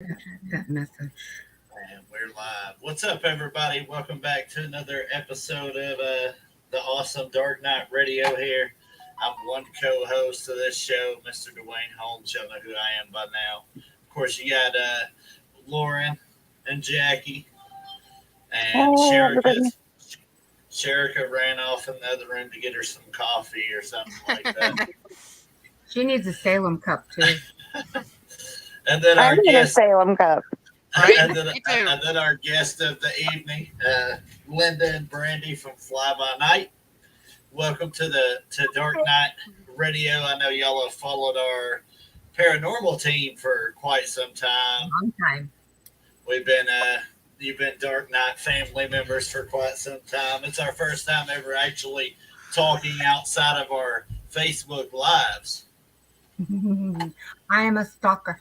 that message. And we're live. What's up, everybody? Welcome back to another episode of the awesome Dark Knight Radio here. I'm one co-host of this show, Mr. Dwayne Holmes. Y'all know who I am by now. Of course, you got Lauren and Jackie, and Hey, everybody. Sherika ran off in the other room to get her some coffee or something like that. She needs a Salem cup too. And then I'm our in a guest, Salem Cup. and then our guest of the evening, Linda and Brandy from Fly By Night. Welcome to Dark Knight Radio. I know y'all have followed our paranormal team for quite some time. Long time. We've been you've been Dark Knight family members for quite some time. It's our first time ever actually talking outside of our Facebook lives. I am a stalker.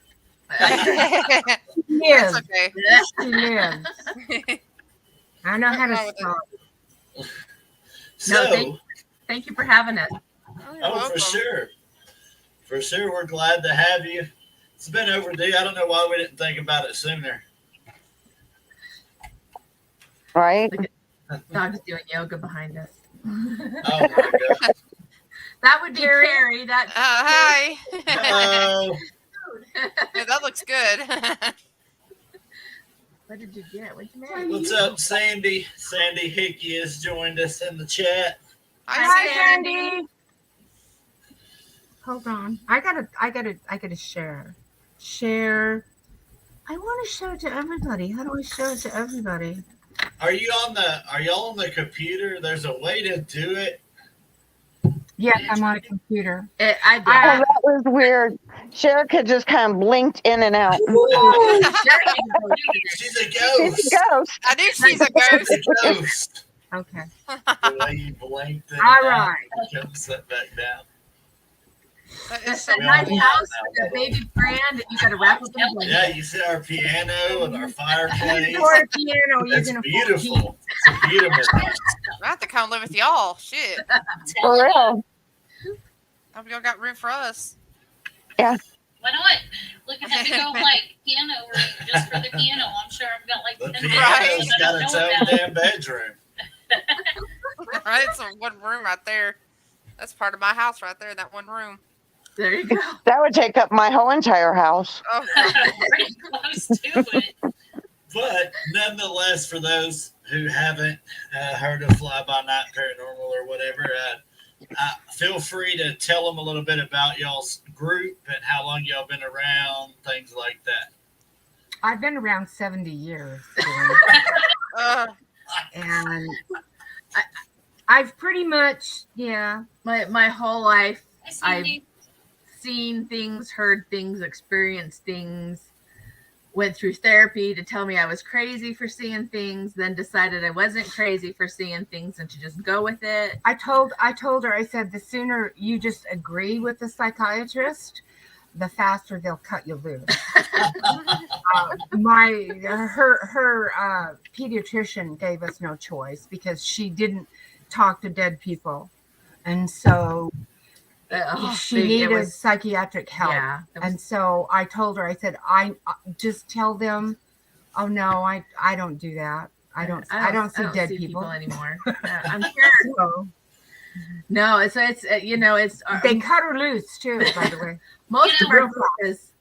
That's Yes, okay. she lives. I know how to stalk. So, Thank you for having us. You're oh, welcome. for sure. For sure, we're glad to have you. It's been overdue. I don't know why we didn't think about it sooner. Right? Dog's doing yoga behind us. Oh my god. That would be Carrie. That Hi. Hello. Yeah, that looks good. what did you get? What'd you make? What's up, Sandy? Sandy Hickey has joined us in the chat. Hi, Sandy. Sandy. Hold on. I gotta share. Share. I want to show it to everybody. How do I show it to everybody? Are y'all on the computer? There's a way to do it. Yes, I'm on a computer. I did. Oh, that was weird. Sherika just kind of blinked in and out. She's a She's ghost. a ghost. I knew she's a ghost. She's a ghost. Okay. The way you blinked and All right. Come sit back down. That is That's so that We nice all house know with the baby brand that you got to wrap up in blanket. Yeah, you see our piano and our fireplace. For a piano, you're It's gonna beautiful. It's a beautiful. I have to come live with y'all. Shit. For real. Hope y'all got room for us. Why not? Look at that big old like piano room just for the piano. I'm sure I've got like The 10 Right. piano's pianos I got don't its know own about. damn bedroom. Right? It's one room right there. That's part of my house right there, that one room. There you go. That would take up my whole entire house. Oh, God. Pretty close to it. But nonetheless, for those who haven't heard of Fly By Night Paranormal or whatever, feel free to tell them a little bit about y'all's group and how long y'all been around, things like that. I've been around 70 years. Uh, And I've pretty much, My whole life, I see I've you. seen things, heard things, experienced things. Went through therapy to tell me I was crazy for seeing things, then decided I wasn't crazy for seeing things and to just go with it. I told her, I said, the sooner you just agree with the psychiatrist, the faster they'll cut you loose. Her pediatrician gave us no choice because she didn't talk to dead people, and so she it needed was- psychiatric help. Yeah. it was- And so I told her, I said, I just tell them, oh no, I don't do that. I don't see dead people. anymore. I'm sure. So No, it's they cut her loose too, by the way. most of Yeah. our group is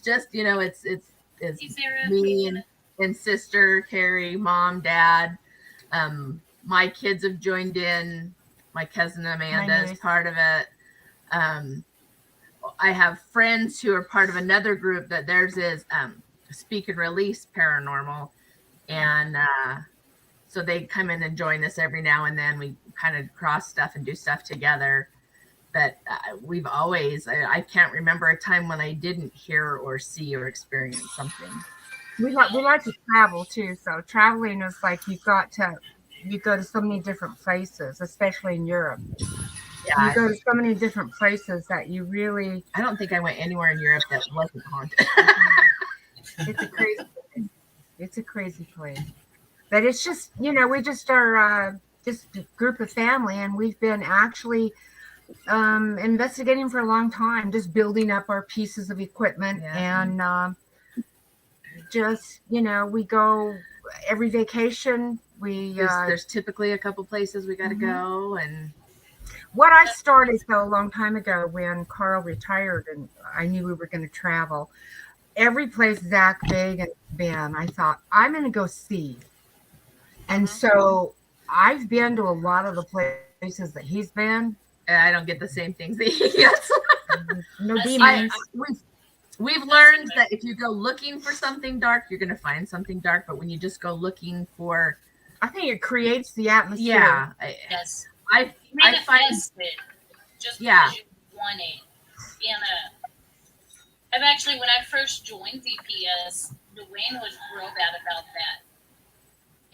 just it's See Sarah. me and sister Carrie, mom, dad. My kids have joined in. My cousin Amanda My is niece. part of it. I have friends who are part of another group that theirs is Speak and Release Paranormal, and so they come in and join us every now and then. We kind of cross stuff and do stuff together. But we've always, I can't remember a time when I didn't hear or see or experience something. We like to travel too. So traveling is like you go to so many different places, especially in Europe. Yeah, You go to so many different places that you really, I don't think I went anywhere in Europe that wasn't haunted. it's a crazy place. It's a crazy place. But it's just, we just are just a group of family, and we've been actually investigating for a long time, just building up our pieces of equipment. Yeah. And just, we go every vacation. There's typically a couple places we got to go, and What I started though a long time ago when Carl retired and I knew we were going to travel, every place Zach Bagan's been, I thought, I'm going to go see. And so I've been to a lot of the places that he's been. and I don't get the same things that he gets. No demons. We've learned that if you go looking for something dark, you're going to find something dark. But when you just go looking for, I think it creates the atmosphere. yeah, Yes. I find, Manifest it just because you want it. And I've actually, when I first joined DPS, Dwayne was real bad about that.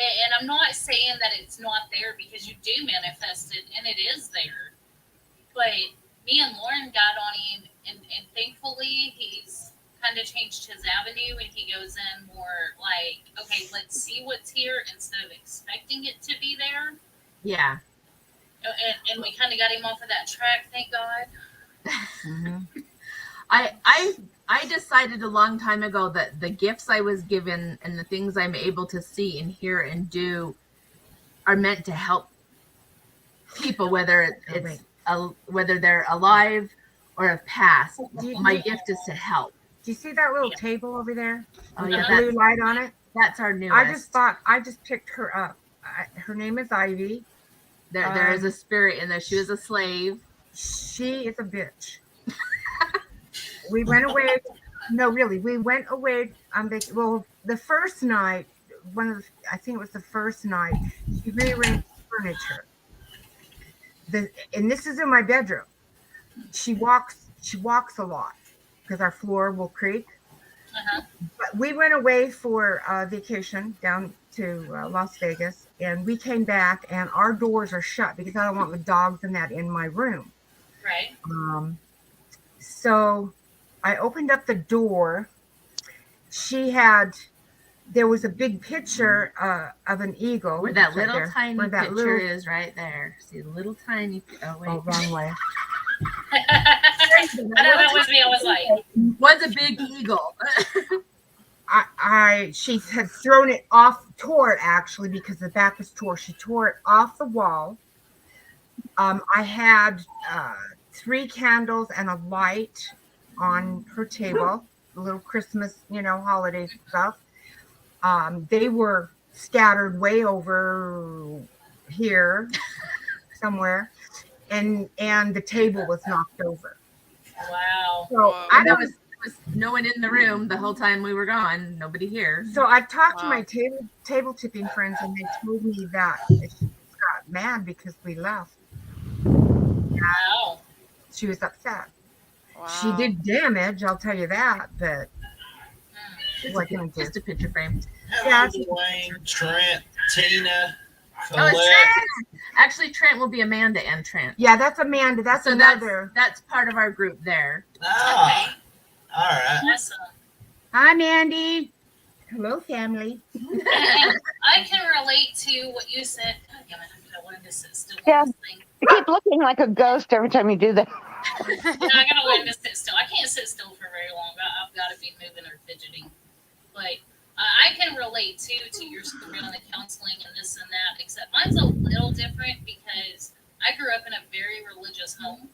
And I'm not saying that it's not there because you do manifest it, and it is there. But me and Lauren got on him, and thankfully he's kind of changed his avenue, and he goes in more like, okay, let's see what's here instead of expecting it to be there. yeah. And we kind of got him off of that track, thank God. Mhm. I decided a long time ago that the gifts I was given and the things I'm able to see and hear and do are meant to help people, whether whether they're alive or have passed. My gift is to help. Do you see that little table over there? Oh With yeah, the blue light on it? that's our newest. I just picked her up. Her name is Ivy. There is a spirit in there. She was a slave. She is a bitch. We went away. No, really, we went away on vacation. Well, the first night, I think it was the first night, she rearranged furniture. And this is in my bedroom. She walks a lot because our floor will creak. Uh-huh. But we went away for a vacation down to Las Vegas, and we came back, and our doors are shut because I don't want the dogs and that in my room. Right. So I opened up the door. There was a big picture of an eagle. Where that right little there, tiny where that picture little- is right there. See the little tiny. Oh wait, Oh, wrong way. I know that was me. I was like, one's a big eagle. She had thrown it off, tore it actually because the back was tore. She tore it off the wall. I had 3 candles and a light on her table, a little Christmas, holiday stuff. They were scattered way over here somewhere, and the table was knocked over. wow. So Whoa. I There don't. was no one in the room the whole time we were gone. Nobody here. So I talked to Wow. my table tipping friends, and they told me that she got mad because we left. Wow. She was upset. Wow. She did damage, I'll tell you that, but what can I do? Just a picture frame. Yeah. Hello, Dwayne, Trent, Tina, Oh, Colette. it's Trent. Actually, Trent will be Amanda and Trent. Yeah, that's Amanda. That's So another. that's part of our group there. Ah, all right. Awesome. Hi, Mandy. Hello, family. And I can relate to what you said. God damn it, I wanted to sit still on Yeah. this thing. You keep looking like a ghost every time you do that. Yeah, I gotta learn to sit still. I can't sit still for very long. I've got to be moving or fidgeting. But I can relate to your story on the counseling and this and that, except mine's a little different because I grew up in a very religious home.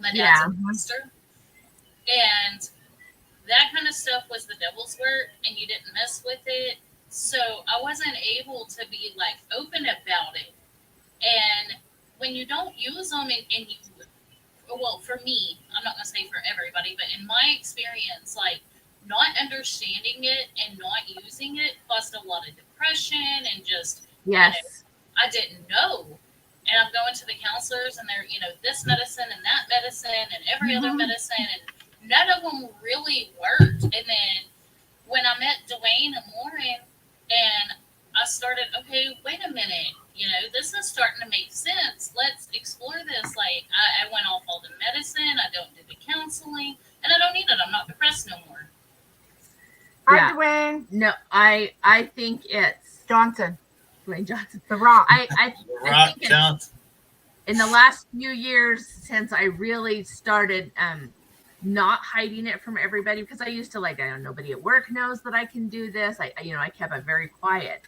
My dad's a pastor. And that kind of stuff was the devil's work, and you didn't mess with it. So I wasn't able to be like open about it. And when you don't use them and you, well, for me, I'm not going to say for everybody, but in my experience, like not understanding it and not using it caused a lot of depression and just, Yes. I didn't know. And I'm going to the counselors and they're, this medicine and that medicine and every other medicine, and none of them really worked. And then when I met Dwayne and Lauren and I started, okay, wait a minute, this is starting to make sense. Let's explore this. Like I went off all the medicine. I don't do the counseling and I don't need it. I'm not depressed no more. Hi, Yeah. Dwayne No, I think it's Johnson, Dwayne Johnson. the Rock. I Rock think it's, Johnson. in the last few years since I really started not hiding it from everybody, because I used to nobody at work knows that I can do this. I kept it very quiet.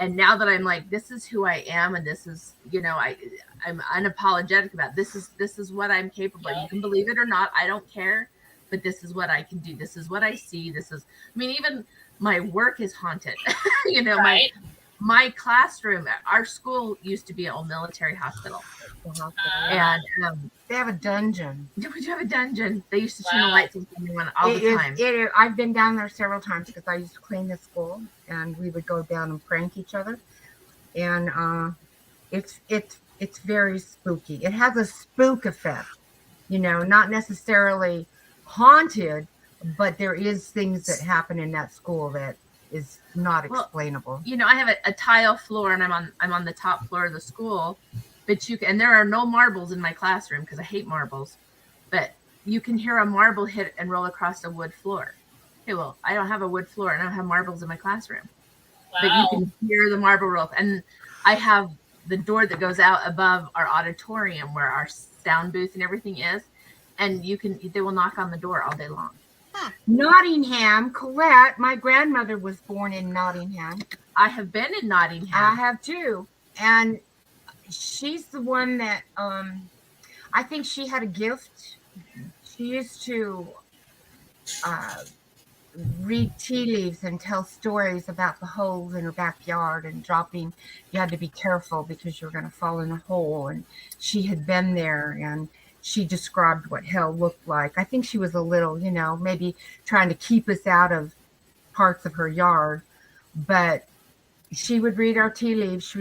And now that I'm like, this is who I am, and this is, I'm unapologetic about this is what I'm capable of. You can believe it or not, I don't care, but this is what I can do. This is what I see. Even my work is haunted. Right. My classroom, our school used to be an old military hospital. And they have a dungeon. we do have a dungeon. They used to turn the lights on everyone all the time. I've been down there several times because I used to clean the school, and we would go down and prank each other. And it's very spooky. It has a spook effect, not necessarily haunted, but there is things that happen in that school that is not explainable. I have a tile floor, and I'm on the top floor of the school, but and there are no marbles in my classroom because I hate marbles, but you can hear a marble hit and roll across a wood floor. Okay, well, I don't have a wood floor, and I don't have marbles in my classroom. Wow. But you can hear the marble roll, and I have the door that goes out above our auditorium where our sound booth and everything is, and they will knock on the door all day long. Nottingham, Colette, my grandmother was born in Nottingham. I have been in Nottingham. I have too. And she's the one that, I think she had a gift. She used to read tea leaves and tell stories about the holes in her backyard and dropping. You had to be careful because you're going to fall in a hole. And she had been there, and she described what hell looked like. I think she was a little, maybe trying to keep us out of parts of her yard, but she would read our tea leaves. She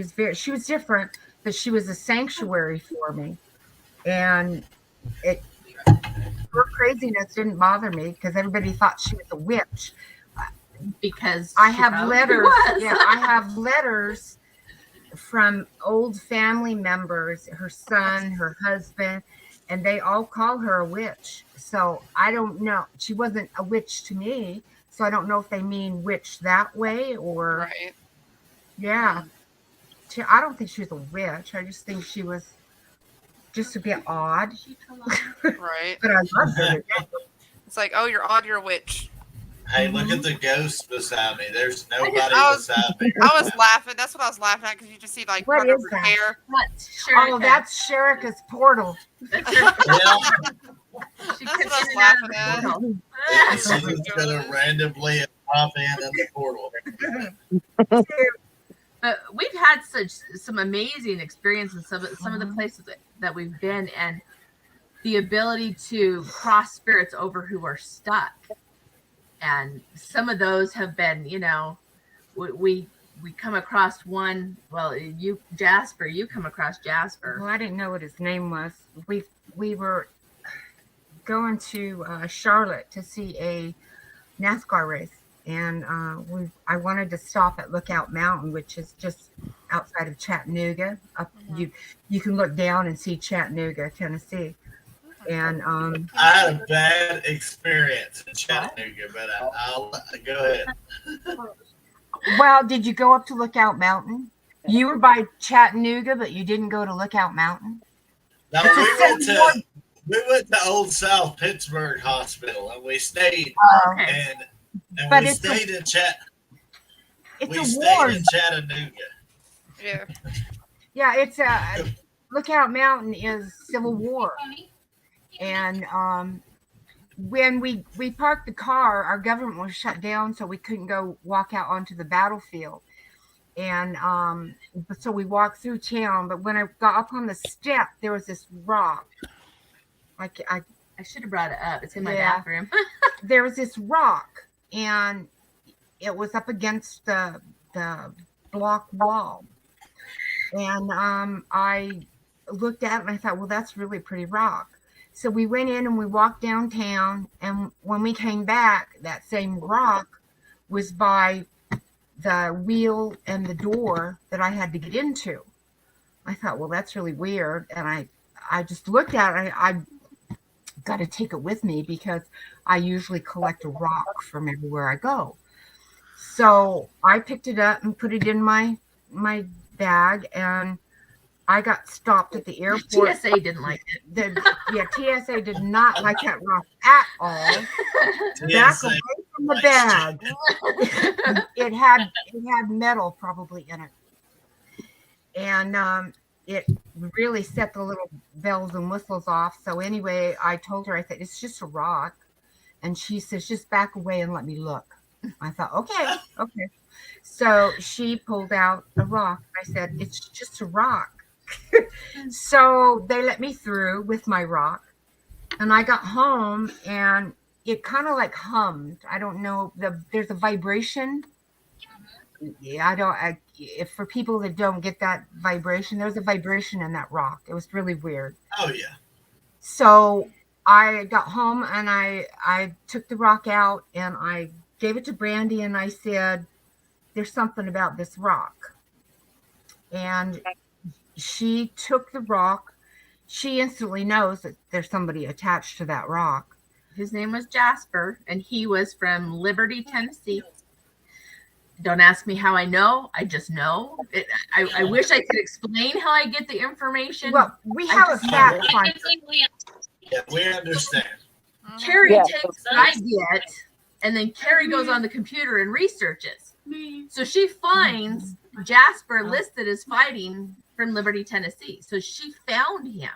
was different, but she was a sanctuary for me. And her craziness didn't bother me because everybody thought she was a witch. Because I have letters. Yeah, I have letters from old family members, her son, her husband, and they all call her a witch. So I don't know. She wasn't a witch to me. So I don't know if they mean witch that way or. Right. Yeah. I don't think she was a witch. I just think she was just a bit odd. Right. But I loved her. It's like, oh, you're odd, you're a witch. Hey, look at the ghost beside me. There's nobody beside me. I was laughing. That's what I was laughing at because you just see like What part of is her that? hair. Oh, that's Sherika's portal. Yeah, She That's kept what I was in and out of laughing the at. portal. she's just gonna randomly pop in the portal. But we've had some amazing experiences. Some of the places that we've been, and the ability to cross spirits over who are stuck. And some of those have been, we come across one. Well, you come across Jasper. Well, I didn't know what his name was. We were going to Charlotte to see a NASCAR race, and I wanted to stop at Lookout Mountain, which is just outside of Chattanooga. You can look down and see Chattanooga, Tennessee. And I had a bad experience in Chattanooga, but I'll go ahead. well, did you go up to Lookout Mountain? You were by Chattanooga, but you didn't go to Lookout Mountain. No, we went to Old South Pittsburgh Hospital, and we stayed Okay. and But we it's stayed in It's a stayed war. in Chattanooga. Yeah. Yeah, it's a Lookout Mountain is Civil War. And when we parked the car, our government was shut down, so we couldn't go walk out onto the battlefield. And so we walked through town. But when I got up on the step, there was this rock. I should have brought it up. It's in my Yeah. bathroom. There was this rock, and it was up against the block wall. And I looked at it and I thought, well, that's really pretty rock. So we went in and we walked downtown, and when we came back, that same rock was by the wheel and the door that I had to get into. I thought, well, that's really weird. And I just looked at it. I got to take it with me because I usually collect a rock from everywhere I go. So I picked it up and put it in my bag, and I got stopped at the airport. TSA didn't like it. TSA did not like that rock at all. Back TSA away from the likes bag. chicken. It had metal probably in it, and it really set the little bells and whistles off. So anyway, I told her, I said, it's just a rock, and she says, just back away and let me look. I thought, okay. So she pulled out a rock. I said, it's just a rock. So they let me through with my rock, and I got home and it kind of like hummed. I don't know, there's a vibration. Yeah, if for people that don't get that vibration, there's a vibration in that rock. It was really weird. Oh yeah. So I got home and I took the rock out and I gave it to Brandy and I said, there's something about this rock. And she took the rock. She instantly knows that there's somebody attached to that rock. His name was Jasper, and he was from Liberty, Tennessee. Don't ask me how I know. I just know. I wish I could explain how I get the information. Well, we have a fact I finder. completely Yeah, we understand. Carrie Yeah. takes what I get, and then Carrie goes on the computer and researches. So she finds Jasper listed as fighting from Liberty, Tennessee. So she found him.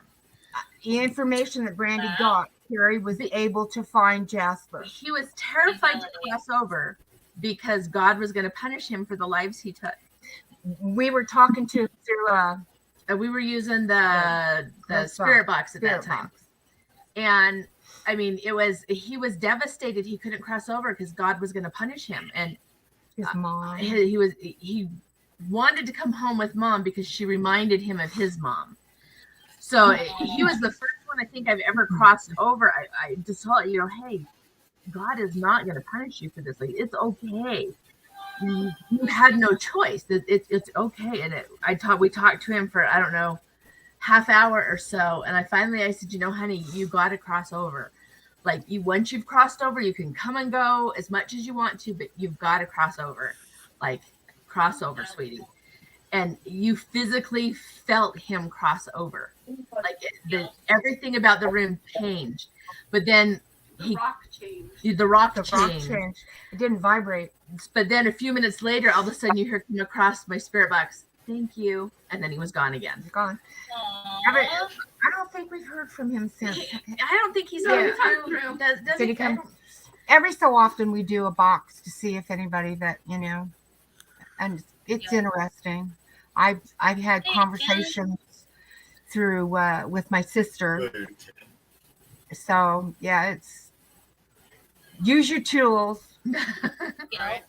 The information that Brandy Wow. got, Carrie was able to find Jasper. He was terrified to cross over because God was going to punish him for the lives he took. We were talking to through And we were using the Spirit spirit box at that Spirit time. Box. And I mean, he was devastated he couldn't cross over because God was going to punish him. And His mom. he wanted to come home with mom because she reminded him of his mom. So he was the first one I think I've ever crossed over. I just told you, hey, God is not going to punish you for this. Like, it's okay. You had no choice. It's okay. And we talked to him for, I don't know, half hour or so. And I said, honey, you got to cross over. Like, once you've crossed over, you can come and go as much as you want to, but you've got to cross over. Like, cross over, sweetie. And you physically felt him cross over. Like, everything about the room changed. But then the rock changed. It didn't vibrate. But then a few minutes later, all of a sudden you heard him across my spirit box, thank you. And then he was gone again. Gone. Aw. I don't think we've heard from him since. I don't think he's Yeah. ever through. Does Did he he come? come? Every so often we do a box to see if anybody that, and it's Yeah. interesting. I've had conversations through with my sister. So yeah, it's use your tools. Yeah.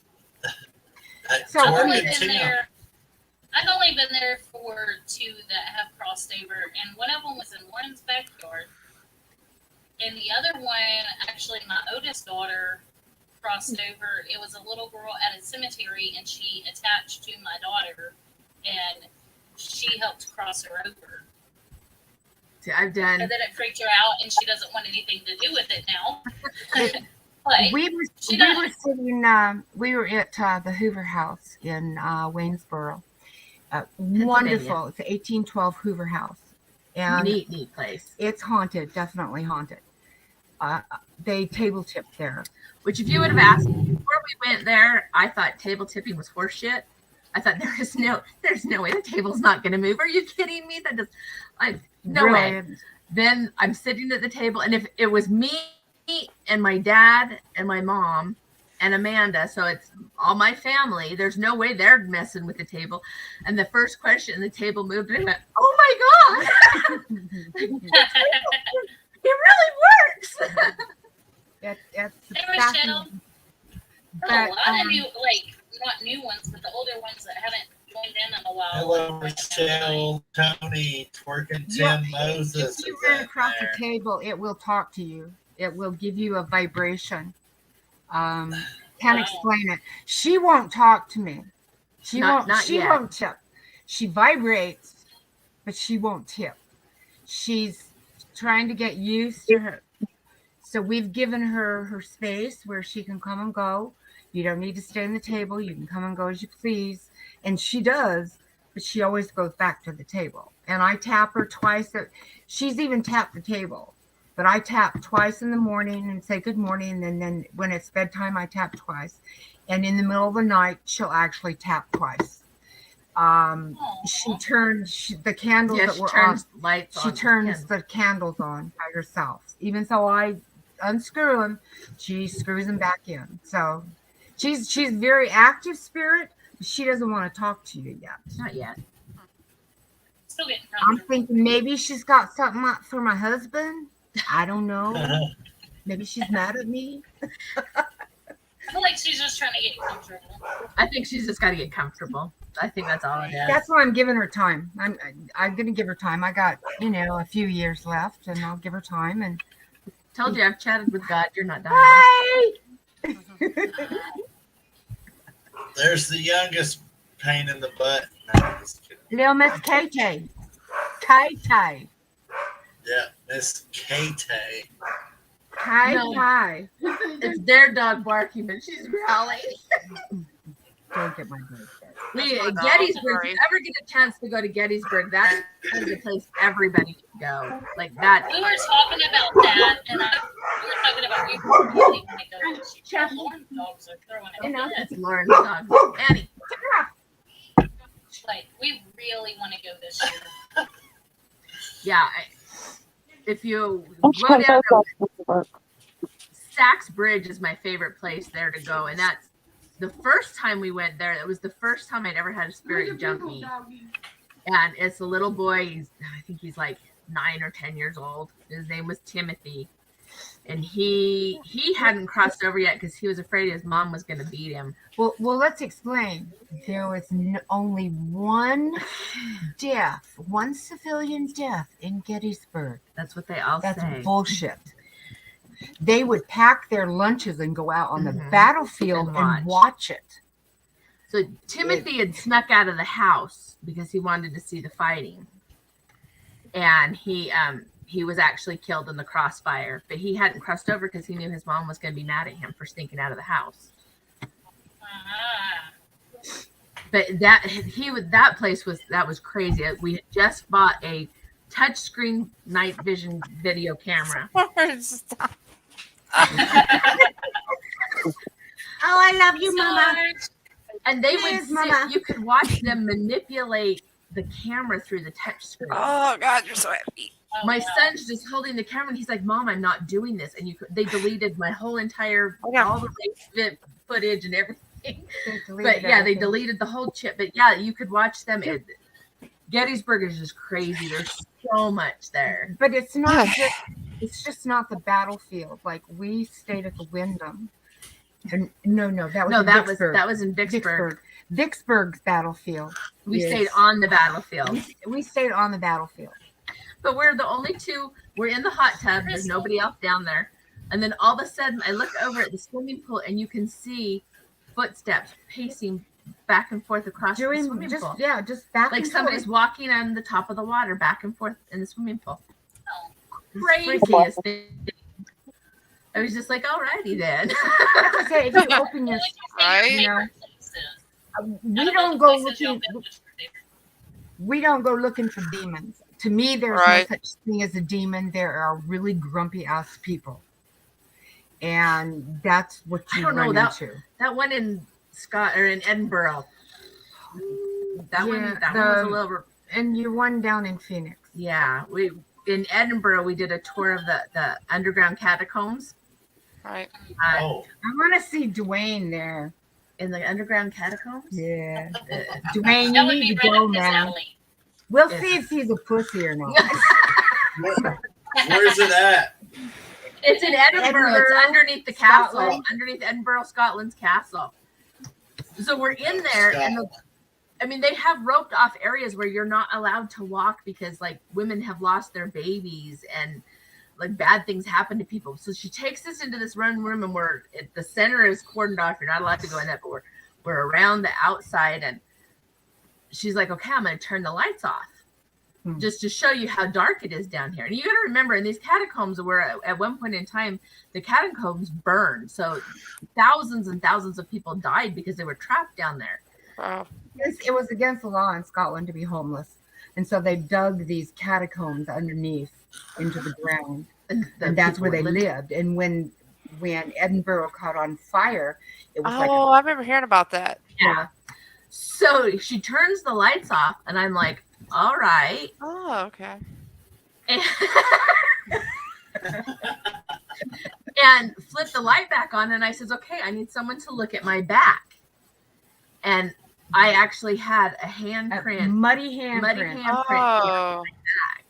So, I've I only mean, been there. I've only been there for 2 that have crossed over, and one of them was in Lauren's backyard, and the other one, actually, my oldest daughter crossed over. It was a little girl at a cemetery, and she attached to my daughter, and she helped cross her over. See, I've done. And then it freaked her out, and she doesn't want anything to do with it now. But we were she sitting. We were at the Hoover House in Waynesboro. Wonderful. It's an 1812 Hoover House, and Neat place. it's haunted. Definitely haunted. They table tipped there. Which, if you would have asked me before we went there, I thought table tipping was horseshit. I thought there's no way the table's not going to move. Are you kidding me? That just, no way. Brilliant. Then I'm sitting at the table, and if it was me and my dad and my mom and Amanda, so it's all my family, there's no way they're messing with the table. And the first question, the table moved, and I went, "Oh my god, it really works!" It's Hey, Michelle. fascinating. a But, lot of new, not new ones, but the older ones that haven't joined in a while. Hello, Michelle, Tony, twerking Yeah, Tim Moses. if you is run in across there. the table, it will talk to you. It will give you a vibration. Can't Wow. explain it. She won't talk to me. She Not yet. won't tip. She vibrates, but she won't tip. She's trying to get used to her. So we've given her space where she can come and go. You don't need to stay on the table. You can come and go as you please. And she does. but she always goes back to the table. And I tap her twice. She's even tapped the table. But I tap twice in the morning and say good morning. And then when it's bedtime, I tap twice. And in the middle of the night, she'll actually tap twice. She turns the candles that were on. Lights She on. turns the candles on by herself. Even though I unscrew them, she screws them back in. So she's very active spirit. But she doesn't want to talk to you yet. Not yet. Still getting I'm comfortable. thinking maybe she's got something up for my husband. I don't know. Maybe she's mad at me. I feel like she's just trying to get comfortable. I think she's just got to get comfortable. I think that's all it is. That's why I'm giving her time. I'm gonna give her time. I got a few years left, and I'll give her time. And Told you I've chatted with God. You're not dying. hey, There's the youngest pain in the butt. No, just kidding. little Miss Katie. Katie. Yeah, Miss Kate. Katie. It's their dog barking, but she's growling. Don't get my dog started. Gettysburg. If you ever get a chance to go to Gettysburg, that is a place everybody should go. Like that. We were talking about that, and we were talking about we really want to go this year. Lauren's dogs are throwing it. That's Lauren's dog. Annie. Like, we really want to go this year. Yeah. If you go down to Sachs Bridge is my favorite place there to go, and that's the first time we went there. It was the first time I'd ever had a spirit jump me, and it's a little boy. I think he's like 9 or 10 years old. His name was Timothy, and he hadn't crossed over yet because he was afraid his mom was going to beat him. Well, let's explain. There was only one civilian death in Gettysburg. That's what they all That's say. bullshit. They would pack their lunches and go out on the battlefield and watch it. So Timothy had snuck out of the house because he wanted to see the fighting, and he was actually killed in the crossfire. But he hadn't crossed over because he knew his mom was going to be mad at him for sneaking out of the house. But that place was crazy. We had just bought a touchscreen night vision video camera. Stop. Oh, I love you, Mama. And they Please, would sit, Mama. you could watch them manipulate the camera through the touch screen. Oh God, you're so happy. My son's just holding the camera and he's like, Mom, I'm not doing this. And they deleted my whole entire all the race footage and everything. They deleted the whole chip. But yeah, you could watch them. Gettysburg is just crazy. There's so much there. But it's not just not the battlefield. Like, we stayed at the Wyndham. And that was in Vicksburg. Vicksburg's battlefield. We stayed on the battlefield. We stayed on the battlefield. But we're the only two. We're in the hot tub. There's nobody else down there. And then all of a sudden, I look over at the swimming pool, and you can see footsteps pacing back and forth across the swimming pool. Yeah, just back like and somebody's forth. walking on the top of the water, back and forth in the swimming pool. It's Craziest thing. I was just like, alrighty then. Okay, if you open your, Right? we don't go looking. We don't go looking for demons. To me, there's Right. no such thing as a demon. There are really grumpy ass people, and that's what you run into. That one in in Edinburgh. That one was a little. And you one down in Phoenix. Yeah, in Edinburgh we did a tour of the underground catacombs. Right. I want to see Dwayne there. In the underground catacombs. Yeah, Dwayne, That you would need be to right go, up his man. alley. We'll see if he's a pussy or not. Where's it at? It's in Edinburgh. It's underneath the castle, Scotland. underneath Edinburgh, Scotland's castle. So we're in there, and they have roped off areas where you're not allowed to walk because like women have lost their babies and like bad things happen to people. So she takes us into this room, and the center is cordoned off. You're not allowed to go in that, but we're around the outside, and she's like, "Okay, I'm going to turn the lights off." Just to show you how dark it is down here. And you got to remember, in these catacombs where at one point in time, the catacombs burned. So thousands and thousands of people died because they were trapped down there. Wow. it was against the law in Scotland to be homeless. And so they dug these catacombs underneath into the ground. And that's where they lived. And when Edinburgh caught on fire, it was I remember hearing about that. Yeah. So she turns the lights off, and I'm like, all right. Oh, okay. And flip the light back on, and I says, okay, I need someone to look at my back. And I actually had a handprint, muddy handprint on my back.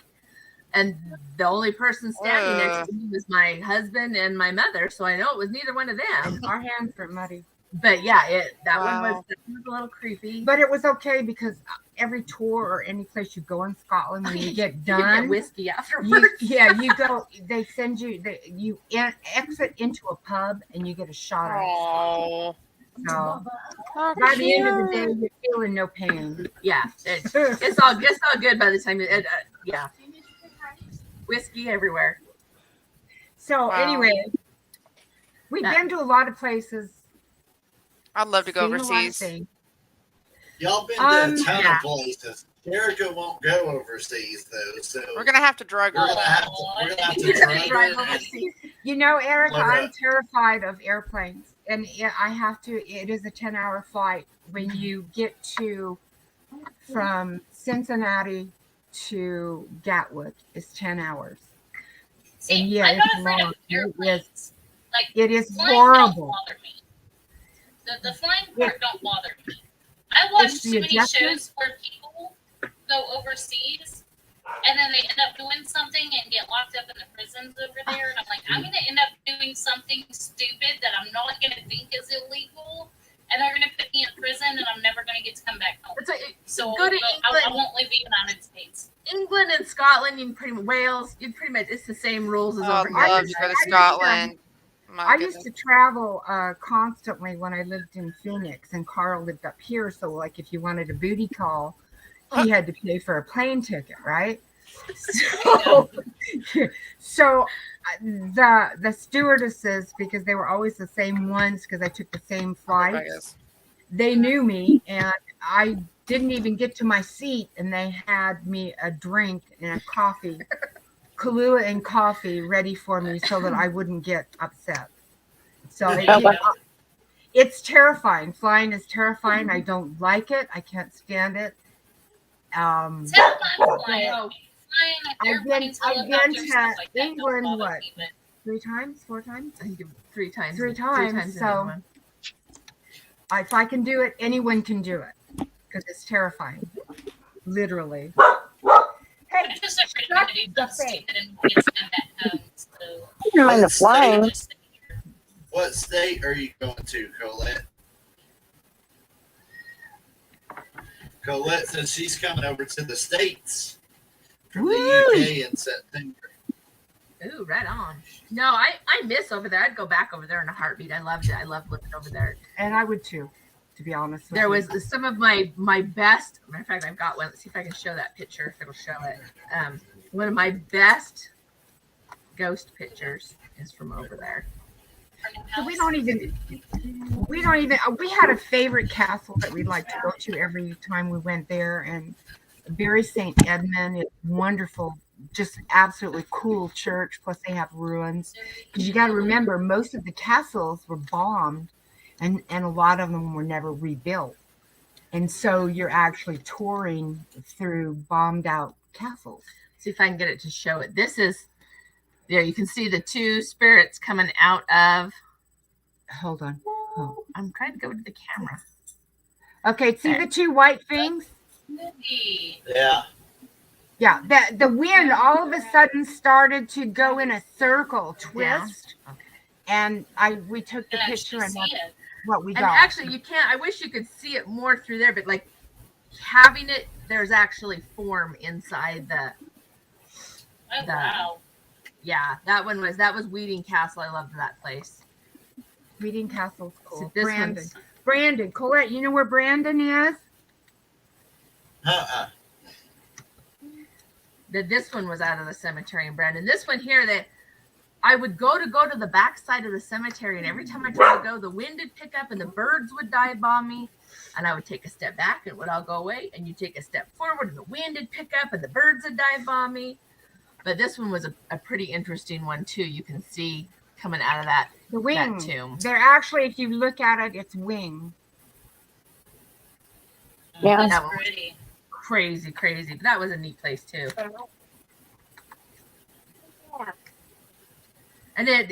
And the only person standing next to me was my husband and my mother, so I know it was neither one of them. Our hands were muddy. But yeah, that one was a little creepy. But it was okay because every tour or any place you go in Scotland, when you get done, you get whiskey afterwards. you go. They send you. You exit into a pub and you get a shot of it. So by the end of the day, you're feeling no pain. Yeah, it's all good by the time. Yeah, whiskey everywhere. So anyway, we've been to a lot of places. I'd love to go overseas. Y'all been to a ton of places. Erica won't go overseas though, so we're gonna have to drug her. We're gonna have to drug her. You know, Erica, I'm terrified of airplanes, and I have to. It is a 10-hour flight. When you get from Cincinnati to Gatwick, it's 10 hours. See, and yeah, I'm not it's afraid long. of airplanes. It is flying horrible. Don't bother me. The flying part don't bother me. I watch too many shows where people go overseas and then they end up doing something and get locked up in the prisons over there. And I'm like, I'm going to end up doing something stupid that I'm not going to think is illegal. And they're going to put me in prison and I'm never going to get to come back home. So go to England. I won't leave the United States. England and Scotland, Wales, it's the same rules as over here. I'd love to go to Scotland. I used to travel constantly when I lived in Phoenix, and Carl lived up here. So, like, if you wanted a booty call, he had to pay for a plane ticket, right? So the stewardesses, because they were always the same ones, because I took the same flight, they knew me, and I didn't even get to my seat, and they had me a drink and a coffee. Kahlua and coffee ready for me so that I wouldn't get upset. So it's terrifying. Flying is terrifying. I don't like it. I can't stand it. I've been to England, what? 3 times? 4 times? I think 3 times. 3 times. So if I can do it, anyone can do it. Because it's terrifying. Literally. I'm just afraid to do something stupid and get sent back home. So. I don't mind the flying. What state are you going to, Colette? Colette says she's coming over to the States from the UK in September. Ooh, right on. No, I miss over there. I'd go back over there in a heartbeat. I loved it. I loved living over there. And I would too, to be honest with there you. Was some of my best, matter of fact, I've got one. Let's see if I can show that picture, if it'll show it. One of my best ghost pictures is from over there. So we had a favorite castle that we'd like to go to every time we went there, and Bury St. Edmund is wonderful, just absolutely cool church, plus they have ruins, because you got to remember most of the castles were bombed, and a lot of them were never rebuilt, and so you're actually touring through bombed out castles. See if I can get it to show it. This is there. You can see the 2 spirits coming out of. Hold on. Oh. I'm trying to go to the camera. Okay, see the 2 white things? Yeah. Yeah, the wind all of a sudden started to go in a circle, twist. Okay. And we took the picture and that's what we got. And actually, you can't. I wish you could see it more through there, but like having it, there's actually form inside the. Wow. Yeah, that was Weeding Castle. I loved that place. Weeding Castle's cool. So Brandon, Colette, you know where Brandon is? This one was out of the cemetery in Brandon. This one here, I would go to the back side of the cemetery, and every time I tried to go, the wind would pick up and the birds would dive bomb me. And I would take a step back and it would all go away. And you take a step forward and the wind would pick up and the birds would dive bomb me. But this one was a pretty interesting one too. You can see coming out of that wing. that tomb. They're actually, if you look at it, it's wing. Yeah. That's pretty. Crazy. But that was a neat place too. And it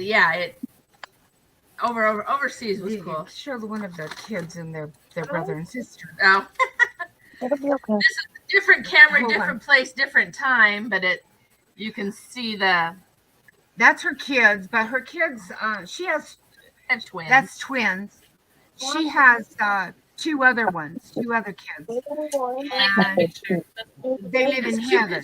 overseas was cool. Show one of the kids and their brother and sister. Oh, It'll be okay. this is a different camera, Hold different place, different time. But you can see That's her kids, but her kids, she has twins. That's twins. She has two other kids. And they live in heaven.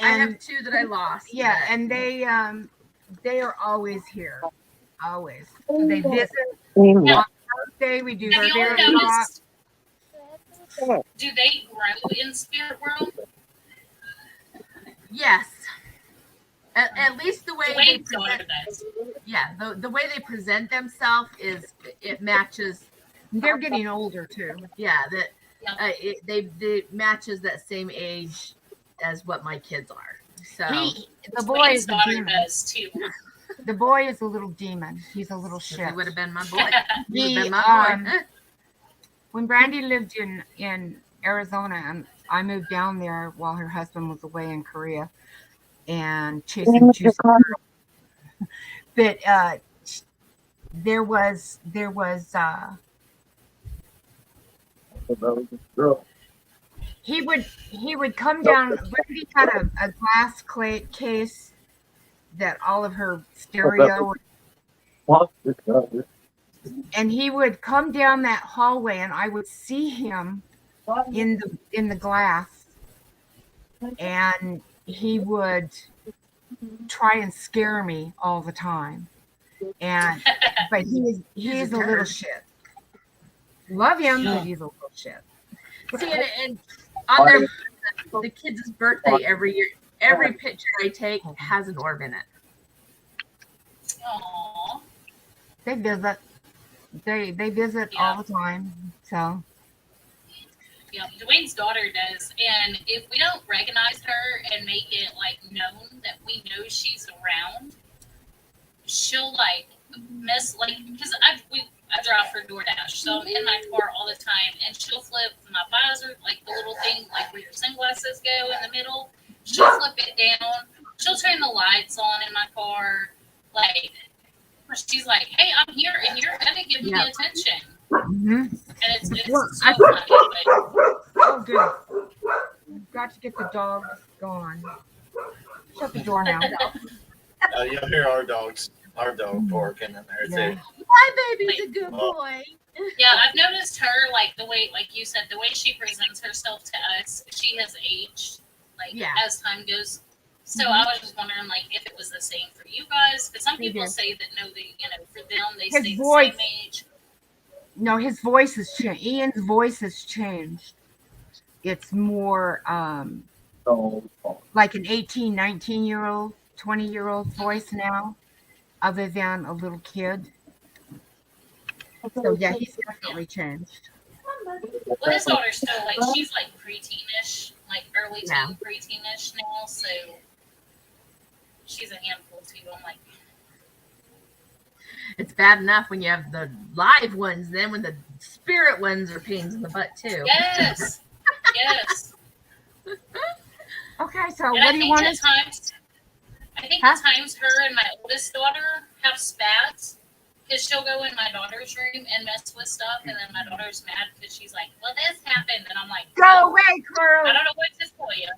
I have two that I lost. Yeah, and they are always here. Always. They visit. On Thursday, we do Have their you very all talk. noticed? Do they grow in spirit world? Yes. At least the way they Dwayne's daughter present, does. yeah, the way they present themselves is it matches. They're getting older too. Yeah, that Yeah. they matches that same age as what my kids are. So The boy Dwayne's is a daughter demon. does too. The boy is a little demon. He's a little he shit. would have been my boy. He would have The, been my boy. When Brandy lived in Arizona, and I moved down there while her husband was away in Korea and chasing juicy girls. But there was he would come down. Brandy had a glass case that all of her stereo, and he would come down that hallway, and I would see him in the glass, and he would try and scare me all the time. But he is a little shit. Love him, but he's a little shit. See, and on the kids' birthday every year, every picture I take has an orb in it. Aww. They visit. They visit all the time. So Yeah, Dwayne's daughter does, and if we don't recognize her and make it like known that we know she's around, she'll like mess like because I drive for DoorDash, so I'm in my car all the time, and she'll flip my visor, like the little thing like where your sunglasses go in the middle. She'll flip it down. She'll turn the lights on in my car, like she's like, "Hey, I'm here, and you're gonna give me attention." And it's Well, so funny. But oh, good. You've got to get the dogs gone. Shut the door now. You'll hear our dog barking in there too. My baby's a good boy. yeah, I've noticed her like the way, like you said, the way she presents herself to us. She has aged, like as time goes. So I was just wondering, like, if it was the same for you guys, because some people say that no, for them they stay the same age. No, his voice has changed. Ian's voice has changed. It's more like an 18, 19-year-old, 20-year-old voice now, other than a little kid. So yeah, he's definitely changed. Well, his daughter's still like she's like preteenish, like early teen preteenish now, so she's a handful too. I'm like, it's bad enough when you have the live ones, then when the spirit ones are pains in the butt too. yes, yes. Okay, so And what do you want to? I think at times her and my oldest daughter have spats because she'll go in my daughter's room and mess with stuff, and then my daughter's mad because she's like, "Well, this happened," and I'm like, Go away, Carl. I don't know what to tell you.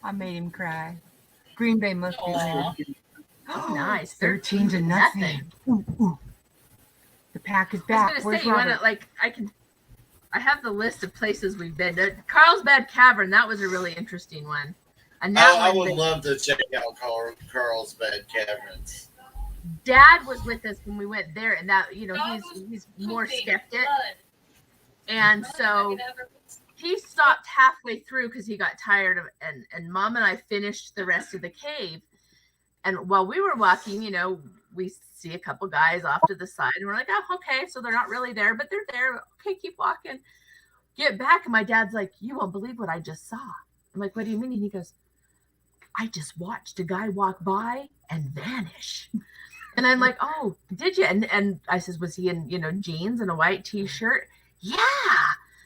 I made him cry. Green Bay must be Aw. oh, Nice. 13 to nothing. Ooh, ooh. The pack is I back. was Where's gonna say, you Robert? wanna I have the list of places we've been. Carlsbad Cavern, that was a really interesting one. And that I one, would love to check out Carlsbad Caverns. Dad was with us when we went there, and that he's more skeptic, and so he stopped halfway through because he got tired of, and Mom and I finished the rest of the cave. And while we were walking, we see a couple guys off to the side, and we're like, oh, okay, so they're not really there, but they're there. Okay, keep walking. Get back, and my dad's like, you won't believe what I just saw. I'm like, what do you mean? And he goes, I just watched a guy walk by and vanish. And I'm like, oh, did you? And I says, was he in, jeans and a white t-shirt? Yeah.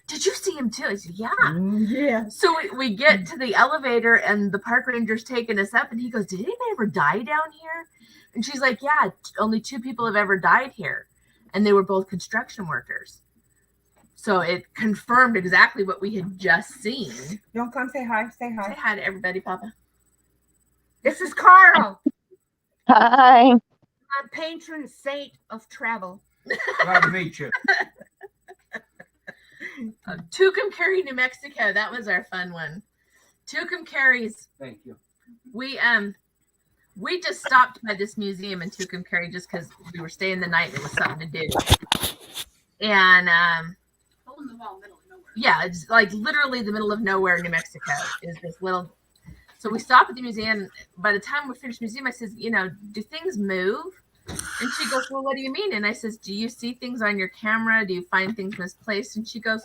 Did you see him too? I said, yeah. Yeah. So we get to the elevator, and the park ranger's taking us up, and he goes, did anybody ever die down here? And she's like, yeah, only 2 people have ever died here. And they were both construction workers. So it confirmed exactly what we had just seen. Don't come say hi. Say hi. Say hi to everybody, Papa. This is Carl. Hi. I'm patron saint of travel. Glad to meet you. Tucumcari, New Mexico. That was our fun one. Tucumcari's. Thank you. We just stopped by this museum in Tucumcari just because we were staying the night and it was something to do. And Hole in the wall, middle of nowhere. yeah, it's like literally the middle of nowhere, New Mexico is this little. So we stopped at the museum. By the time we finished the museum, I says, do things move? And she goes, well, what do you mean? And I says, do you see things on your camera? Do you find things misplaced? And she goes,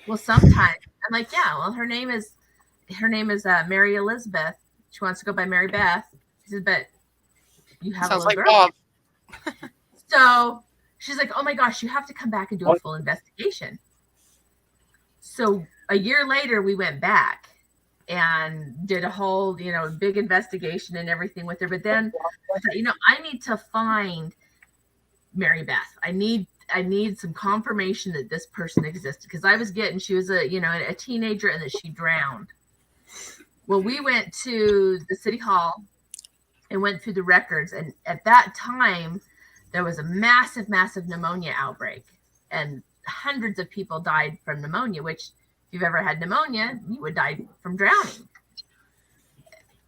well, sometimes. I'm like, yeah, well, her name is Mary Elizabeth. She wants to go by Mary Beth. She says, but you have Sounds a little like girl. Bob. So she's like, oh my gosh, you have to come back and do a full investigation. So a year later, we went back and did a whole, big investigation and everything with her. But then I thought, I need to find Mary Beth. I need some confirmation that this person existed, because I was getting, she was a teenager and that she drowned. Well, we went to the city hall and went through the records. And at that time, there was a massive, massive pneumonia outbreak, and hundreds of people died from pneumonia, which if you've ever had pneumonia, you would die from drowning.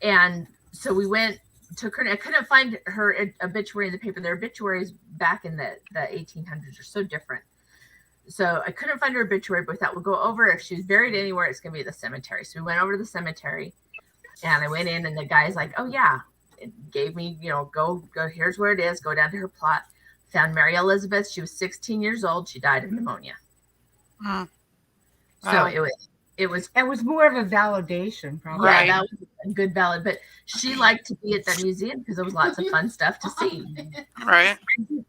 And so we took her. I couldn't find her obituary in the paper. Their obituaries back in the 1800s are so different. So I couldn't find her obituary, but we thought we'll go over. If she was buried anywhere, it's going to be at the cemetery. So we went over to the cemetery, and I went in, and the guy's like, oh, yeah. It gave me, go, here's where it is. Go down to her plot. Found Mary Elizabeth. She was 16 years old. She died of pneumonia. Wow. So it was more of a validation, probably. Yeah, Right. that was a good ballad. But she liked to be at that museum because there was lots of fun stuff to see. Right.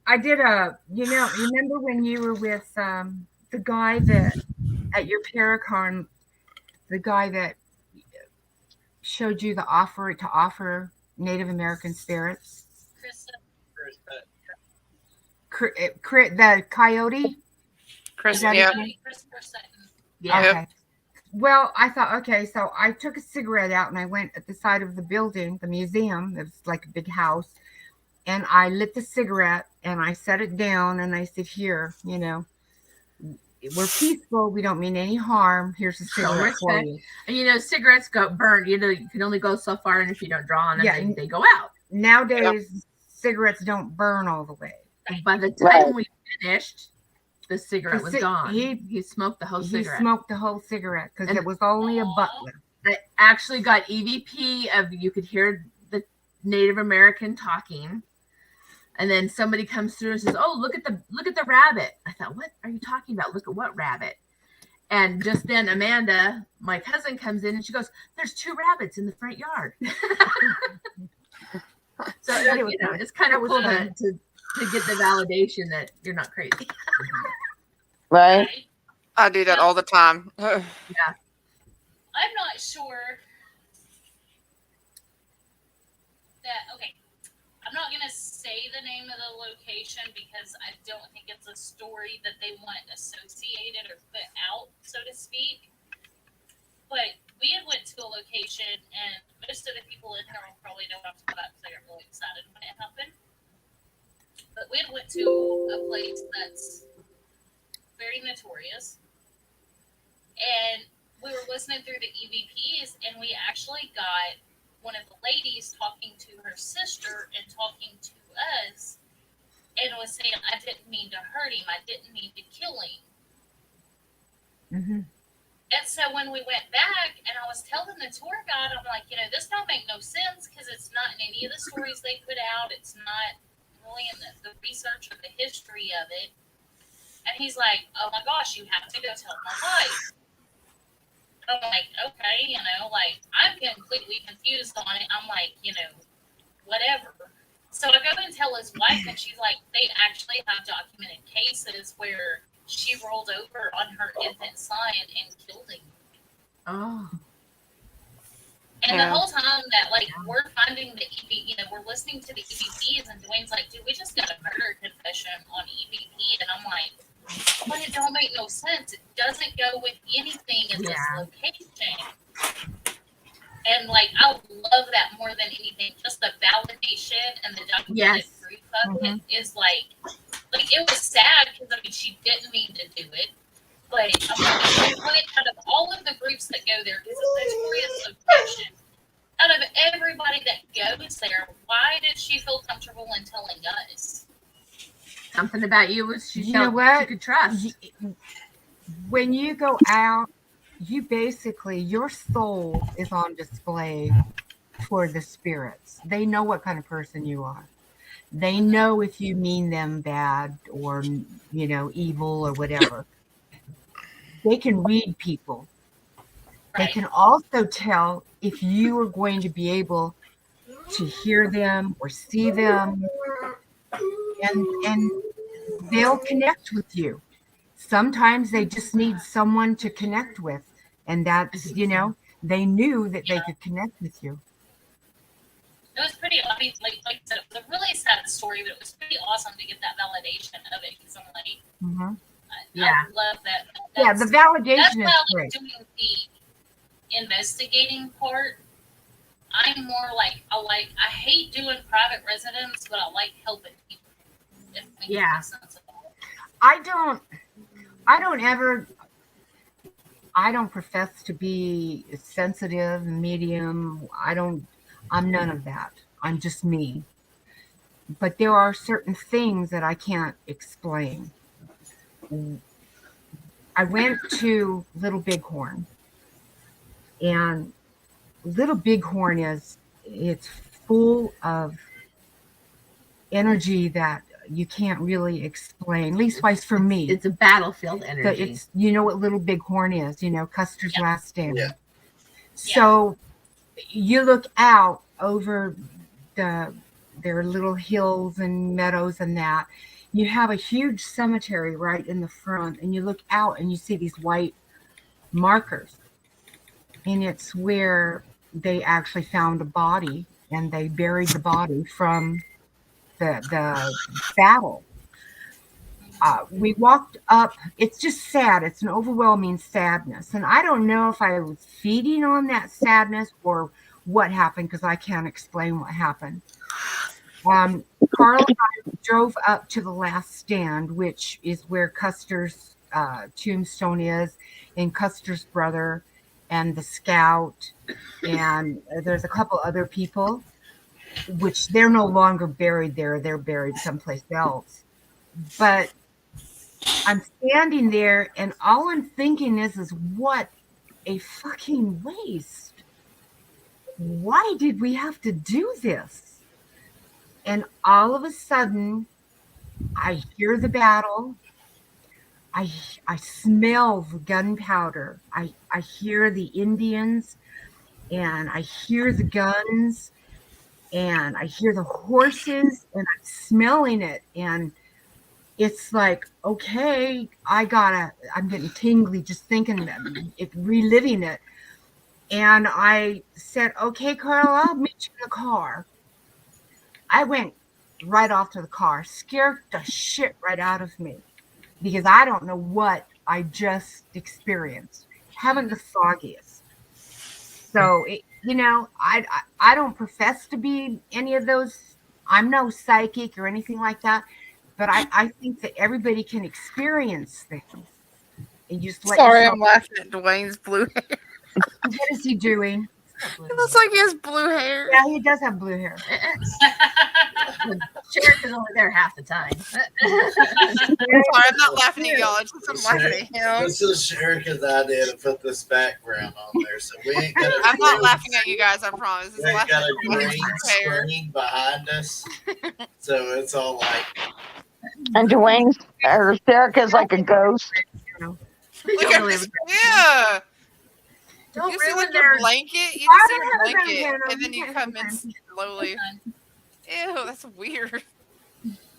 I did remember when you were with the guy that at your Paracon, the guy that showed you the offer to offer Native American spirits? The coyote? Chris, Is that yeah. his name? Christopher Sutton. Yeah. Okay. Well, I thought, okay, so I took a cigarette out and I went at the side of the building, the museum. It was like a big house. And I lit the cigarette and I set it down and I said, here, we're peaceful. We don't mean any harm. Here's a cigarette for you. And cigarettes go burnt. You can only go so far, and if you don't draw on them, they go out. Nowadays, cigarettes don't burn all the way. By the time we finished, the cigarette was gone. He He smoked the whole cigarette. He smoked the whole cigarette because it was only a butler. I actually got EVP of, you could hear the Native American talking. And then somebody comes through and says, oh, look at the rabbit. I thought, what are you talking about? Look at what rabbit? And just then Amanda, my cousin, comes in and she goes, there's 2 rabbits in the front yard. So it's kind of cool to get the validation that you're not crazy. Right? I do that all the time. Yeah. I'm not sure that, okay, I'm not going to say the name of the location because I don't think it's a story that they want associated or put out, so to speak. But we had went to a location, and most of the people in here will probably know after that because they got really excited when it happened. But we had went to a place that's very notorious, and we were listening through the EVPs, and we actually got one of the ladies talking to her sister and talking to us, and was saying, I didn't mean to hurt him. I didn't mean to kill him. Mm-hmm. And so when we went back, and I was telling the tour guide, I'm like, this don't make no sense because it's not in any of the stories they put out. It's not really in the research or the history of it. And he's like, oh my gosh, you have to go tell my wife. I'm like, okay, like, I'm completely confused on it. I'm like, whatever. So I go and tell his wife, and she's like, they actually have documented cases where she rolled over on her infant son and killed him. Oh. And the whole time that, like, we're finding the we're listening to the EVPs, and Dwayne's like, dude, we just got a murder confession on EVP. And I'm like, but it don't make no sense. It doesn't go with anything in this location. And, like, I love that more than anything. Just the validation and the documented proof of it is, like, it was sad because, I mean, she didn't mean to do it. But I'm like, out of all of the groups that go there, it's a notorious location. Out of everybody that goes there, why did she feel comfortable in telling us? Something about you was she felt she could trust. When you go out, you basically, your soul is on display for the spirits. They know what kind of person you are. They know if you mean them bad or, evil or whatever. They can read people. They can also tell if you are going to be able to hear them or see them, and they'll connect with you. Sometimes they just need someone to connect with, and that's, they knew that they could connect with you. It was pretty, I mean, like I said, it was a really sad story, but it was pretty awesome to get that validation of it, because I'm like, I love that. The validation is great. Doing the investigating part, I'm more like, I hate doing private residence, but I like helping people. I don't profess to be sensitive, medium. I'm none of that. I'm just me. But there are certain things that I can't explain. I went to Little Bighorn, and Little Bighorn it's full of energy you can't really explain, leastwise for me. It's a battlefield energy. It's, what Little Bighorn is, Custer's Last Stand. Yeah. So you look out over their little hills and meadows and that. You have a huge cemetery right in the front, and you look out and you see these white markers. And it's where they actually found a body, and they buried the body from the battle. We walked up. It's just sad. It's an overwhelming sadness. And I don't know if I was feeding on that sadness or what happened, because I can't explain what happened. Carl and I drove up to the Last Stand, which is where Custer's tombstone is, and Custer's brother and the scout. And there's a couple other people, which they're no longer buried there. They're buried someplace else. But I'm standing there, and all I'm thinking is what a fucking waste. Why did we have to do this? And all of a sudden, I hear the battle. I smell the gunpowder. I hear the Indians, and I hear the guns, and I hear the horses, and I'm smelling it. And it's like, okay, I'm getting tingly just thinking it, reliving it. And I said, okay, Carl, I'll meet you in the car. I went right off to the car, scared the shit right out of me, because I don't know what I just experienced. Having the foggiest. So, I don't profess to be any of those. I'm no psychic or anything like that. But I think that everybody can experience things. And just let Sorry, I'm laughing at Dwayne's blue hair. What is he doing? It looks like he has blue hair. Yeah, he does have blue hair. Sherrick is only there half the time. Sorry, I'm not laughing at y'all. It's just I'm laughing at him. This is Sherika's idea to put this background on there, so we ain't got. I'm not laughing at you guys. I promise. We ain't got a green screen behind us, so it's all like. And Dwayne's or Erica's like a ghost. Look at this. Yeah. Don't You see ruin like your their blanket? You I just see don't your have a blanket, bandana. and then you come in slowly. Ew, that's weird.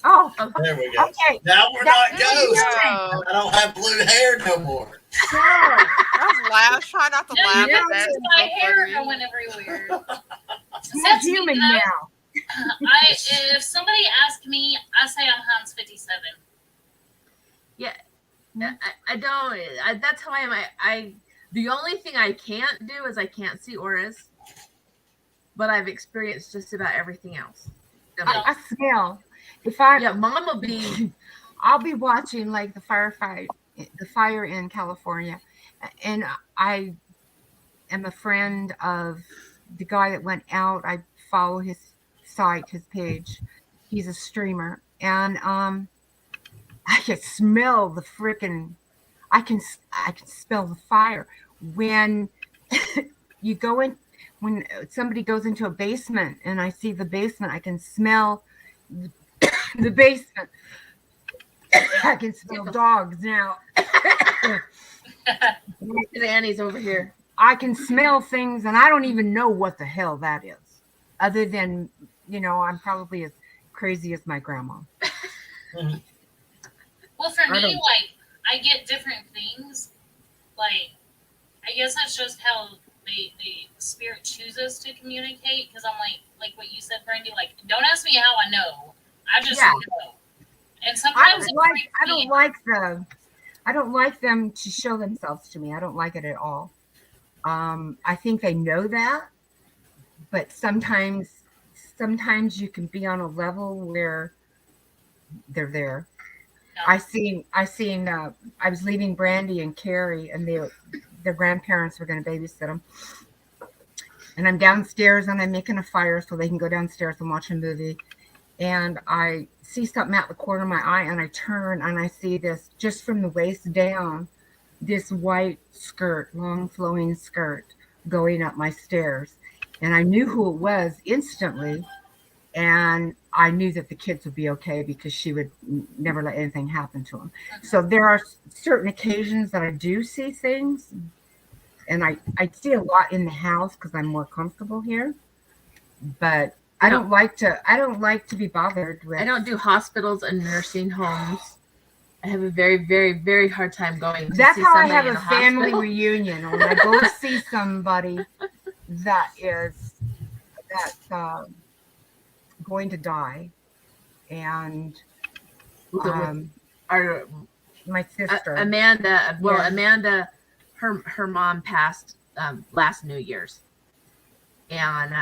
Oh, There we go. okay. Now we're not There ghosts. you go. I don't have blue hair no more. So, I was laugh. Try not to No, laugh you at don't that. see It's my so hair funny. going everywhere. you're human now. If somebody asked me, I say I'm Hans 57. I don't. That's how I am. I the only thing I can't do is I can't see auras, but I've experienced just about everything else. I smell. If I, Yeah, Mom will be. I'll be watching like the fire in California, and I am a friend of the guy that went out. I follow his site, his page. He's a streamer, and I can smell the freaking. I can smell the fire when you go in. When somebody goes into a basement, and I see the basement, I can smell the basement. I can smell dogs now. Annie's over here. I can smell things, and I don't even know what the hell that is. Other than, I'm probably as crazy as my grandma. Well, for me, like, I get different things. Like, I guess that's just how the spirit chooses to communicate. Because I'm like what you said, Brandy. Like, don't ask me how I know. I just know. And sometimes I don't like them to show themselves to me. I don't like it at all. I think they know that, but sometimes you can be on a level where they're there. I was leaving Brandy and Carrie, and their grandparents were going to babysit them. And I'm downstairs, and I'm making a fire so they can go downstairs and watch a movie. And I see something out the corner of my eye, and I turn, and I see this, just from the waist down, this white skirt, long flowing skirt, going up my stairs. And I knew who it was instantly. And I knew that the kids would be okay because she would never let anything happen to them. So there are certain occasions that I do see things, and I see a lot in the house because I'm more comfortable here. But I don't like to be bothered with. I don't do hospitals and nursing homes. I have a very, very, very hard time going. That's see how I somebody have in a family hospital. reunion. When I go to see somebody that's going to die, and Our my sister Amanda. Well, Yeah. Amanda, her mom passed last New Year's, and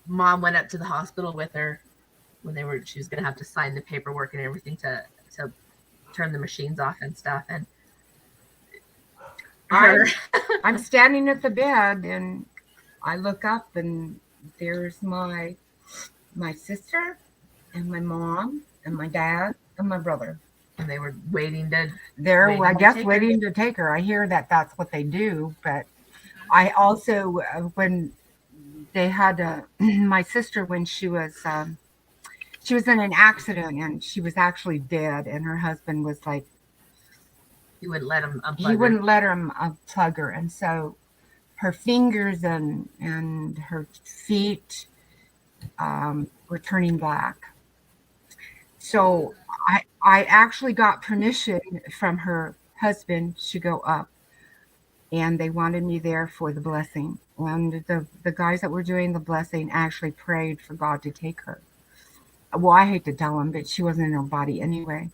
Mom went up to the hospital with her when she was going to have to sign the paperwork and everything to turn the machines off and stuff. And I'm standing at the bed, and I look up, and there's my sister and my mom and my dad and my brother. and they were waiting to. They're, Waiting I to guess, take her. waiting to take her. I hear that that's what they do, but I also, when they had my sister, when she was in an accident, and she was actually dead, and her husband was like, He wouldn't let him unplug he her. wouldn't let him unplug her, and so her fingers and her feet were turning black. So I actually got permission from her husband to go up, and they wanted me there for the blessing. And the guys that were doing the blessing actually prayed for God to take her. Well, I hate to tell them, but she wasn't in her body anyway.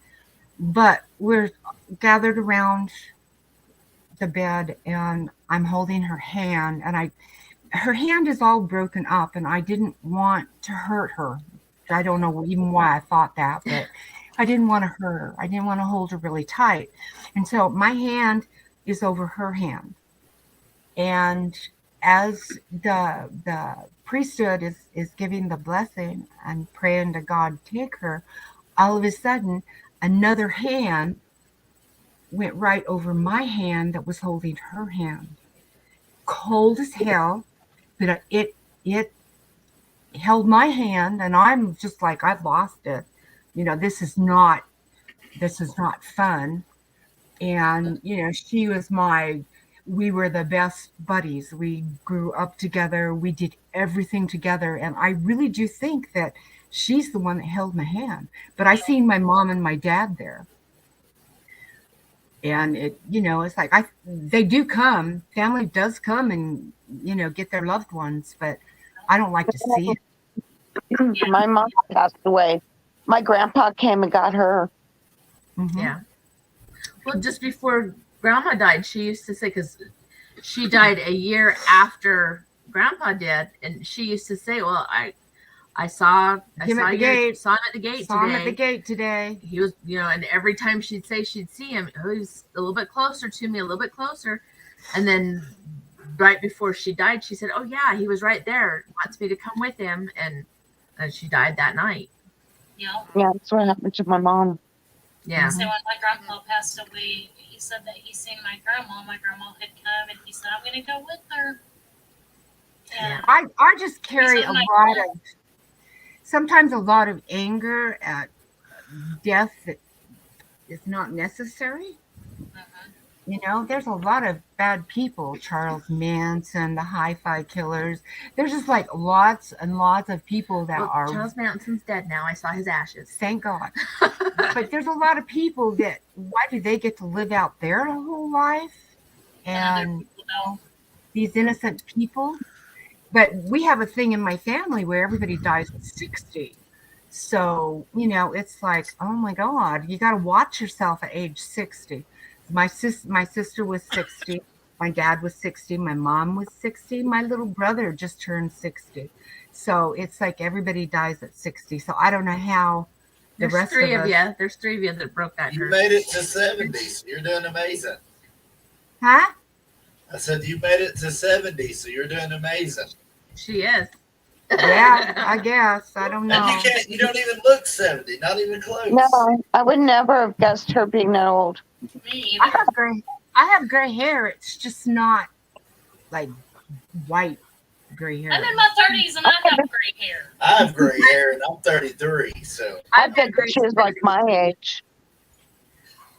But we're gathered around the bed, and I'm holding her hand, and her hand is all broken up, and I didn't want to hurt her. I don't know even why I thought that, but I didn't want to hurt her. I didn't want to hold her really tight. And so my hand is over her hand. And as the priesthood is giving the blessing and praying to God take her, all of a sudden another hand went right over my hand that was holding her hand. Cold as hell, but it held my hand, and I'm just like, I've lost it. This is not fun. And we were the best buddies. We grew up together. We did everything together. And I really do think that she's the one that held my hand. But I seen my mom and my dad there. And it's like they do come. Family does come and, get their loved ones, but I don't like to see it. My mom passed away. My grandpa came and got her. Mhm. Yeah. Well, just before Grandma died, she used to say, because she died a year after Grandpa did, and she used to say, "Well, I saw Him at the you gate. saw him at the gate Saw him today. at the gate today. He was, and every time she'd say she'd see him, he was a little bit closer to me, a little bit closer, and then right before she died, she said, "Oh yeah, he was right there. Wants me to come with him," and she died that night. Yeah. Yeah, that's what happened to my mom. Yeah. So when my grandpa passed away, he said that he seen my grandma. My grandma had come, and he said, "I'm going to go with her." Yeah. I just carry He's a on my lot phone. of sometimes a lot of anger at death that is not necessary. There's a lot of bad people, Charles Manson, the hi-fi killers. There's just like lots and lots of people that Well, are, Charles Manson's dead now. I saw his ashes. thank God. But there's a lot of people that, why do they get to live out their whole life? And people don't. these innocent people. But we have a thing in my family where everybody dies at 60. So, it's like, oh my God, you got to watch yourself at age 60. My sister was 60. My dad was 60. My mom was 60. My little brother just turned 60. So it's like everybody dies at 60. So I don't know how the There's rest three of of us. you. There's three of you that broke that You curse. made it to 70, so you're doing amazing. Huh? I said you made it to 70, so you're doing amazing. She is. Yeah, I guess. I don't know. And you don't even look 70, not even close. No, I would never have guessed her being that old. Me I either. have gray hair. It's just not like white gray hair. I'm in my 30s and I have gray hair. I have gray hair, and I'm 33, so. I bet she was like my age.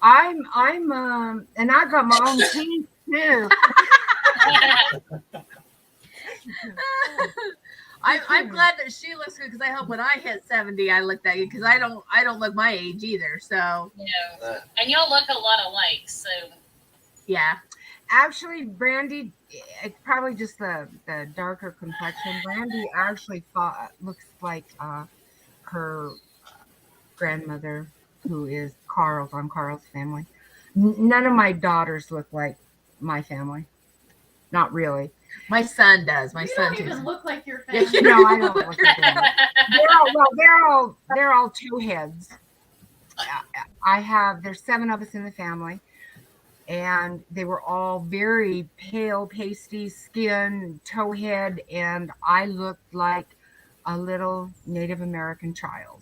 And I got my own teeth too. I'm glad that she looks good, because I hope when I hit 70, I look that good, because I don't look my age either. So And y'all look a lot alike, so. yeah. Actually, Brandy, it's probably just the darker complexion. Brandy actually looks like her grandmother, who is Carl's, on Carl's family. None of my daughters look like my family. Not really. My son does. My You son don't even too. look like your family. No, I don't look like them. They're all two heads. There's 7 of us in the family, and they were all very pale, pasty skin, towhead, and I looked like a little Native American child.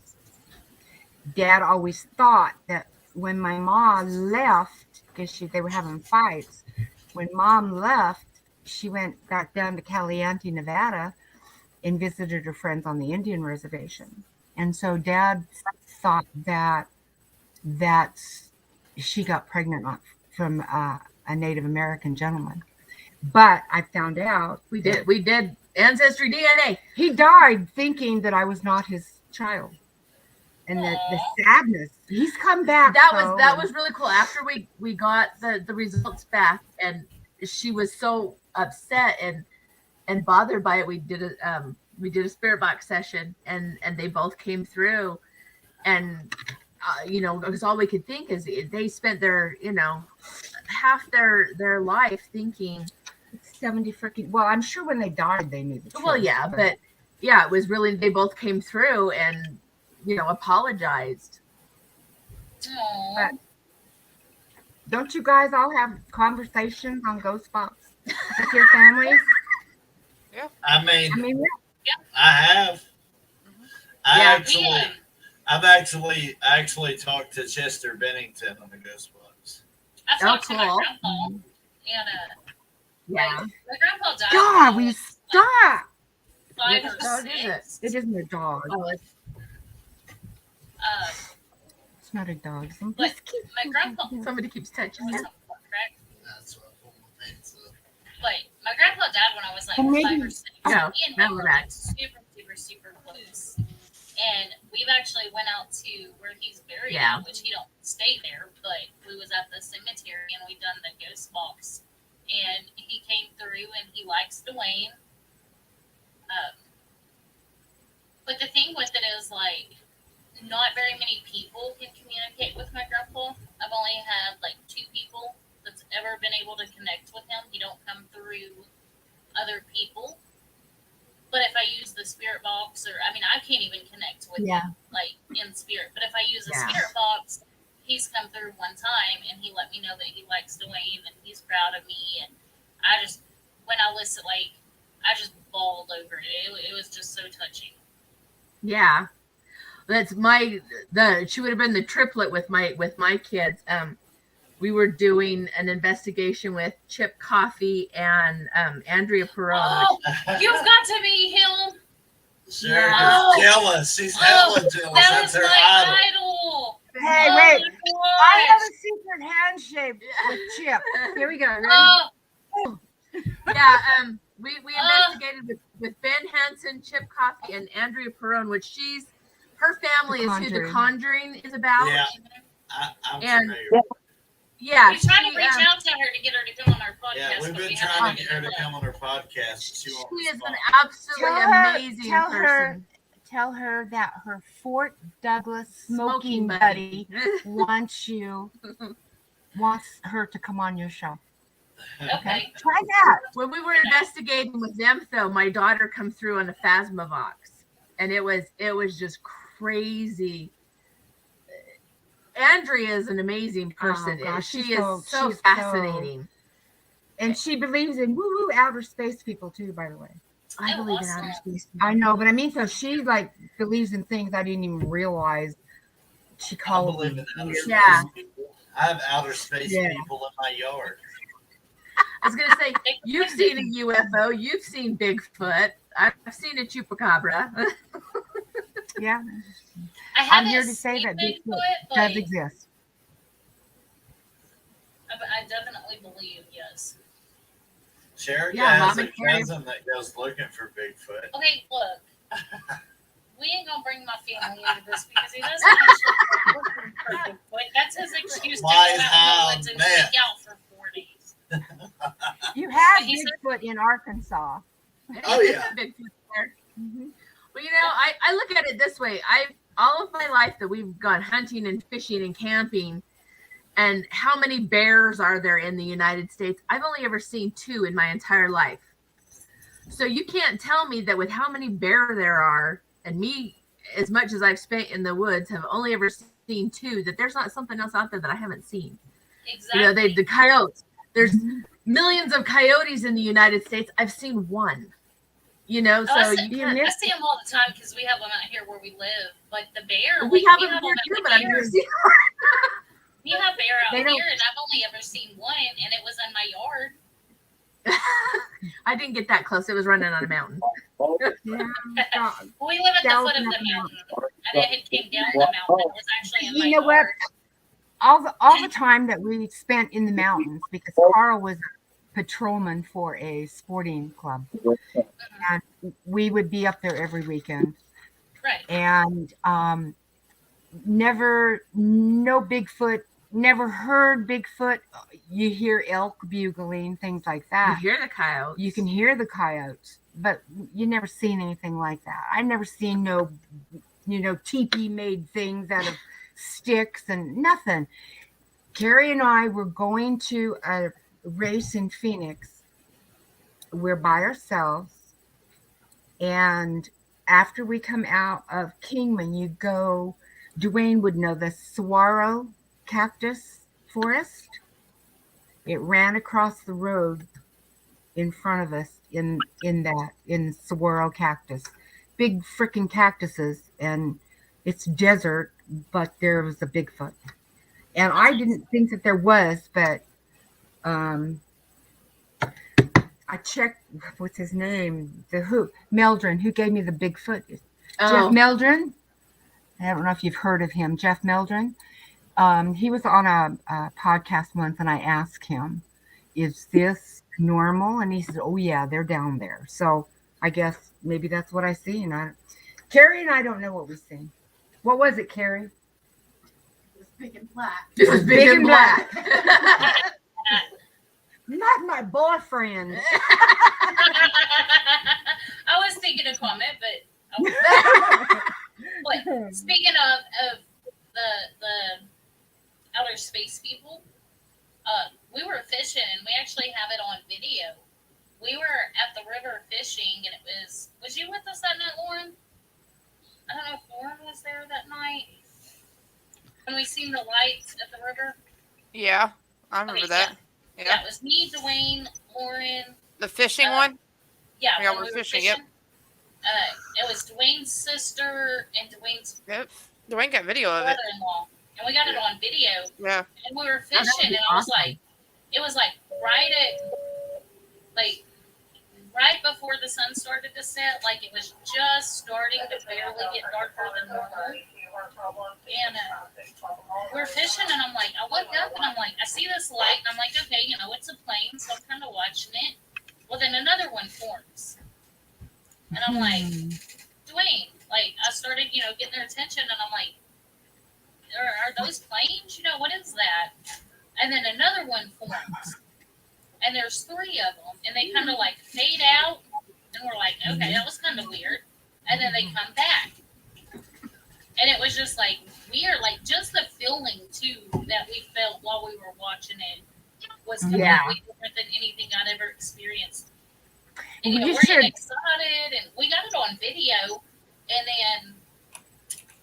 Dad always thought that when my mom left, because they were having fights, when Mom left, she went back down to Caliente, Nevada, and visited her friends on the Indian reservation. And so Dad thought that she got pregnant from a Native American gentleman. But I found out We did ancestry DNA. he died thinking that I was not his child. And the sadness, he's come back. That was really cool. After we got the results back, and she was so upset and bothered by it, we did a spirit box session, and they both came through, and because all we could think is they spent their half their life thinking 70 freaking. Well, I'm sure when they died, they knew the truth. well, yeah, but yeah, it was really, they both came through and apologized. Aw. Don't you guys all have conversations on ghost spots with your families? I mean, I mean, I have. Mhm. I Yeah. actually, I've actually talked to Chester Bennington on the Ghost Box. I Oh, talked to my cool. grandpa, Mhm. and Yeah. like my grandpa died when God, I will you was stop? like Which 5 or dog is it? 6. It isn't a dog. Oh, it's Um, It's not a dog. but my grandpa, somebody keeps touching was you. correct? That's what I want to think. So. But my grandpa died when I was like Well, 5 maybe- or 6. No, Me and not him were that. like super close. And we've actually went out to where he's buried Yeah. at, which he don't stay there, but we was at the cemetery and we done the ghost box. And he came through and he likes Dwayne. But the thing with it is like not very many people can communicate with my grandpa. I've only had like 2 people that's ever been able to connect with him. He don't come through other people. But if I use the spirit box, or I mean, I can't even connect with Yeah. him like in spirit. But if I use a Yeah. spirit box, he's come through one time and he let me know that he likes Dwayne and he's proud of me. And I just, when I listened, like, I just bawled over it. It was just so touching. Yeah. That's she would have been the triplet with my kids. We were doing an investigation with Chip Coffee and Andrea Perone. Oh, you've got to meet him. Sure, Yeah. is jealous. She's hella jealous. That That's was her my idol. idol. Hey, Oh wait. my I have gosh. a secret handshake with Chip. Here we go. Ready? Oh, Yeah, we investigated with Ben Hansen, Chip Coffee, and Andrea Perone, which her family The is who The Conjuring. Conjuring is about. Yeah, I'm And- familiar. Yeah, we tried to she, reach out to her to get her to come on our podcast. Yeah, we've but been we trying haven't to get her to yet. come on her podcast. She she won't is an respond. absolutely amazing person. Tell her that her Fort Douglas Smoking smoking buddy wants her to come on your show. Okay. Try that. When we were investigating with them, though, my daughter come through on a Phasmavox, and it was just crazy. Andrea is an amazing person. Oh, gosh, she she's is so- so she's fascinating. And she believes in woo-woo outer space people too, by the way. I Oh, believe in awesome. outer space. people. I know, but I mean, so she like believes in things I didn't even realize. She I called believe in them. outer space Yeah. people. I have outer space Yeah. people in my yard. I was gonna say, you've seen a UFO, you've seen Bigfoot, I've seen a chupacabra. Yeah, I I'm haven't here to say seen that Bigfoot Bigfoot, does but exist. I definitely believe, yes. Sherry Yeah, has Mama a Carrie. cousin that goes looking for Bigfoot. Okay, look. We ain't gonna bring my family into this because he doesn't actually look for Bigfoot. That's his excuse to go Lies, out in the woods and meth. sneak out for 4 days. You have He said- Bigfoot in Arkansas. Oh, yeah. Bigfoot there. Mhm. Well, I look at it this way. All of my life that we've gone hunting and fishing and camping, and how many bears are there in the United States? I've only ever seen 2 in my entire life. So you can't tell me that with how many bear there are, and me, as much as I've spent in the woods, have only ever seen 2, that there's not something else out there that I haven't seen. Exactly. The coyotes. There's Mhm. millions of coyotes in the United States. I've seen 1. So I you can't. I see them all the time because we have them out here where we live. Like the bear. We like, have them them here at too, the but I've deer. never seen. We have bear out They here, don't- and I've only ever seen one, and it was in my yard. I didn't get that close. It was running on a mountain. Yeah. We live at the That was foot of the nothing mountain, and it came down the mountain. It was actually in my You know what? yard. All the time that we spent in the mountains, because Carl was a patrolman for a sporting club, and we would be up there every weekend. Right. And no Bigfoot, never heard Bigfoot. You hear elk bugling, things like You that. hear the coyotes. You can hear the coyotes, but you never seen anything like that. I never seen no, teepee made things out of sticks and nothing. Carrie and I were going to a race in Phoenix. We're by ourselves, and after we come out of Kingman, Dwayne would know the saguaro cactus forest. It ran across the road in front of us, in saguaro cactus, big freaking cactuses, and it's desert, but there was a Bigfoot, and I didn't think that there was, but um, I checked. What's his name? Meldrin, who gave me the Bigfoot. Jeff Oh, Meldrin. I don't know if you've heard of him, Jeff Meldrin. He was on a podcast once, and I asked him, "Is this normal?" And he said, "Oh yeah, they're down there." So I guess maybe that's what I see. And Carrie and I don't know what we see. What was it, Carrie? It was big and black. this is big and black. Not my boyfriend. I was thinking a comment, but speaking of the outer space people, we were fishing and we actually have it on video. We were at the river fishing and it was you with us that night, Lauren? I don't know if Lauren was there that night when we seen the lights at the river. Yeah, I remember that. Yeah, it was me, Dwayne, Lauren. The fishing one? Yeah, Yeah, when we're we were fishing, yep. It was Dwayne's sister and Dwayne's Yep. Dwayne got video of it. brother-in-law, and we got it on video. Yeah. And we were Oh, that'd fishing, be and I was awesome. like, it was like right before the sun started to set, like it was just starting to barely get darker than normal. And we're fishing, and I'm like, I look up, and I'm like, I see this light, and I'm like, okay, it's a plane, so I'm kind of watching it. Well, then another one forms, and I'm like, Dwayne, like I started, getting their attention, and I'm like, are those planes? What is that? And then another one forms, and there's three of them, and they kind of like fade out, and we're like, okay, that was kind of weird. And then they come back, and it was just like weird, like just the feeling too that we felt while we were watching it was completely different than anything I'd ever experienced. And we're getting excited, and we got it on video, and then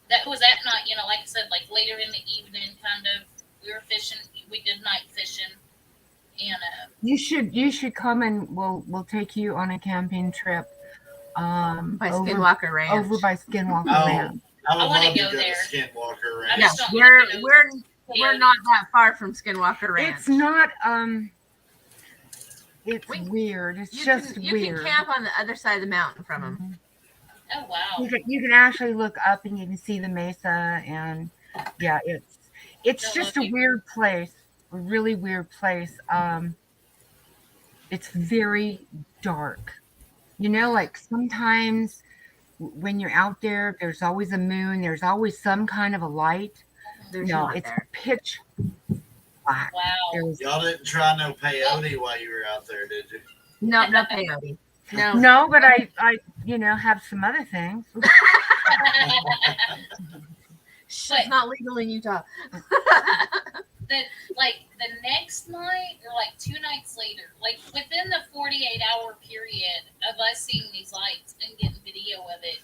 that was that night, like I said, like later in the evening, kind of, we were fishing, we did night fishing, and You should come, and we'll take you on a camping trip. By Skinwalker Ranch. Over by Skinwalker Ranch. I would wanna love to go there. to Skinwalker I Ranch. Yeah, just don't we're not that far from Skinwalker Ranch. It's not. It's We- weird. It's you just can, you weird. can camp on the other side of the mountain from them. oh wow, You can actually look up and you can see the mesa, and yeah, it's They're just a lucky. weird place, a really weird place. It's very dark. Like sometimes when you're out there, there's always a moon. There's always some kind of a light. There's No, not it's there. pitch black. wow. There's Y'all didn't try no peyote while you were out there, did you? No peyote. No. no, but I have some other things. It's not legal in Utah. The next night or like 2 nights later, like within the 48-hour period of us seeing these lights and getting video of it,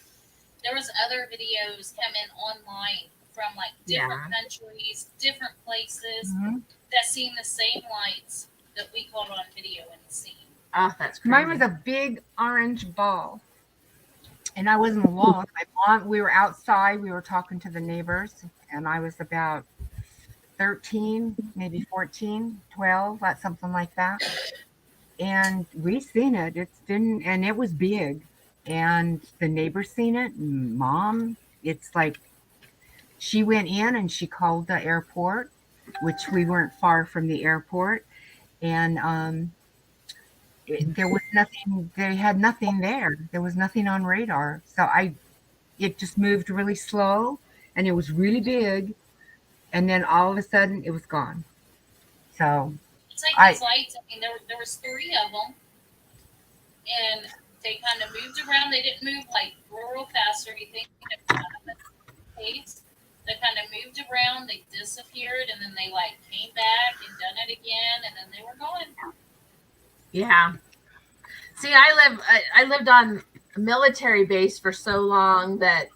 there was other videos coming online from like different countries, different places Mhm. that seen the same lights that we caught on video and seen. Oh, that's crazy. Mine was a big orange ball. And I wasn't alone. My mom, we were outside, we were talking to the neighbors, and I was about 13, maybe 14, 12, something like that. And we seen it. And it was big. And the neighbors seen it. And Mom, it's like she went in and she called the airport, which we weren't far from the airport. And there was nothing, they had nothing there. There was nothing on radar. So it just moved really slow, and it was really big. And then all of a sudden it was gone. So It's like these lights, I mean, there was 3 of them, and they kind of moved around. They didn't move like real fast or anything. They kind of moved around, they disappeared, and then they like came back and done it again, and then they were gone. Yeah. See, I lived on a military base for so long that,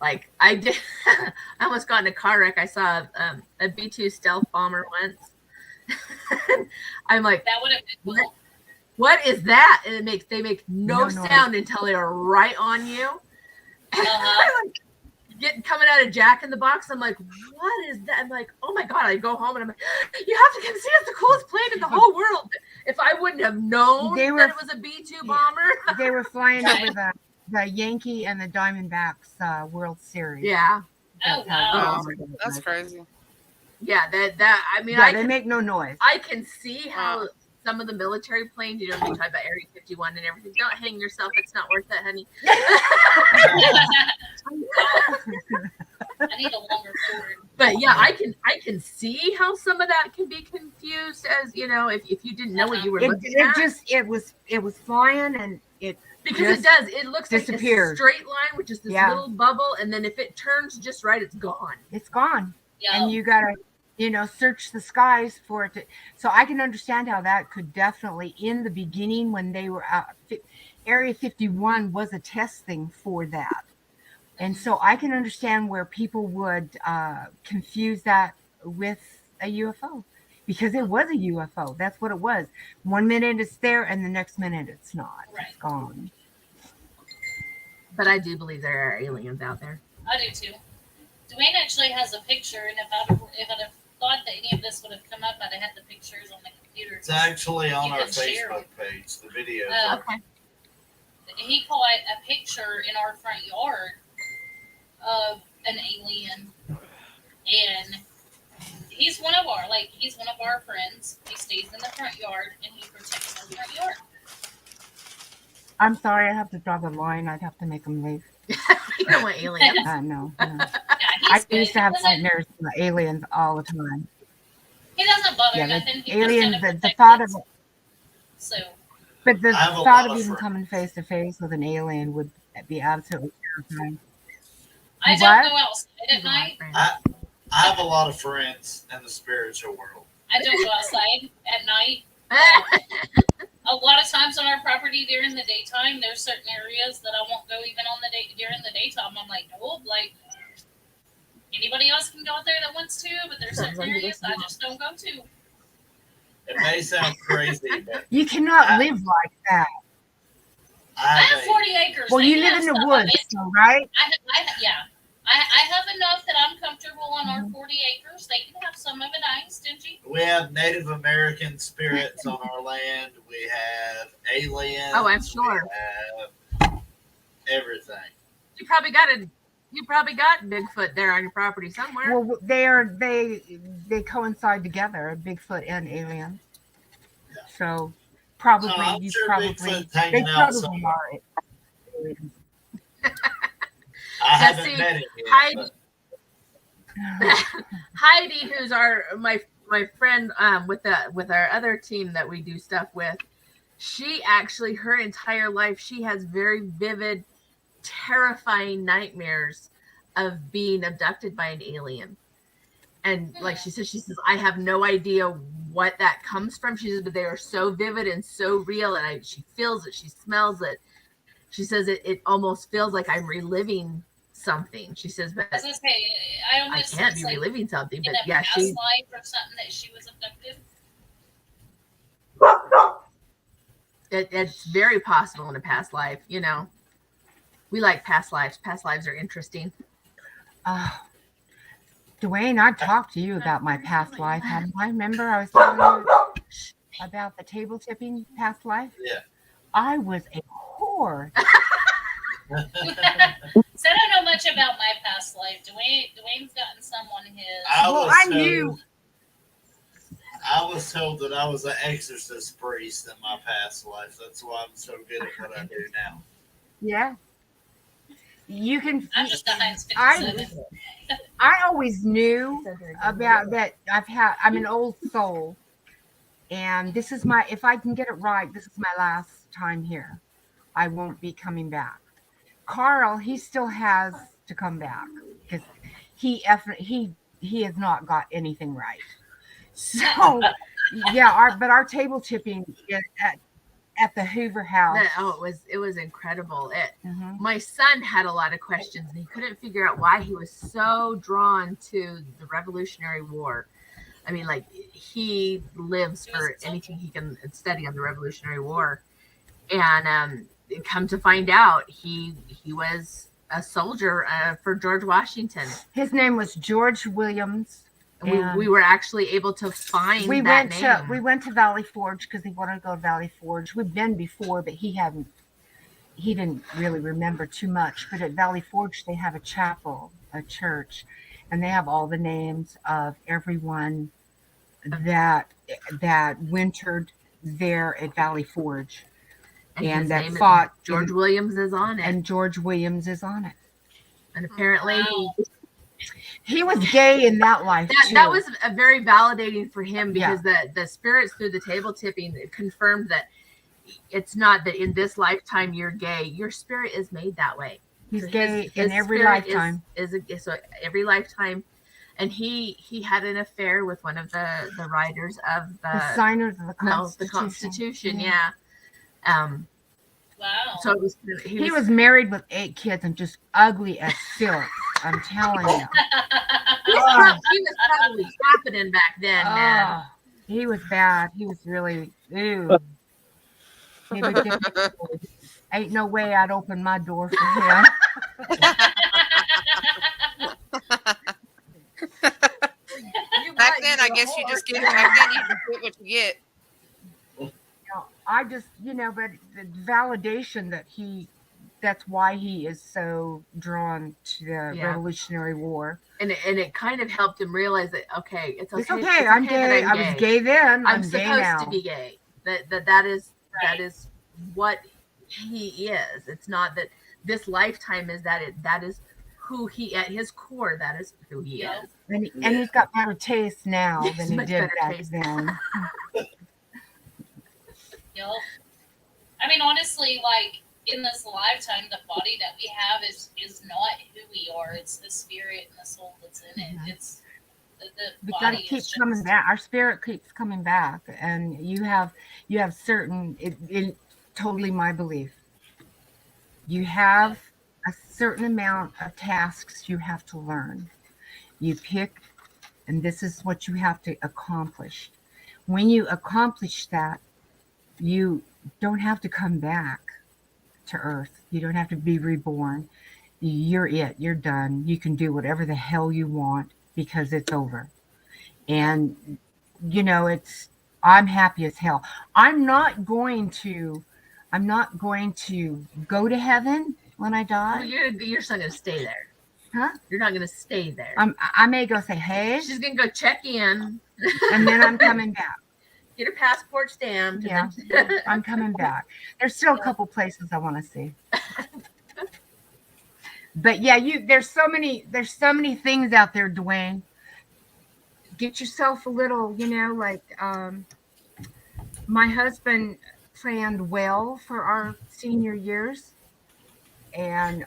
like, I did. I almost got in a car wreck. I saw a B-2 stealth bomber once. I'm like, That would have been cool. what is that? And they make no No noise. sound until they're right on you. Uh-huh. Coming out of Jack in the Box, I'm like, what is that? I'm like, oh my god! I go home and I'm like, you have to come see, it's the coolest plane in the whole world. If I wouldn't have known that it was a B-2 bomber, They were flying over the Yankee and the Diamondbacks World Series. yeah, Oh, That's how wow. big it That's was. crazy. yeah, that I mean, Yeah, they make no noise. I can see how some of the military planes, you know, we talk about Area 51 and everything. Don't hang yourself; it's not worth it, honey. I need a longer cord. But yeah, I can see how some of that can be confused as, you know, if you didn't know what you were looking at. It was flying and it Because just it looks disappears. like a straight line with just this little bubble, and then if it turns just right, it's gone. It's gone. Yeah. And you gotta, search the skies for it to. So I can understand how that could definitely, in the beginning when they were out, Area 51 was a test thing for that. And so I can understand where people would confuse that with a UFO, because it was a UFO. That's what it was. 1 minute it's there, and the next minute it's not. Right. It's gone. But I do believe there are aliens out there. I do too. Dwayne actually has a picture, and if I'd have thought that any of this would have come up, I'd have had the pictures on the computer. It's actually on You our can share Facebook page. The video. Okay. He caught a picture in our front yard of an alien, and he's one of our friends. He stays in the front yard and he protects our front yard. I'm sorry, I have to draw the line. I'd have to make them leave. You don't want aliens. No. Yeah, I he's good. used to have He doesn't- nightmares of the aliens all the time. He doesn't bother Yeah, nothing. He aliens. just kind The of thought of protects us. So But the I have a thought lot of of even friends. coming face to face with an alien would be absolutely terrifying. I What? don't go outside at night. I have a lot of friends in the spiritual world. I don't go outside at night. A lot of times on our property during the daytime, there's certain areas that I won't go even on the day during the daytime. I'm like, nope, like anybody else can go out there that wants to, but there's certain areas I just don't go to. It may sound crazy, but You cannot live like that. I I have have 40 acres. Well, They you can live have in the stuff. woods, so, right? I have enough that I'm comfortable on our 40 acres. They can have some of it. I ain't stingy. we have Native American spirits on our land. We have aliens. Oh, I'm sure. We have everything. You probably got Bigfoot there on your property somewhere. Well, they coincide together, Bigfoot and aliens. Yeah. So probably No, I'm you sure probably Bigfoot's they hanging out probably somewhere. are aliens. I Now, haven't see, met him yet. Heidi- but Heidi, who's my friend with our other team that we do stuff with, she actually her entire life she has very vivid, terrifying nightmares of being abducted by an alien. And like she says, I have no idea what that comes from. She says, but they are so vivid and so real, and she feels it, she smells it. She says it almost feels like I'm reliving something. She says, but I was gonna say, I I almost can't be sense, like, reliving something. in But a yeah, past she life or something that she was abducted. it's very possible in a past life. You know, we like past lives. Past lives are interesting. Dwayne, I've talked to you about my past life, haven't I? Remember I was telling you about the table tipping past life? yeah. I was a whore. So I don't know much about my past life. Dwayne's gotten some on his. I knew. I was told that I was an exorcist priest in my past life. That's why I'm so good at what I do now. Yeah. You can. I'm just a Heinz 57. I always knew about that. I'm an old soul, and this is if I can get it right, this is my last time here. I won't be coming back. Carl, he still has to come back because he has not got anything right. So yeah, our table tipping at the Hoover House. It was incredible. Mhm. My son had a lot of questions and he couldn't figure out why he was so drawn to the Revolutionary War. I mean, like, he lives for anything he can study on the Revolutionary War. And come to find out, he was a soldier for George Washington. His name was George Williams. And we were actually able to find we that went name. we went to Valley Forge because he wanted to go to Valley Forge. We've been before, but he didn't really remember too much. But at Valley Forge, they have a chapel, a church, and they have all the names of everyone that wintered there at Valley Forge, and that fought. George Williams is on it. And George Williams is on it. And apparently he was gay in that life too. That was a very validating for him, because the spirits through the table tipping confirmed that it's not that in this lifetime you're gay. Your spirit is made that way. He's gay in every lifetime. So every lifetime. And he had an affair with one of the writers of the signers of the Constitution. The Constitution, yeah. Wow. So it was, he was married with 8 kids and just ugly as silk. I'm telling you. He was probably happening back then, man. He was bad. He was really, ew. He would get, ain't no way I'd open my door for him. Back then, I guess you just get what you get. I just, but the validation that that's why he is so drawn to the Revolutionary War. And it kind of helped him realize that, okay, it's okay. It's okay. I'm gay. I was gay then. I'm supposed gay now. to be gay. That is what he is. It's not that this lifetime is that is who he, at his core, that is who he is. And he's got better taste now than he did back then. Yep. I mean, honestly, like, in this lifetime, the body that we have is not who we are. It's the spirit and the soul that's in it. It's the we got to keep coming back. Our spirit keeps coming back, and you have certain. It totally my belief. You have a certain amount of tasks you have to learn. You pick, and this is what you have to accomplish. When you accomplish that, you don't have to come back to Earth. You don't have to be reborn. You're it. You're done. You can do whatever the hell you want because it's over. And, I'm happy as hell. I'm not going to go to heaven when I die. Well, you're just not going to stay there. Huh? You're not going to stay there. I may go say, hey. She's going to go check in. And then I'm coming back. Get her passport stamped. Yeah, I'm coming back. There's still a couple places I want to see. But yeah, there's so many things out there, Dwayne. Get yourself a little, my husband planned well for our senior years, and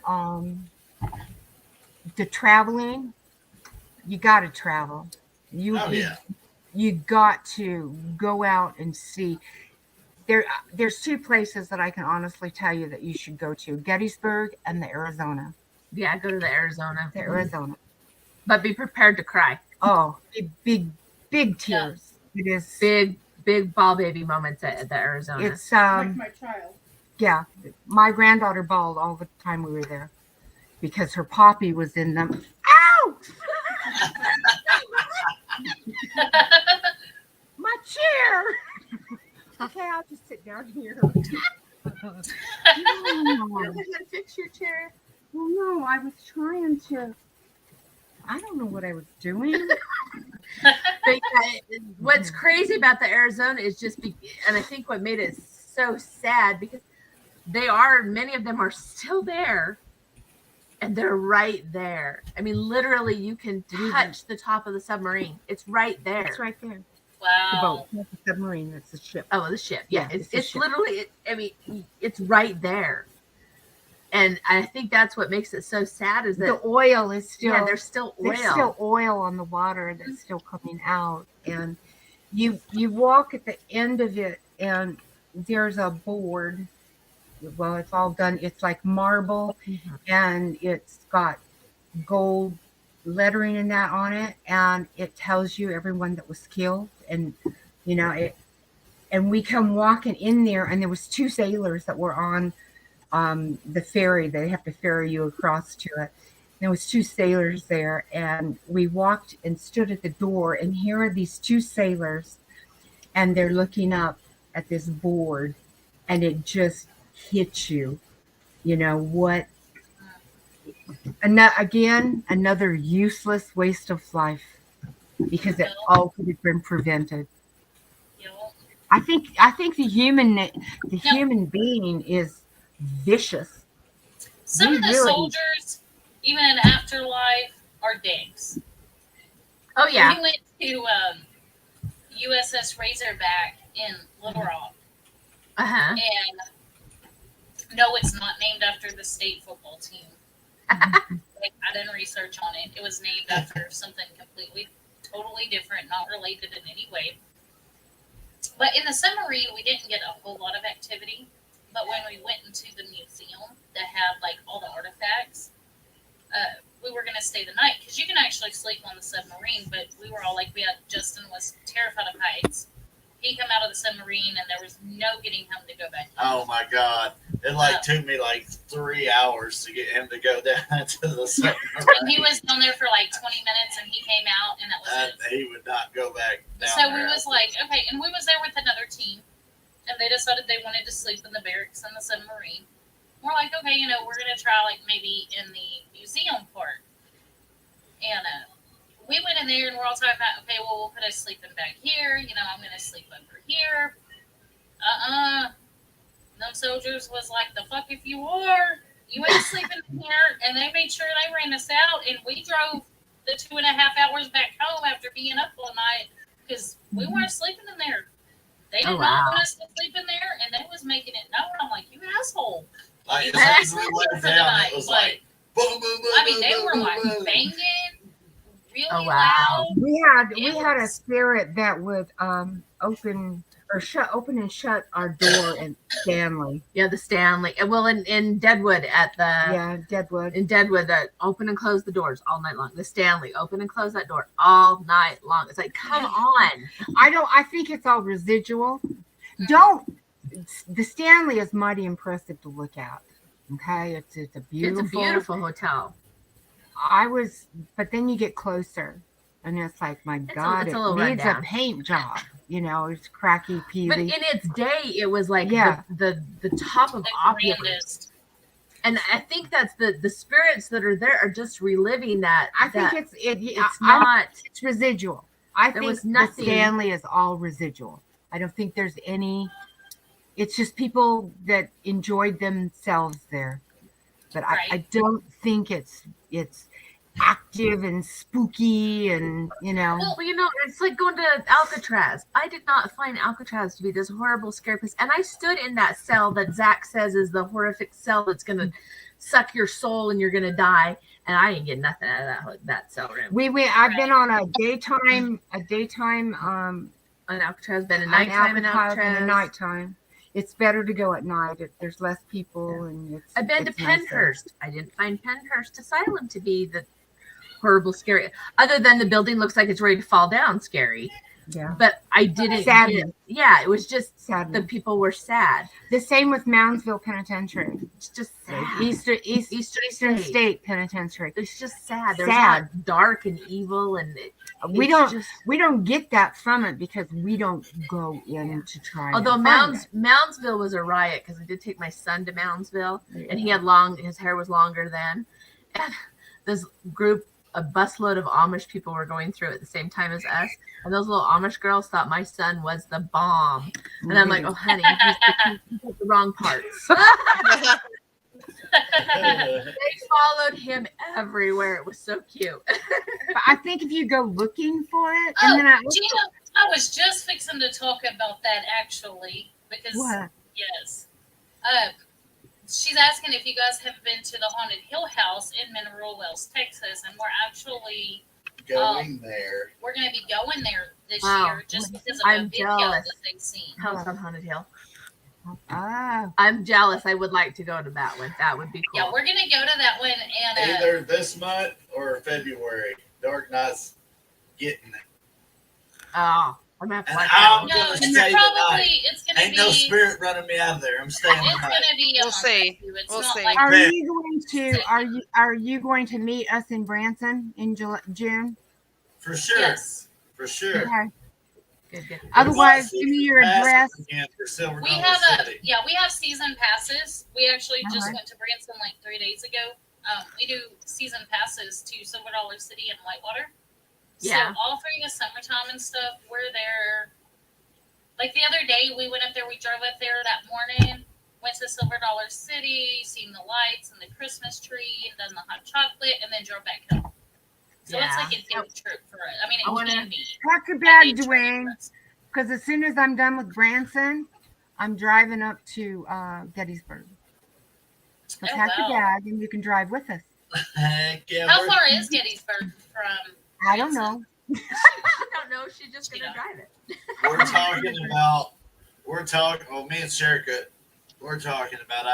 the traveling, you got to travel. You got to go out and see. There's 2 places that I can honestly tell you that you should go to: Gettysburg and the Arizona. Yeah, go to the Arizona. Arizona. But be prepared to cry. Oh, big tears. Yeah. It is big ball baby moments at the Arizona. It's like my child. Yeah, my granddaughter bawled all the time we were there because her poppy was in them. Ow! My chair. Okay, I'll just sit down here. Fix your chair. Well, no, I was trying to. I don't know what I was doing. But what's crazy about the Arizona is and I think what made it so sad, because many of them are still there, and they're right there. I mean, literally, you can touch the top of the submarine. It's right there. It's right there. Wow. The boat, not the submarine. It's the ship. Oh, the ship. Yeah, it's ship. literally. It's right there. And I think that's what makes it so sad, is that the oil is still. Yeah, there's still oil. There's still oil on the water that's still coming out, and you walk at the end of it, and there's a board. Well, it's all done. It's like marble, and it's got gold lettering and that on it, and it tells you everyone that was killed, and it. And we come walking in there, and there was two sailors that were on the ferry. They have to ferry you across to it. There was two sailors there, and we walked and stood at the door, and here are these two sailors, and they're looking up at this board, and it just hits you. What? Again, another useless waste of life because it all could have been prevented. I think the human being is vicious. Some of the soldiers, even in afterlife, are dicks. Oh yeah. We went to USS Razorback in Little Rock. Uh-huh. And no, it's not named after the state football team. I didn't research on it. It was named after something completely, totally different, not related in any way. But in the submarine, we didn't get a whole lot of activity. But when we went into the museum that had like all the artifacts, we were going to stay the night because you can actually sleep on the submarine. But we were all like, Justin was terrified of heights. He come out of the submarine and there was no getting him to go back. Oh my God. It took me 3 hours to get him to go down to the submarine. And he was down there for 20 minutes and he came out and that was it. He would not go back down So there. we was like, okay, and we was there with another team and they decided they wanted to sleep in the barracks in the submarine. We're like, okay, we're going to try maybe in the museum part. And we went in there and we're all talking about, okay, well, we'll put us sleeping back here. I'm going to sleep over here. Them soldiers was like, the fuck if you are. You ain't sleeping in here. And they made sure they ran us out. And we drove the 2.5 hours back home after being up all night because we weren't sleeping in there. They did not want us to sleep in there. And they was making it known. I'm like, you asshole. As soon as we went down, it was like, boom, boom, boom. I mean, they were banging. Really wow. loud. We had a spirit that would open and shut our door in Stanley. Yeah, the Stanley. Well, in Deadwood Deadwood. In Deadwood, that open and close the doors all night long. The Stanley, open and close that door all night long. It's like, come on. I think it's all residual. The Stanley is mighty impressive to look at. Okay, it's a beautiful hotel. But then you get closer, and it's like, my God, it needs a paint job. It's cracky, peely. But in its day, it was like the top of opulence. And I think that's the spirits that are there are just reliving that. I think it's residual. I think the Stanley is all residual. I don't think there's any. It's just people that enjoyed themselves there. But right. I don't think it's active and spooky and Well, it's like going to Alcatraz. I did not find Alcatraz to be this horrible scary place. And I stood in that cell that Zach says is the horrific cell that's gonna suck your soul and you're gonna die. And I didn't get nothing out of that cell room. I've been on a daytime on Alcatraz, been a nighttime in Alcatraz. And a nighttime. It's better to go at night. There's less people, and I've been to Pennhurst. I didn't find Pennhurst Asylum to be the horrible, scary. Other than the building looks like it's ready to fall down, scary. Yeah. But I didn't. It was just sad. The people were sad. The same with Moundsville Penitentiary. It's just sad. Eastern State Penitentiary. It's just sad. There's not dark and evil, and we don't get that from it because we don't go in to try. Although Moundsville was a riot because I did take my son to Moundsville, and he had his hair was longer then, and this group. A busload of Amish people were going through at the same time as us. And those little Amish girls thought my son was the bomb. And I'm like, oh, honey, you put the wrong parts. They followed him everywhere. It was so cute. But I think if you go looking for it. Gina, I was just fixing to talk about that actually. Because, yes. She's asking if you guys have been to the Haunted Hill House in Mineral Wells, Texas, and we're actually going there. We're going to be going there this year just because of a video that they've seen. House on Haunted Hill. Ah, I'm jealous. I would like to go to that one. That would be cool. Yeah, we're gonna go to that one, and Either this month or February. Dark Knight's getting it. Oh, I'm gonna have to And watch I'm that one. no, gonna it's stay probably it's gonna Ain't be no spirit running me out of there. I'm staying it's tonight. gonna be a We'll month see. or two. It's We'll not see. like are Bet. you going to are you going to meet us in Branson in June? For sure. yes. For sure. Okay. Good. Otherwise, give me your address. Again for Silver We Dollar have City. we have season passes. We actually just Uh-huh. went to Branson like 3 days ago. We do season passes to Silver Dollar City and Whitewater. Yeah. So all through the summertime and stuff, we're there. Like the other day, we went up there. We drove up there that morning. Went to Silver Dollar City, seen the lights and the Christmas tree, and done the hot chocolate, and then drove back home. So it's Yeah. like a day trip for us. I mean, it I wanna- can be. Pack your a bag, day trip for Dwayne, us. because as soon as I'm done with Branson, I'm driving up to Gettysburg. So Oh, pack your wow. bag and you can drive with us. Heck yeah. How we're- far is Gettysburg from? I don't know. She don't know. She's just gonna drive it. We're talking. Well, me and Sherika, we're talking about. We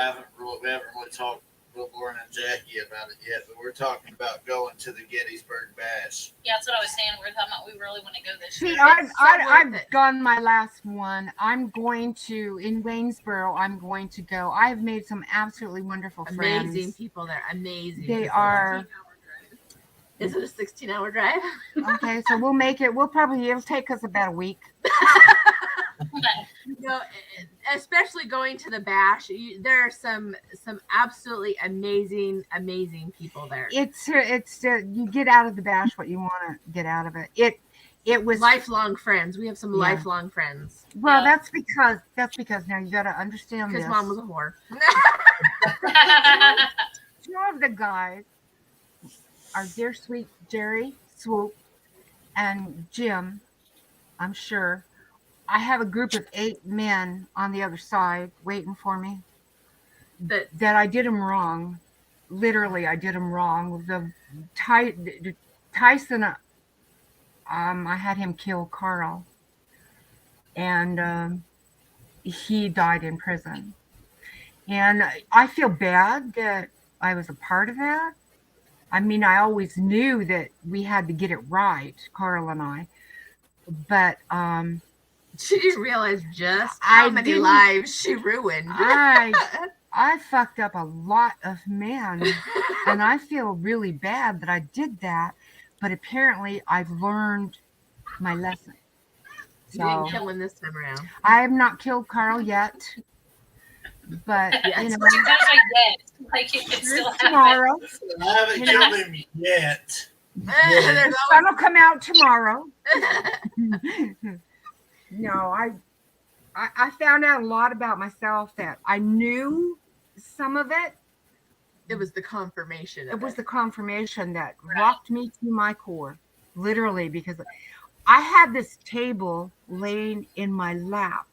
haven't really talked with Lauren and Jackie about it yet, but we're talking about going to the Gettysburg Bash. Yeah, that's what I was saying. We're talking about we really want to go this year. See, I've so worth it. gone my last one. I'm going to in Waynesboro. I'm going to go. I've made some absolutely wonderful friends. Amazing people there. Amazing. They people are. there. Is it a 16-hour drive? Okay, so we'll make it. It'll take us about a week. No, especially going to the bash. There are some absolutely amazing people there. It's you get out of the bash what you want to get out of it. It was Lifelong friends. We have some Yeah. lifelong friends. well. Yeah. That's because now you got to understand Because this. mom was a whore. Two of the guys are dear sweet Jerry, Swoop, and Jim. I'm sure. I have a group of 8 men on the other side waiting for me. But That I did them wrong. Literally, I did them wrong. Tyson, I had him kill Carl, and he died in prison. And I feel bad that I was a part of that. I mean, I always knew that we had to get it right, Carl and I. But she didn't realize just I how many didn't- lives she ruined. I fucked up a lot of men, and I feel really bad that I did that. But apparently, I've learned my lesson. You didn't So kill him this time around. I have not killed Carl yet, but Yes. There's a yet. Like it can still happen. tomorrow I haven't killed him yet. There's the sun will come out tomorrow. No, I found out a lot about myself that I knew some of it. it was the confirmation. It was the confirmation that rocked me to my core, literally, because I had this table laying in my lap.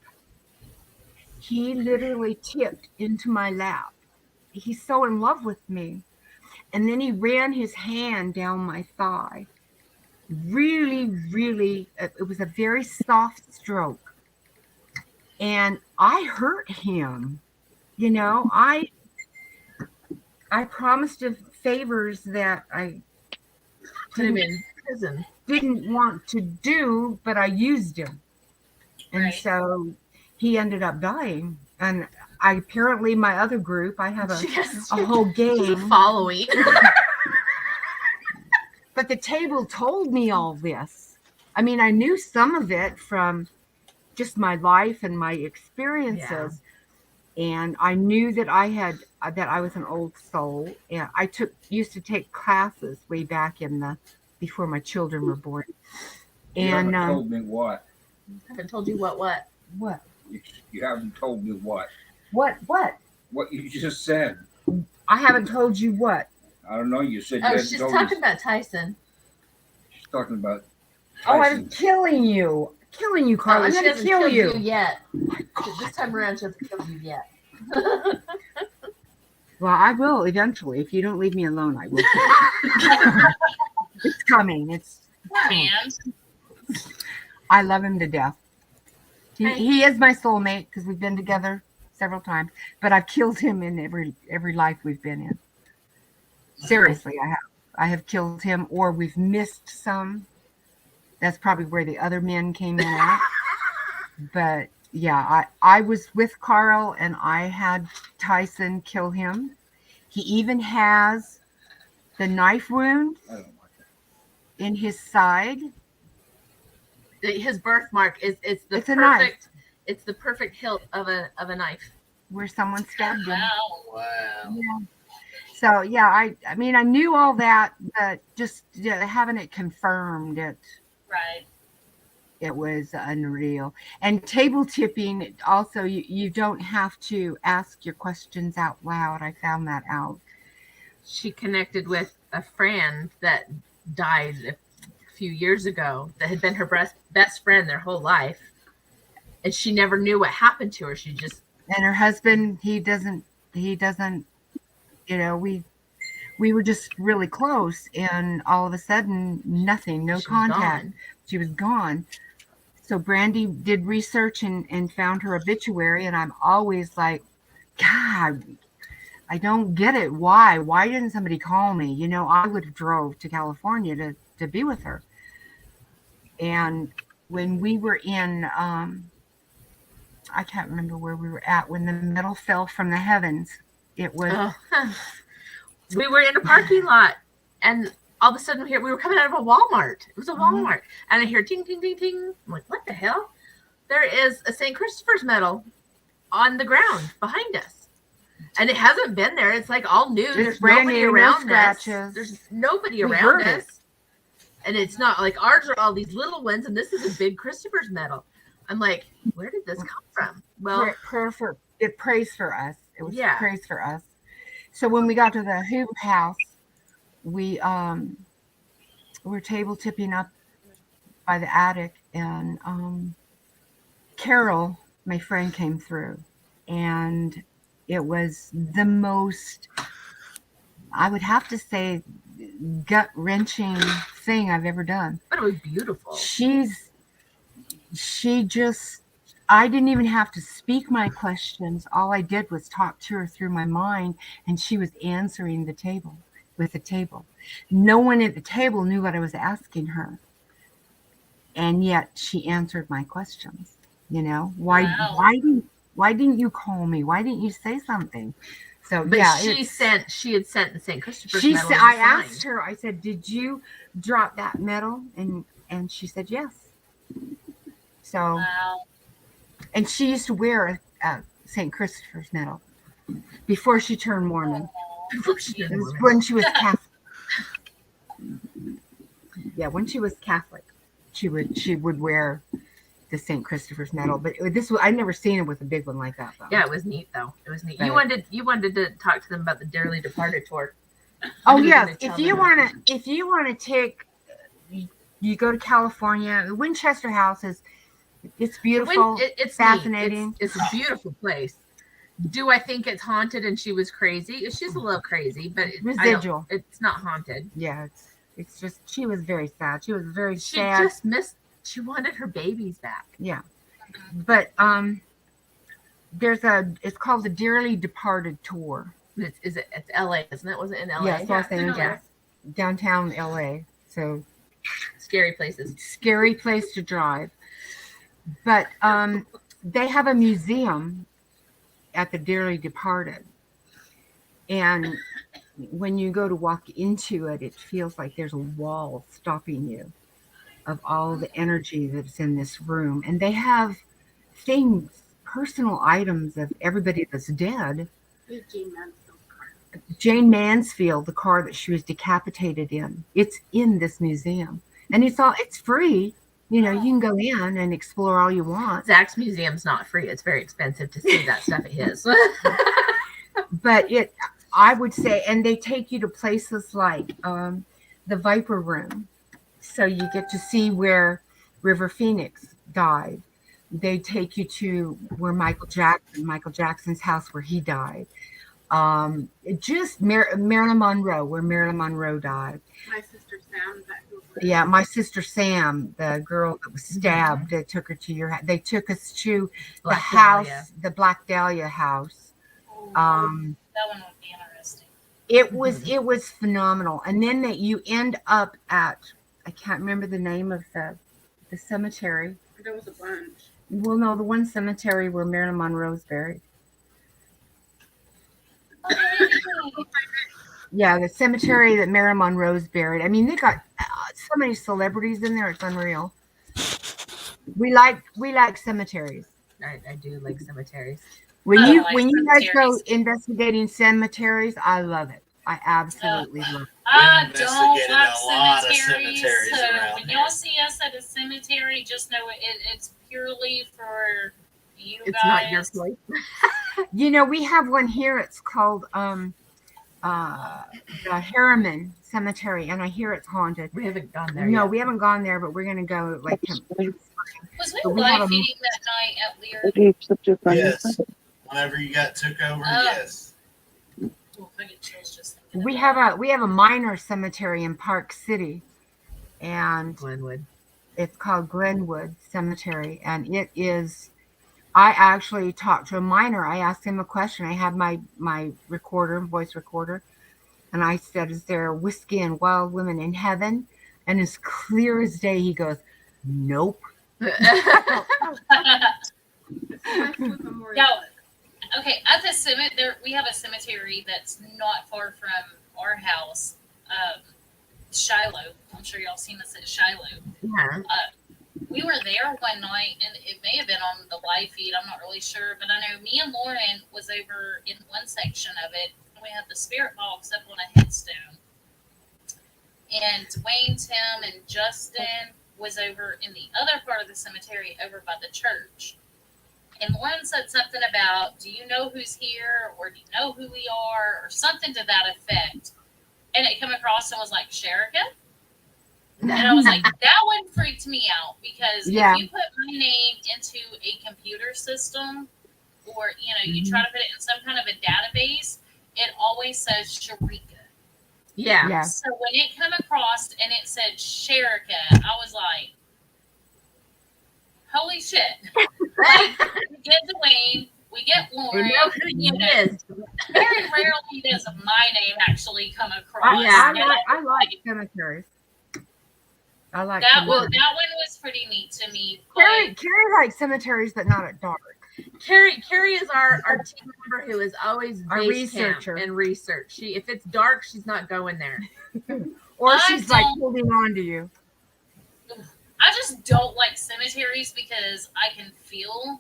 He literally tipped into my lap. He's so in love with me. And then he ran his hand down my thigh. Really, really, it was a very soft stroke. And I hurt him. You know, I promised him favors that I Put him in prison. didn't want to do, but I used him. And Right. so he ended up dying. And apparently my other group, I have a whole She's a game. following. But the table told me all this. I mean, I knew some of it from just my life and my experiences. And I knew that I was an old soul. And I used to take classes way back before my children were born. You And haven't told me what. I haven't told you what. what? You haven't told me what. What? What you just said. I haven't told you what. I don't know. You said you Oh, hadn't she's told talking me. about Tyson. She's talking about Oh, Tyson. I'm killing you, Carl. I'm she gonna hasn't kill killed you. yet. My This God. time around, she hasn't killed you yet. Well, I will eventually. If you don't leave me alone, I will. Kill you. It's coming. Man. I love him to death. He is my soulmate because we've been together several times, but I've killed him in every life we've been in. Seriously, I have killed him, or we've missed some. That's probably where the other men came in at. But yeah, I was with Carl and I had Tyson kill him. He even has the knife wound I don't like that. in his side. His birthmark is it's the It's a knife. perfect it's the perfect hilt of a knife. Where someone stabbed him. Wow. Wow. Yeah. So yeah, I mean I knew all that, but just having it confirmed, Right. it was unreal. And table tipping also, you don't have to ask your questions out loud. I found that out. She connected with a friend that died a few years ago that had been her best friend their whole life, and she never knew what happened to her. She just And her husband, he doesn't, we were just really close, and all of a sudden nothing, no she was contact. gone. She was gone. So Brandy did research and found her obituary, and I'm always like, God, I don't get it. Why didn't somebody call me? I would have drove to California to be with her. And when we were in I can't remember where we were at when the metal fell from the heavens. It was We were in a parking lot, and all of a sudden we were coming out of a Walmart. It was a Walmart, and I hear ting ting ting ting. I'm like, what the hell? There is a St. Christopher's medal on the ground behind us, and it hasn't been there. It's like all new. There's brand nobody new, no around us. scratches. There's nobody We around heard it. us, and it's not like ours are all these little ones, and this is a big Christopher's medal. I'm like, where did this come from? Well, it prays for us. It was Yeah. praise for us. So when we got to the Hoover house, we were table tipping up by the attic, and Carol, my friend, came through, and it was the most, I would have to say, gut-wrenching thing I've ever done. but it was beautiful. I didn't even have to speak my questions. All I did was talk to her through my mind, and she was answering with the table. No one at the table knew what I was asking her, and yet she answered my questions. Wow. Why didn't you call me? Why didn't you say something? So But yeah, she had sent the St. Christopher's she medal. said, as a I sign. asked her, I said, did you drop that medal? And she said yes. So, Wow. and she used to wear a St. Christopher's medal before she turned Mormon. It was when she was Catholic. Yeah, when she was Catholic, she would wear the St. Christopher's medal. But I'd never seen it with a big one like that, though. Yeah, it was neat though. It was neat. Right. You wanted to talk to them about the dearly departed tour. Oh You were yes, gonna tell if you them. want to take, you go to California. The Winchester House it's beautiful. It's fascinating. Neat. It's a beautiful place. Do I think it's haunted and she was crazy? She's a little crazy, but Residual. It's not haunted. Yeah, it's just she was very sad. She was very She sad. just missed. She wanted her babies back. Yeah, but it's called the Dearly Departed Tour. It's L.A., isn't it? Was it in L.A.? Yes, Los Yeah. Angeles, downtown L.A. So Scary places. scary place to drive. But they have a museum at the Dearly Departed, and when you go to walk into it, it feels like there's a wall stopping you of all the energy that's in this room. And they have things, personal items of everybody that's dead. Jane Mansfield, the car that she was decapitated in, it's in this museum, and it's free. You can go in and explore all you want. Zach's museum's not free. It's very expensive to see that stuff at his. But I would say, and they take you to places like the Viper Room. So you get to see where River Phoenix died. They take you to where Michael Jackson's house where he died. Just Marilyn Monroe, where Marilyn Monroe died. My sister Sam, who was Yeah, my sister Sam, the girl that was stabbed, they took her to your house. They took us to Black the house, Dahlia. the Black Dahlia house. Um, That one would be interesting. it was phenomenal. And then that you end up at, I can't remember the name of the cemetery. There was a bunch. Well, no, the one cemetery where Marilyn Monroe's buried. Yeah, the cemetery that Marilyn Monroe's buried. I mean, they got so many celebrities in there. It's unreal. We like cemeteries. I do like cemeteries. When I you like when you guys go cemeteries. investigating cemeteries, I love it. I absolutely love it. I We've don't investigated like a lot of cemeteries. cemeteries So around when here. y'all see us at a cemetery, just know it's purely for you It's guys. not your place. You know, we have one here. It's called the Harriman Cemetery, and I hear it's haunted. We haven't gone there No, yet. we haven't gone there, but we're gonna go like Was we But we have live a- feeding that night at Lear? Did you accept your friend Yes. request? Whenever you got took over, Oh. yes. Ooh, I get chills just thinking we about have a minor cemetery in Park City, and Glenwood. it's called Glenwood Cemetery, and it is. I actually talked to a miner. I asked him a question. I had my recorder, voice recorder, and I said, "Is there whiskey and wild women in heaven?" And as clear as day, he goes, "Nope." Memorial. Now, okay, at the cemetery, we have a cemetery that's not far from our house, Shiloh. I'm sure y'all seen us at Shiloh. Yeah. We were there one night, and it may have been on the live feed. I'm not really sure, but I know me and Lauren was over in one section of it. And we had the spirit box up on a headstone, and Dwayne, Tim, and Justin was over in the other part of the cemetery, over by the church. And Lauren said something about, "Do you know who's here?" or "Do you know who we are?" or something to that effect. And it came across and was like, "Sherika?" And I was like, that one freaked me out, because Yeah. if you put my name into a computer system, or you try to put it in some kind of a database, it always says Sharika. Yeah. Yeah. So when it come across and it said Sherika, I was like, holy shit. Like, we get Dwayne, we get We Lauren, know who you it know, is. very rarely does my name actually come across. Yeah. And I like cemeteries. I like that cemeteries. one was pretty neat to me. Carrie But likes cemeteries, but not at dark. Carrie is our team member who is always Our base camp researcher. and research. If it's dark, she's not going there. Or I she's like don't- holding on to you. I just don't like cemeteries because I can feel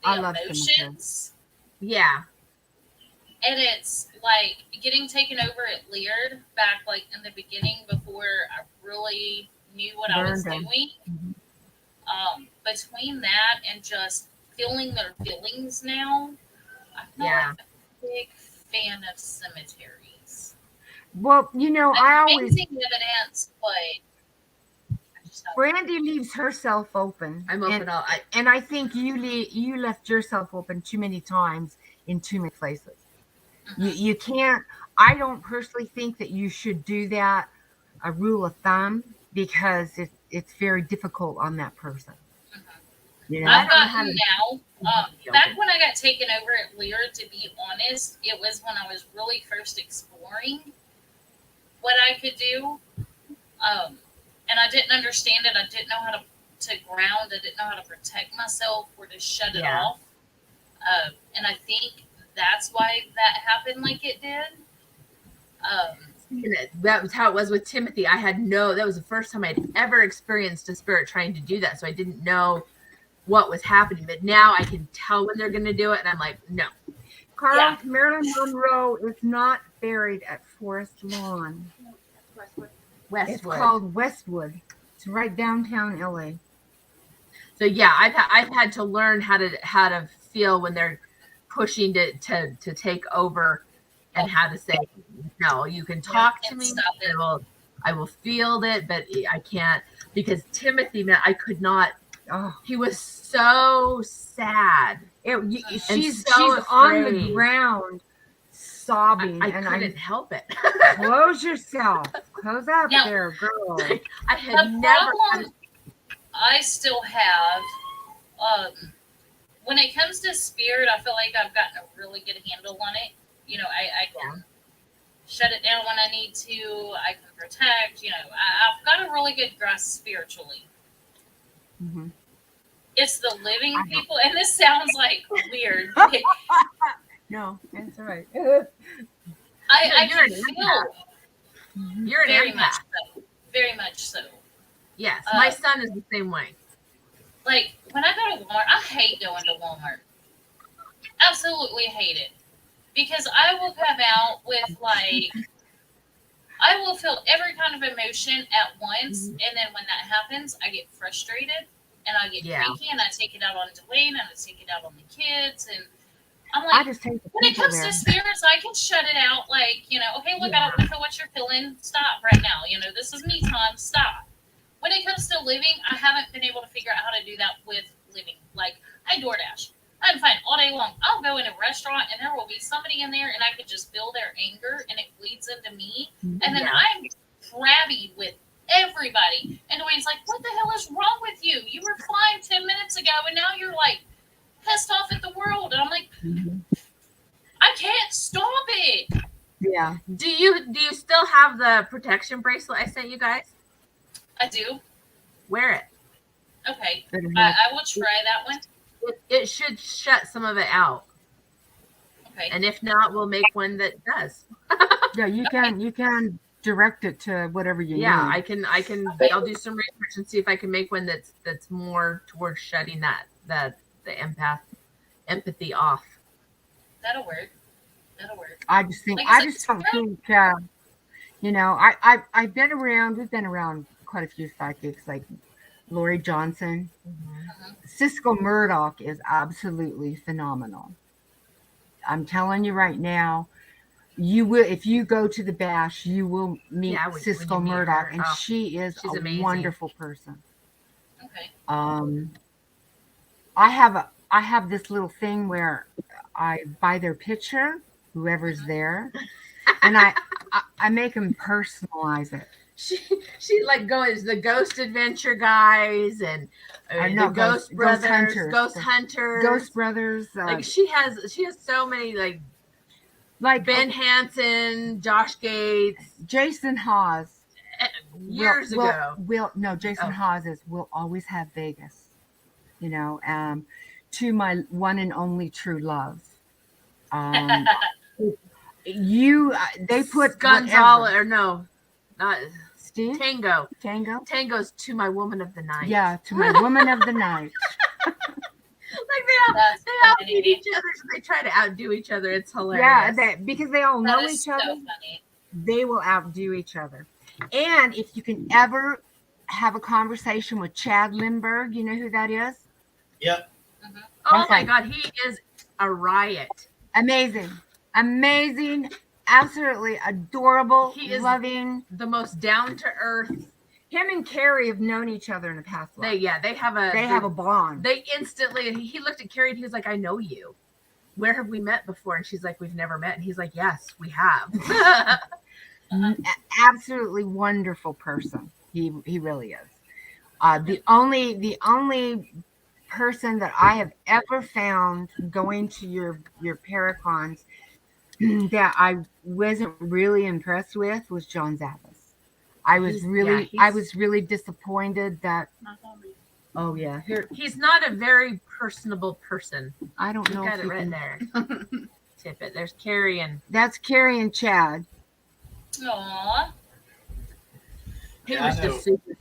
the I love emotions. Yeah. And it's like getting taken over at Leard back like in the beginning before I really knew what I was Burned 'em. doing. Mhm. Between that and just feeling their feelings now, I'm not a big fan of cemeteries. Well, you know, I always Amazing evidence, but I just don't- Brandy leaves herself open. I'm open all. And I think you left yourself open too many times in too many places. You can't. I don't personally think that you should do that. A rule of thumb, because it's very difficult on that person. You know, I've don't know how gotten to- now. Back when I got taken over at Lear, to be honest, it was when I was really first exploring what I could do. And I didn't understand it. I didn't know how to ground. I didn't know how to protect myself or to shut it Yeah. off. And I think that's why that happened like it did. That was how it was with Timothy. That was the first time I'd ever experienced a spirit trying to do that. So I didn't know what was happening. But now I can tell when they're going to do it. And I'm like, no. Carl, Yeah. Marilyn Monroe is not buried at Forest Lawn. Westwood. Westwood. It's called Westwood. It's right downtown LA. So yeah, I've had to learn how to feel when they're pushing to take over, and how to say no. You can talk to and me. stop it. I will feel it, but I can't, because Timothy, man, I could not. Oh, He was so sad. she's so she's on the afraid. ground sobbing, I and couldn't help it. close yourself. Close up Now- there, girl. I had The never. problem I still have, when it comes to spirit, I feel like I've gotten a really good handle on it. You know, I can shut it down when I need to. I can protect. You know, I've got a really good grasp spiritually. Mhm. It's the living people, and this sounds like weird. But No, that's all right. I You're can an feel You're an very empath. much so. Very much so. Yes, my son is the same way. Like when I go to Walmart, I hate going to Walmart. Absolutely hate it. Because I will come out with like I will feel every kind of emotion at once, and then when that happens, I get frustrated and I get cranky, and I take it out on Dwayne and I take it out on the kids, and I'm I like, just take the when it people comes there. to spirits, I can shut it out. Like, you know, okay, look, I don't feel what you're feeling. Stop right now. You know, this is me time. Stop. When it comes to living, I haven't been able to figure out how to do that with living. Like, I DoorDash. I'm fine all day long. I'll go in a restaurant and there will be somebody in there and I could just feel their anger and it bleeds into me. And then I'm crabby with everybody. And Dwayne's like, what the hell is wrong with you? You were fine 10 minutes ago and now you're like pissed off at the world. And I'm like, I can't stop it. Yeah. Do you still have the protection bracelet I sent you guys? I do. Wear it. Okay. I will try that one. It should shut some of it out. Okay. And if not, we'll make one that does. Yeah, you can direct it to whatever you Yeah, need. I'll do some research and see if I can make one that's more towards shutting the empathy off. That'll work. That'll work. I just think Like I I said, just don't spirit- think you know, I've been around, we've been around quite a few psychics like Lori Johnson. Cisco Murdoch is absolutely phenomenal. I'm telling you right now, you will, if you go to the bash, you will meet Yeah, when Cisco you meet Murdoch, her, and she is she's a amazing. wonderful person. Okay. I have this little thing where I buy their picture, whoever's there, and I make them personalize it. She like goes the Ghost Adventure guys and know, the Ghost Brothers, Ghost Hunters, Ghost Brothers. like she has so many like Ben Hansen, Josh Gates, Jason Hawes. years ago. Jason Hawes is will always have Vegas. You know, to my one and only true love. They put Gonzalo or no, not Steve Tango. Tango's to my woman of the night. Yeah, to my woman of the night. Like they outbeat each other. They try to outdo each other. It's hilarious. Yeah, because they all know each other. Funny. They will outdo each other. And if you can ever have a conversation with Chad Lindbergh, you know who that is? Yep. Oh Okay. my God, he is a riot. Amazing, absolutely adorable. He is loving, the most down to earth. Him and Carrie have known each other in a past life. They have a bond. They instantly, he looked at Carrie and he was like, I know you. Where have we met before? And she's like, we've never met. And he's like, yes, we have. Absolutely wonderful person. He really is. The only person that I have ever found going to your Paracons that I wasn't really impressed with was John Zappis. I was really disappointed that. Oh yeah, here He's not a very personable person. I don't know. Got if it right there. Tip it. There's Carrie and that's Carrie and Chad. Aww. he Yeah, was I know. just super.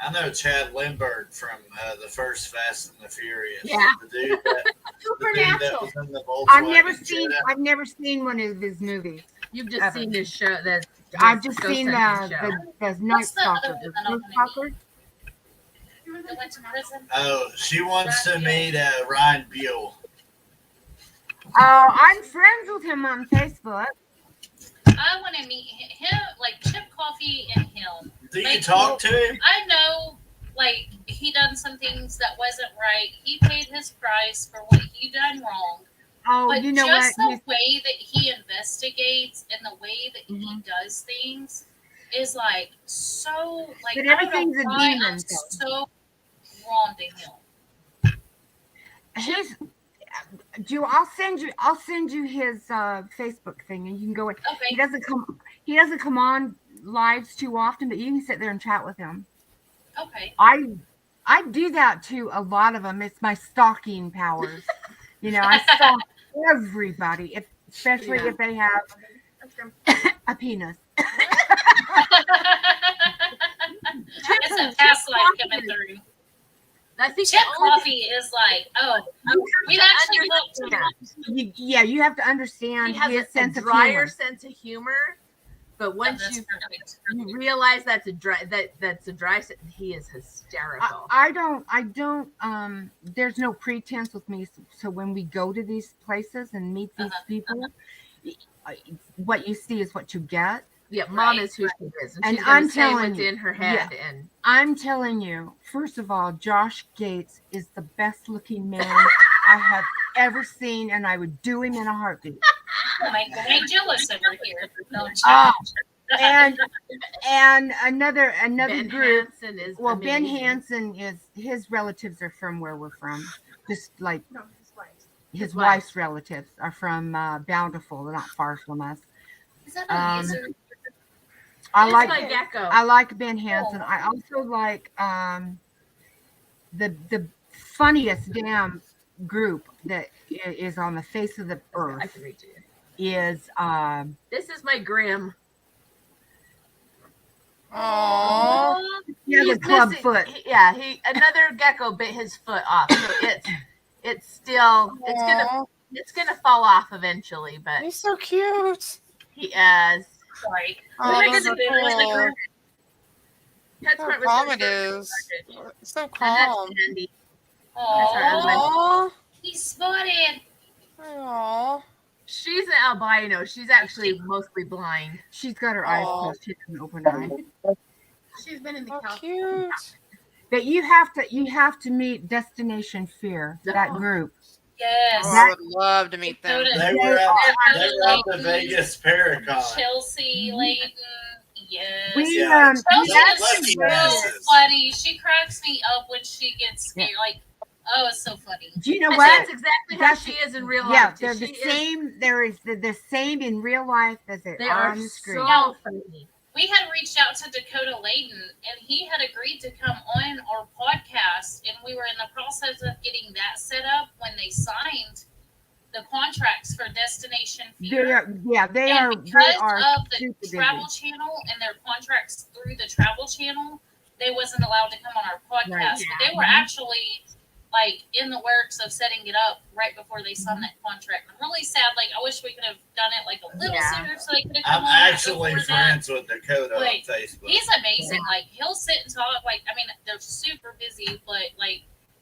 I know Chad Lindbergh from the first Fast and the Furious. Yeah. The dude that Supernatural. was in the I've never seen one of his movies. You've just Ever. seen this show. I've just Ghost seen Hunting show. the Night What's the Stalker. other The one I'm Ghost gonna Stalker. That went to prison. Oh, she wants to meet Ryan Buell. Oh, I'm friends with him on Facebook. I want to meet him, like Chip Coffee and him. Do you Like, talk to him? I know, like, he done some things that wasn't right. He paid his price for what he done wrong. Oh, But you know what? just the way that he investigates and the way that he Mhm. does things is like so like But I don't know everything's a why demon, I'm though. so drawn to him. His I'll send you his Facebook thing and you can go in. Okay. He doesn't come on lives too often, but you can sit there and chat with him. Okay. I do that to a lot of them. It's my stalking powers. I stalk everybody, especially if they have a penis. It's a past life coming through. I think Chip the only Coffee is like, we've actually talked to him. You have to understand he has his a sense of drier humor. sense of humor, but once That's you perfect. realize that's a dry sense, he is hysterical. I don't there's no pretense with me, so when we go to these places and meet these people, what you see is what you get. Yeah, mom Right. is who she is, and And she's gonna I'm say telling what's you, in her head. And I'm telling you, first of all, Josh Gates is the best looking man I have ever seen, and I would do him in a heartbeat. Oh my God, I'm jealous over here. No, And another Ben group. Hansen is Well, Ben amazing. Hansen his relatives are from where we're from, just like No, his wife. his wife's. wife's relatives are from Bountiful. They're not far from us. Is that a user? I It's like my gecko. I like Ben Hansen. I also like the funniest damn group that is on the face of the I earth can read to you. is This is my Grim. Aww. he has a He's club missing- foot. he another gecko bit his foot off. So it's still it's gonna fall off eventually, but He's so cute. he is. Sorry. Oh, We're those gonna are do it like cool. Pet So Smart was calm gonna it start is. with It's so and that's calm. Sandy. Aww. He's spotted. Aww. She's an albino. She's actually mostly blind. She's got her eyes Aw. closed. She doesn't open her eyes. She's been in the How couch. cute. But you have to meet Destination Fear, that Oh. group. Yes. Oh, I would love to meet them. Dakota- They were at Dakota the Layton, Vegas Paracon. Chelsea Layton. Yes. We Yeah. Chelsea Lucky is so bastards. funny. She cracks me up when she gets scared. Like, oh, it's so funny. Do you know And what? that's exactly how That's- she is in real Yeah, life. they're the same. They're the same in real life as they They are are on the screen. so funny. We had reached out to Dakota Layton, and he had agreed to come on our podcast, and we were in the process of getting that set up when they signed the contracts for Destination Fear. They And are because of the super busy. travel channel and their contracts through the travel channel, they wasn't allowed to come on our podcast. Right. But they were actually like in the works of setting it up right before they signed that contract. I'm really sad. Like I wish we could have done it like a little Yeah. sooner so they could have I'm come on. actually before that. friends with Dakota on Wait, Facebook. He's amazing. Like he'll sit and talk. Like I mean, they're super busy, but like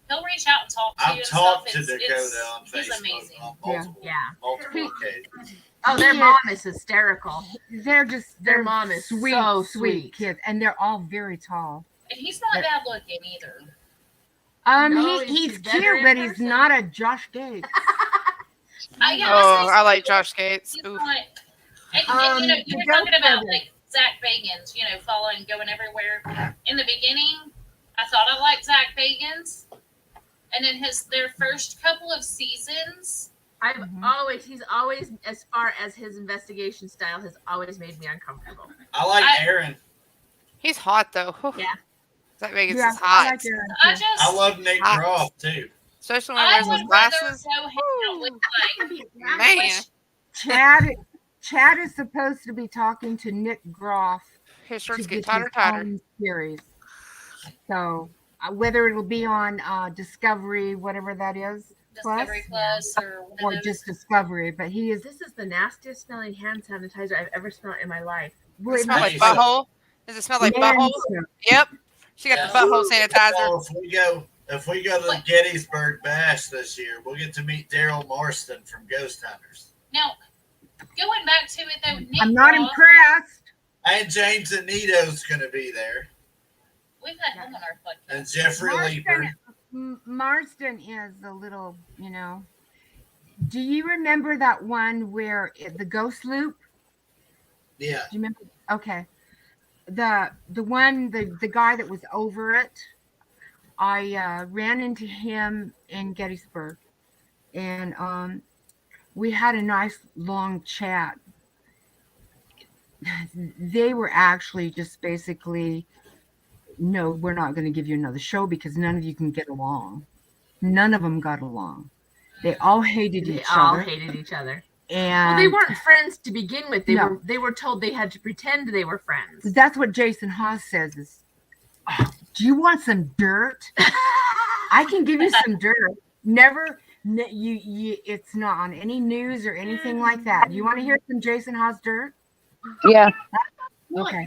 he'll reach out and talk to you. I've and talked stuff. to Dakota on He's Facebook amazing. on multiple, Yeah. multiple occasions. Oh, their Yeah. mom is hysterical. They're Their mom is sweet, so sweet sweet. kids, and they're all very tall. And he's not bad looking either. No, he's better cute, in but he's person. not a Josh Gates. Yeah, Oh, I like Josh Gates. He's Oof. not. And, you know, you the were talking Ghost about Brothers. like Zach Bagans, you know, following, going everywhere. In the beginning, I thought I liked Zach Bagans, and in their first couple of seasons, He's always, as far as his investigation style, has always made me uncomfortable. I like I- Aaron. He's hot though. Whew. Yeah. That Vegas Yeah, is hot. I like Aaron, I too. just I love Nick Hot. Groff too. Especially when he I wears would those rather glasses. go hang out with like Man, Chad is supposed to be talking to Nick Groff his to shirts get get tighter, his tighter. own series. So whether it'll be on Discovery, whatever that is, Discovery Plus or one or of those. just Discovery, but he is. This is the nastiest smelling hand sanitizer I've ever smelled in my life. Does it smell like Nice. butthole? Does it smell like Man, butthole? Yep. She got the butthole sanitizer. So if we go to the Gettysburg Bash this year, we'll get to meet Daryl Marston from Ghost Hunters. Now, going back to it though, Nick I'm not Groff, impressed. And James Anito's going to be there. we've had him on our podcast. And Jeffrey Leeper. Marston is a little, Do you remember that one where the ghost loop? Yeah. Do you remember? Okay. The guy that was over it, I ran into him in Gettysburg, and we had a nice long chat. They were actually just basically, no, we're not going to give you another show because none of you can get along. None of them got along. They all hated They each all other. hated each other. And Well, they weren't friends to begin with. No. They were told they had to pretend they were friends. that's what Jason Haas says is, "Oh, do you want some dirt? I can give you some dirt. Never, you, it's not on any news or anything like that. You want to hear some Jason Haas dirt? Yeah. Okay.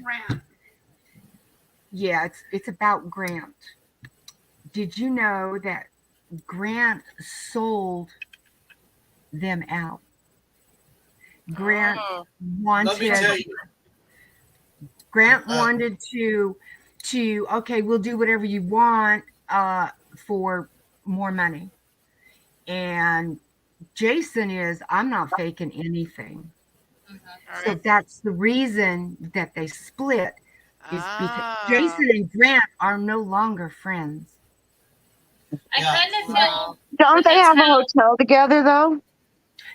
Yeah, it's about Grant. Did you know that Grant sold them out? Grant Oh. Let me tell wanted you. Grant wanted to okay, we'll do whatever you want for more money. And Jason is, I'm not faking anything. Mhm. All So right. that's the reason that they split is because Ah. Jason and Grant are no longer friends. I Yeah. kind of feel Don't they That's have a how- hotel together though?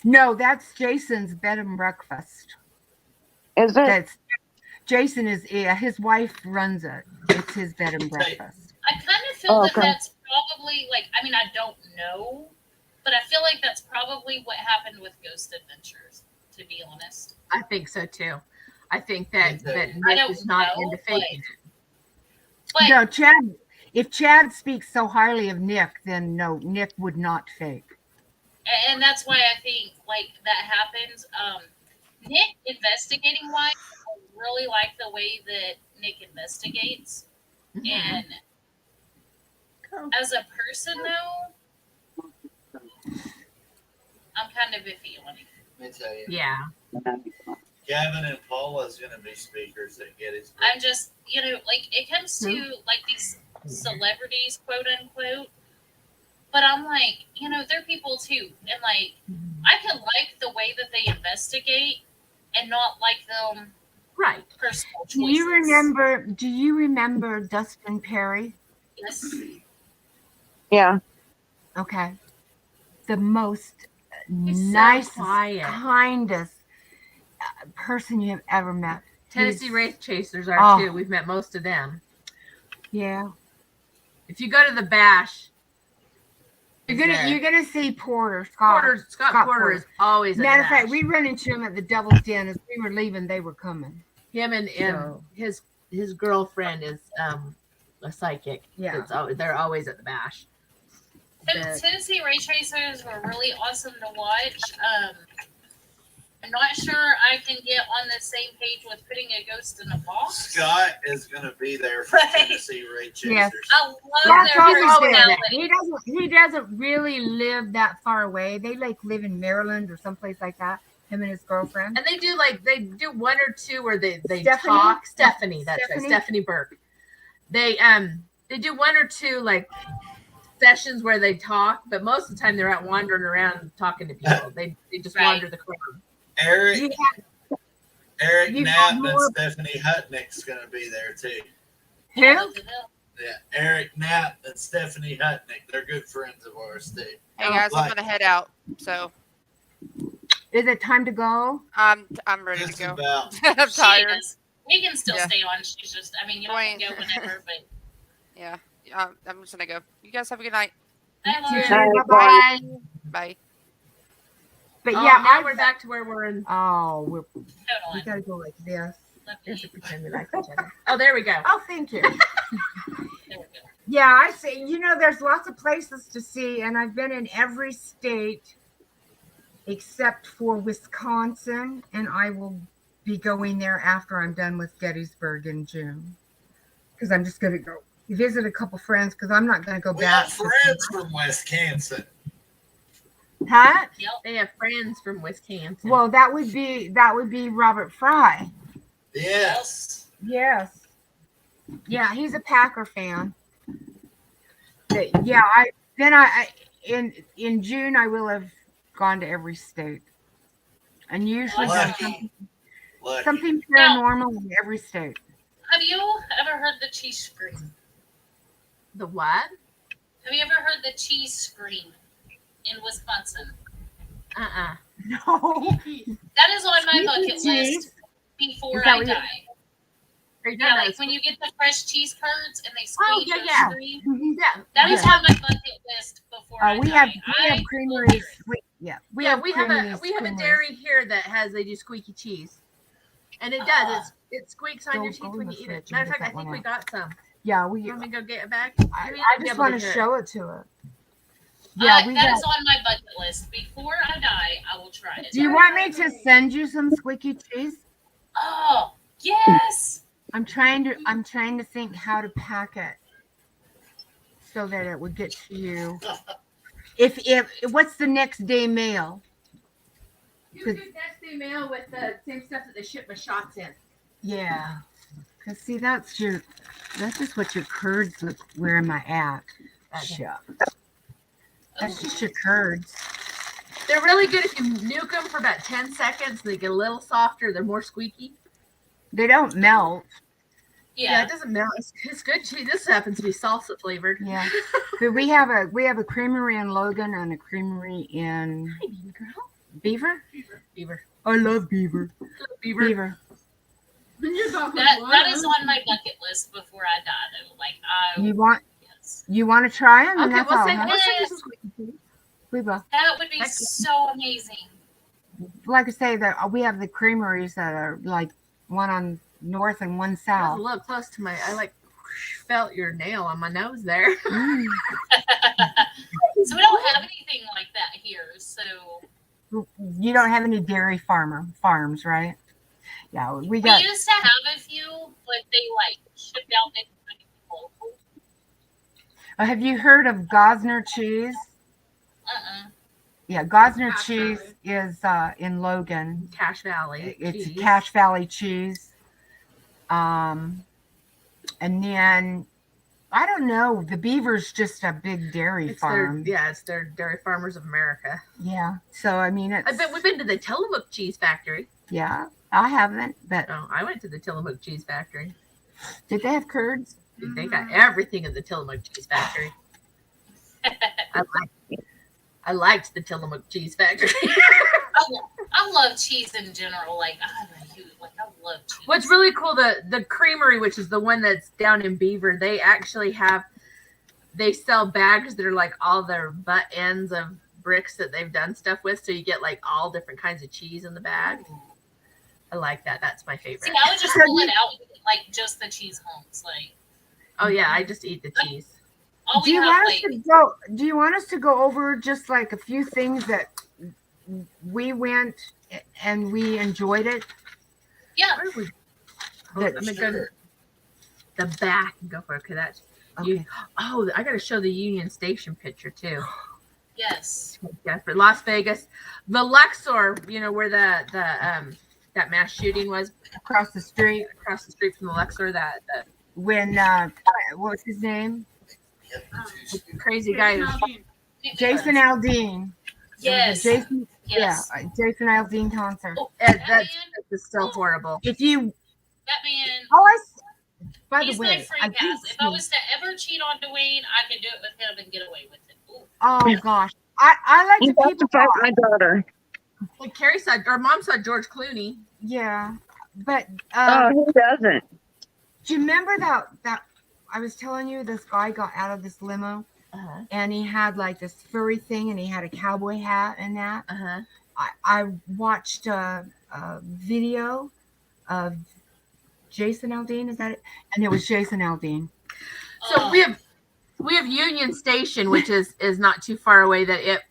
No, that's Jason's bed and breakfast. Is it? That's Jason is his wife runs it. It's his bed and breakfast. I kind of feel Oh, that okay. that's probably like, I mean, I don't know, but I feel like that's probably what happened with Ghost Adventures, to be honest. I think so too. I think that Me too. that I Nick don't is not know, into faking it. But No, Chad. If Chad speaks so highly of Nick, then no, Nick would not fake. and that's why I think like that happens. Nick investigating wise, I really like the way that Nick investigates. Mhm. And as a person though, I'm kind of iffy on it. Let me tell you. Yeah. Gavin and Paula's going to be speakers at Gettysburg. I'm just, like it comes to like these celebrities, quote unquote. But I'm like, they're people too, and like I can like the way that they investigate, and not like them Right. personal choices. Do you remember Dustin Perry? Yes. Yeah. Okay. The most He's so nicest, quiet. kindest person you have ever met. Tennessee He's- Wraith Chasers are Oh. too. We've met most of them. Yeah. If you go to the bash, You're gonna see Porter, Scott. Scott Porter is always at Matter the of fact, bash. we run into him at the Devil's Den. As we were leaving, they were coming. Him and So- his girlfriend is a psychic. Yeah. They're always at the bash. But- Tennessee Ray Tracers were really awesome to watch. I'm not sure I can get on the same page with putting a ghost in a box. Scott is going to be there for Right. Tennessee Ray Chasers. Yes. I love That's their always personality. He doesn't really live that far away. They like live in Maryland or someplace like that. Him and his girlfriend. And they do one or two where they Stephanie? talk. Stephanie, that's Stephanie? right, Stephanie Burke. They do one or two like sessions where they talk, but most of the time they're out wandering around talking to people. They just Right. wander the crowd. Eric, You Eric you Knapp have and more- Stephanie Hutnick's going to be there too. Who? Yeah, Eric Knapp and Stephanie Hutnick. They're good friends of ours too. Hey guys, I'm Like- gonna head out. So Is it time to go? I'm ready to Just go. about. I'm She tired. is. We can still Yeah. stay on. She's just, I mean, you can Dwayne. go whenever, but Yeah, I'm just gonna go. You guys have a good night. I love Okay, her. bye-bye. Bye. But Oh, yeah, now we're back to where we're in. we Totally. gotta go like this. Love We have to you. pretend we like each other. Oh, there we go. Oh, thank you. There we go. Yeah, I see. There's lots of places to see, and I've been in every state except for Wisconsin, and I will be going there after I'm done with Gettysburg in June. Because I'm just going to go visit a couple friends, because I'm not going to go We back. have friends from Wisconsin. Huh? Yep. They have friends from Wisconsin. Well, that would be Robert Fry. Yes. Yes. Yeah, he's a Packer fan. But yeah, I in June I will have gone to every state, and usually done Lucky. Lucky. something paranormal in every state. Have you ever heard the cheese scream? The what? Have you ever heard the cheese scream in Wisconsin? No. That is on my Squeaky bucket cheese? list before Is that I what you- die. Are you Yeah, done? like when you get the fresh cheese curds and they squeak Oh, yeah, or yeah. scream. Yeah, That is on my bucket list before I we die. have I creameries. We have we have a creameries. dairy here that they do squeaky cheese, and it does. It squeaks on your Don't teeth go in when the you eat fridge it. Matter and of get fact, I that think one we out. got some. Yeah, You want me to go get it back? I just want to show it to her. Yeah, we that got. is on my bucket list. Before I die, I will try it. Do you want me to send you some squeaky cheese? Oh, yes. I'm trying to think how to pack it so that it would get to you. If what's the next day mail? You get next day mail with the same stuff that they ship my shots in. Yeah, cause see that's just what your curds look. Where am I at? Shut. That's just your curds. They're really good if you nuke them for about 10 seconds. They get a little softer. They're more squeaky. They don't melt. Yeah, it doesn't melt. It's good cheese. This happens to be salsa flavored. Yeah, but we have a creamery in Logan and a creamery in Hi, baby girl. Beaver. Beaver. I love Beaver. Beaver. That is on my bucket list before I die, though. Like, You want to try them? Okay, That's all, huh? let's send you some squeaky cheese. We will. That would be so amazing. Like I say, we have the creameries that are like one on north and one That was south. a little close to I felt your nail on my nose there. Mm. So we don't have anything like that here. So You don't have any dairy farms, right? Yeah, we we got. used to have a few, but they like shipped out anything local. Have you heard of Gosner cheese? Yeah, Gosner cheese is in Logan. Cache Valley. It's cheese. Cache Valley cheese. And then I don't know. The Beaver's just a big dairy farm. It's their Dairy Farmers of America. Yeah. So I mean, I bet we've been to the Tillamook Cheese Factory. Yeah, I haven't, but Oh, I went to the Tillamook Cheese Factory. did they have curds? They got everything in the Tillamook Cheese Factory. I liked the Tillamook Cheese Factory. I love cheese in general. Like I love cheese. What's really cool, the creamery, which is the one that's down in Beaver, they actually they sell bags that are like all their butt ends of bricks that they've done stuff with. So you get like all different kinds of cheese in the bag. I like that. That's my favorite. See, I would just pull it out and get, like just the cheese humps. Like, Oh yeah, I just eat the cheese. all Do we you have, want us like, to go? Do you want us to go over just like a few things that we went and we enjoyed it? yeah. Where are we? That- Let me go to the back and go for it. Okay, that's Okay. Oh, I got to show the Union Station picture too. Yes. Yeah, for Las Vegas, the Luxor, where that mass shooting was Across the street across the street from the Luxor. That when what was his name? crazy guy. Jason Aldean. Yes. Jason. Yes. Yeah, Jason Aldean concert. Oh, That's so horrible. If you, that man. by the He's way, my free I pass. did If I see- was to ever cheat on Dwayne, I could do it with him and get away with it. Ooh. Oh gosh, I like You to have people. to fight my daughter. Like Carrie saw, or Mom saw George Clooney. Yeah, but Oh, who doesn't? do you remember that I was telling you this guy got out of this limo Uh-huh. and he had like this furry thing and he had a cowboy hat and that. Uh-huh. I watched a video of Jason Aldean. Is that it? And it was Jason Aldean. So Oh. we have Union Station, which is not too far away. That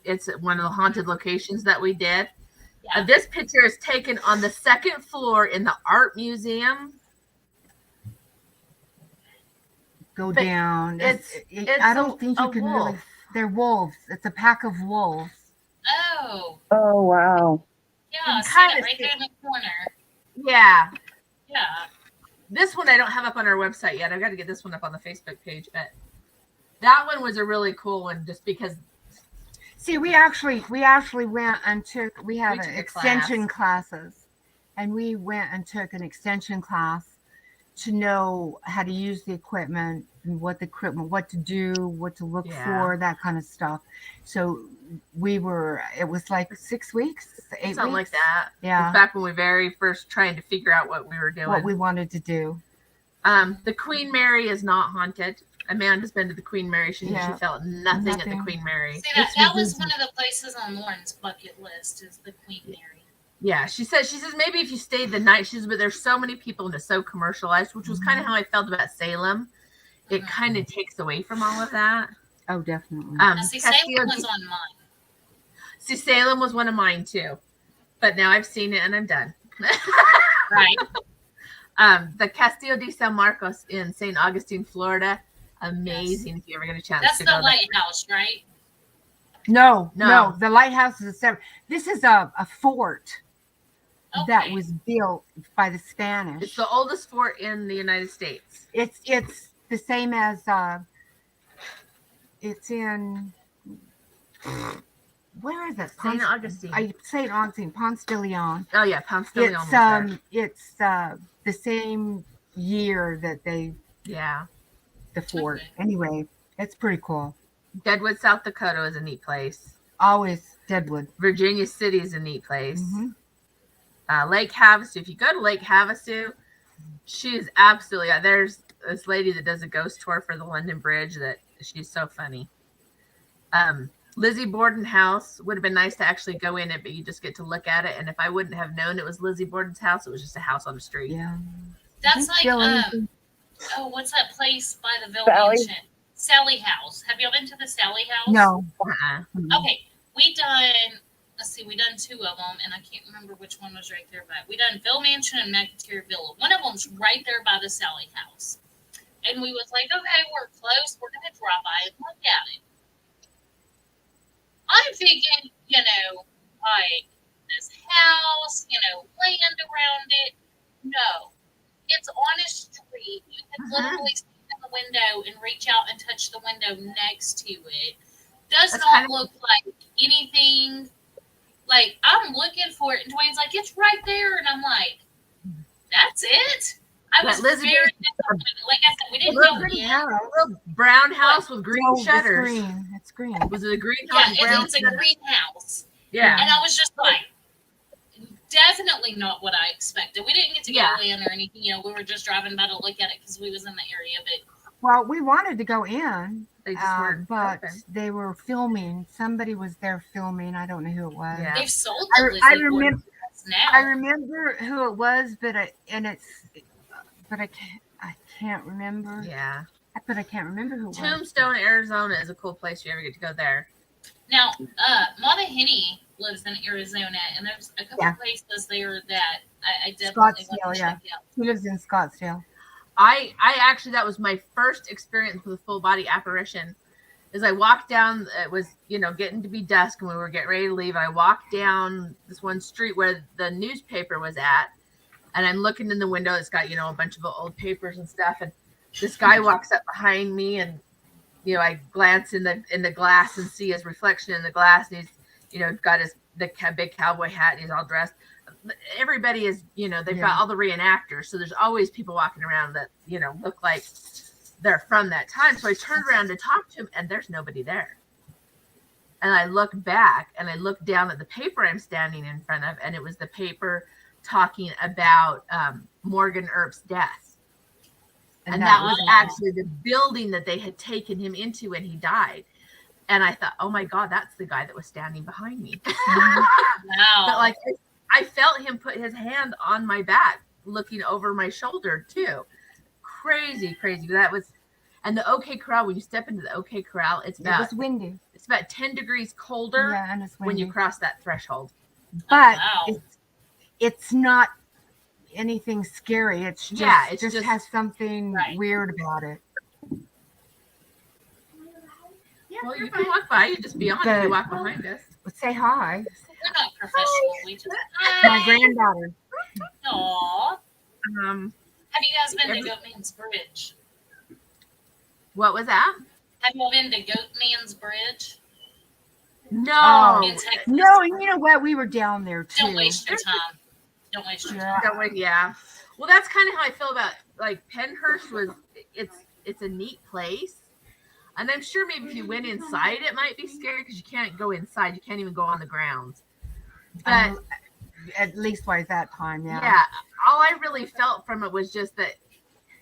it's one of the haunted locations that we did. Yeah. This picture is taken on the second floor in the art museum. Go But down. it's I don't think you a can wolf. really. They're wolves. It's a pack of wolves. Oh. Oh, wow. Yeah. You I see kinda it right see- there in the corner. Yeah. Yeah. This one I don't have up on our website yet. I've got to get this one up on the Facebook page, but that one was a really cool one just because See, we actually went and took. We have We took a extension classes, and we went and took an extension class to know how to use the equipment and what to do, what to look Yeah. for, that kind of stuff. So it was like 6 weeks, 8 Something like weeks. that. Yeah. Back when we very first trying to figure out what we were doing. What we wanted to do. The Queen Mary is not haunted. Amanda's been to the Queen Mary. She Yeah. felt nothing at the Nothing. Queen Mary. See, that was one of the places on Lauren's bucket list is the Queen Mary. Yeah, she says maybe if you stayed the night, but there's so many people and it's so commercialized, which was kind of how I felt about Salem. It kind of takes away from all of that. Oh, definitely. See, Salem was on mine. See, Salem was one of mine too, but now I've seen it and I'm done. Right. The Castillo de San Marcos in St. Augustine, Florida, amazing. Yes. If you ever get a chance That's to the go lighthouse, right? No. No. The lighthouse is a separate. This is a fort that Okay. was built by the Spanish. It's the oldest fort in the United States. It's the same as it's in where is it? St. Augustine. St. Augustine, Ponce de Leon. Oh yeah, Ponce de Leon. It's the same year that the fort. Okay. Anyway, it's pretty cool. Deadwood, South Dakota is a neat place. Always Deadwood. Virginia City is a neat place. Mhm. Lake Havasu. If you go to Lake Havasu, she is absolutely. There's this lady that does a ghost tour for the London Bridge. That she's so funny. Lizzie Borden's house would have been nice to actually go in it, but you just get to look at it. And if I wouldn't have known it was Lizzie Borden's house, it was just a house on the street. Yeah. That's like what's that place by the Ville Mansion? Sally House. Have y'all been to the Sally House? No. Okay, we done 2 of them, and I can't remember which one was right there. But we done Ville Mansion and McIntyre Villa. One of them's right there by the Sally House, and we was like, okay, we're close. We're gonna drop by and look at it. I'm thinking, like this house, land around it. No, it's on a street. You can literally stand in the window and reach out and touch the window next to it. Does That's not kind of- look like anything. Like, I'm looking for it, and Dwayne's like, it's right there. And I'm like, that's it? I was Lizzie very disappointed. Like I said, we didn't Little go pretty in. house. Little brown house with green No, shutters. It's green. Was it a green Yeah, house? Brown it's a shutters? greenhouse. Yeah. And I was just like, definitely not what I expected. We didn't get to go in or anything. We were just driving by to look at it because we was in the area. But Well, we wanted to go in, They just weren't but open. they were filming. Somebody was there filming. I don't know who it was. Yeah. they've sold I- the Lizzie I Borden remember- house now. I remember who it was, but I can't remember. Yeah. But I can't remember who it was. Tombstone, Arizona is a cool place if you ever get to go there. Now, Mama Henny lives in Arizona, and there's a couple places there that I definitely want Scottsdale, to yeah. check out. He lives in Scottsdale. I actually, that was my first experience with a full body apparition. As I walked down, it was, getting to be dusk and we were getting ready to leave. I walked down this one street where the newspaper was at, and I'm looking in the window. It's got, a bunch of old papers and stuff. And this guy walks up behind me, and, I glance in the glass and see his reflection in the glass. And he's, got the big cowboy hat, and he's all dressed. Everybody is, they've got all the reenactors. So there's always people walking around that, look like they're from that time. So I turned around to talk to him, and there's nobody there. And I look back and I look down at the paper I'm standing in front of, and it was the paper talking about Morgan Earp's death. And that was actually the building that they had taken him into when he died. And I thought, oh my God, that's the guy that was standing behind me. Wow. But like, I felt him put his hand on my back, looking over my shoulder too. Crazy. That was, and the OK Corral, when you step into the OK Corral, it was windy. It's about 10 degrees colder and it's windy. when you cross that threshold. But wow. it's not anything scary. It's just, it just has something weird about it. Well, you can walk by. You just be on if you walk behind us. Say hi. We're not professional. We just My granddaughter. Aww. Um, Have you guys been to Goatman's Bridge? What was that? Have you all been to Goatman's Bridge? No. in Texas. No, and you know what? We were down there too. Don't waste your time. Don't waste your Yeah. time. That way, yeah. Well, that's kind of how I feel about like Pennhurst was. It's a neat place, and I'm sure maybe if you went inside, it might be scary because you can't go inside. You can't even go on the grounds. But At least by that time, yeah, all I really felt from it was just that,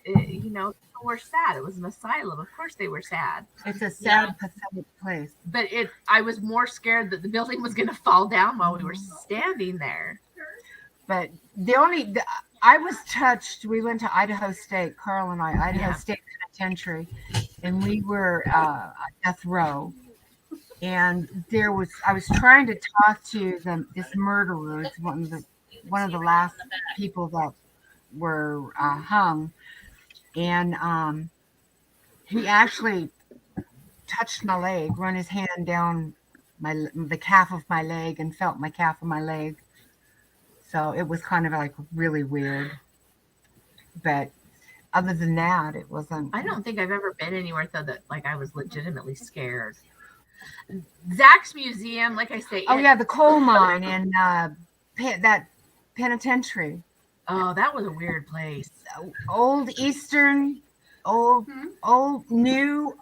people were sad. It was an asylum. Of course, they were sad. It's a sad, pathetic place. But I was more scared that the building was going to fall down while we were standing there. But I was touched. We went to Idaho State, Carl and I, Idaho State Penitentiary, and we were death row. And I was trying to talk to this murderer. It's one of the last people that were hung, and he actually touched my leg, run his hand down the calf of my leg, and felt my calf of my leg. So it was kind of like really weird. But other than that, it wasn't. I don't think I've ever been anywhere though that like I was legitimately scared. Zach's museum, like I say. Oh yeah, the coal mine and that penitentiary. Oh, that was a weird place. Old Eastern, old new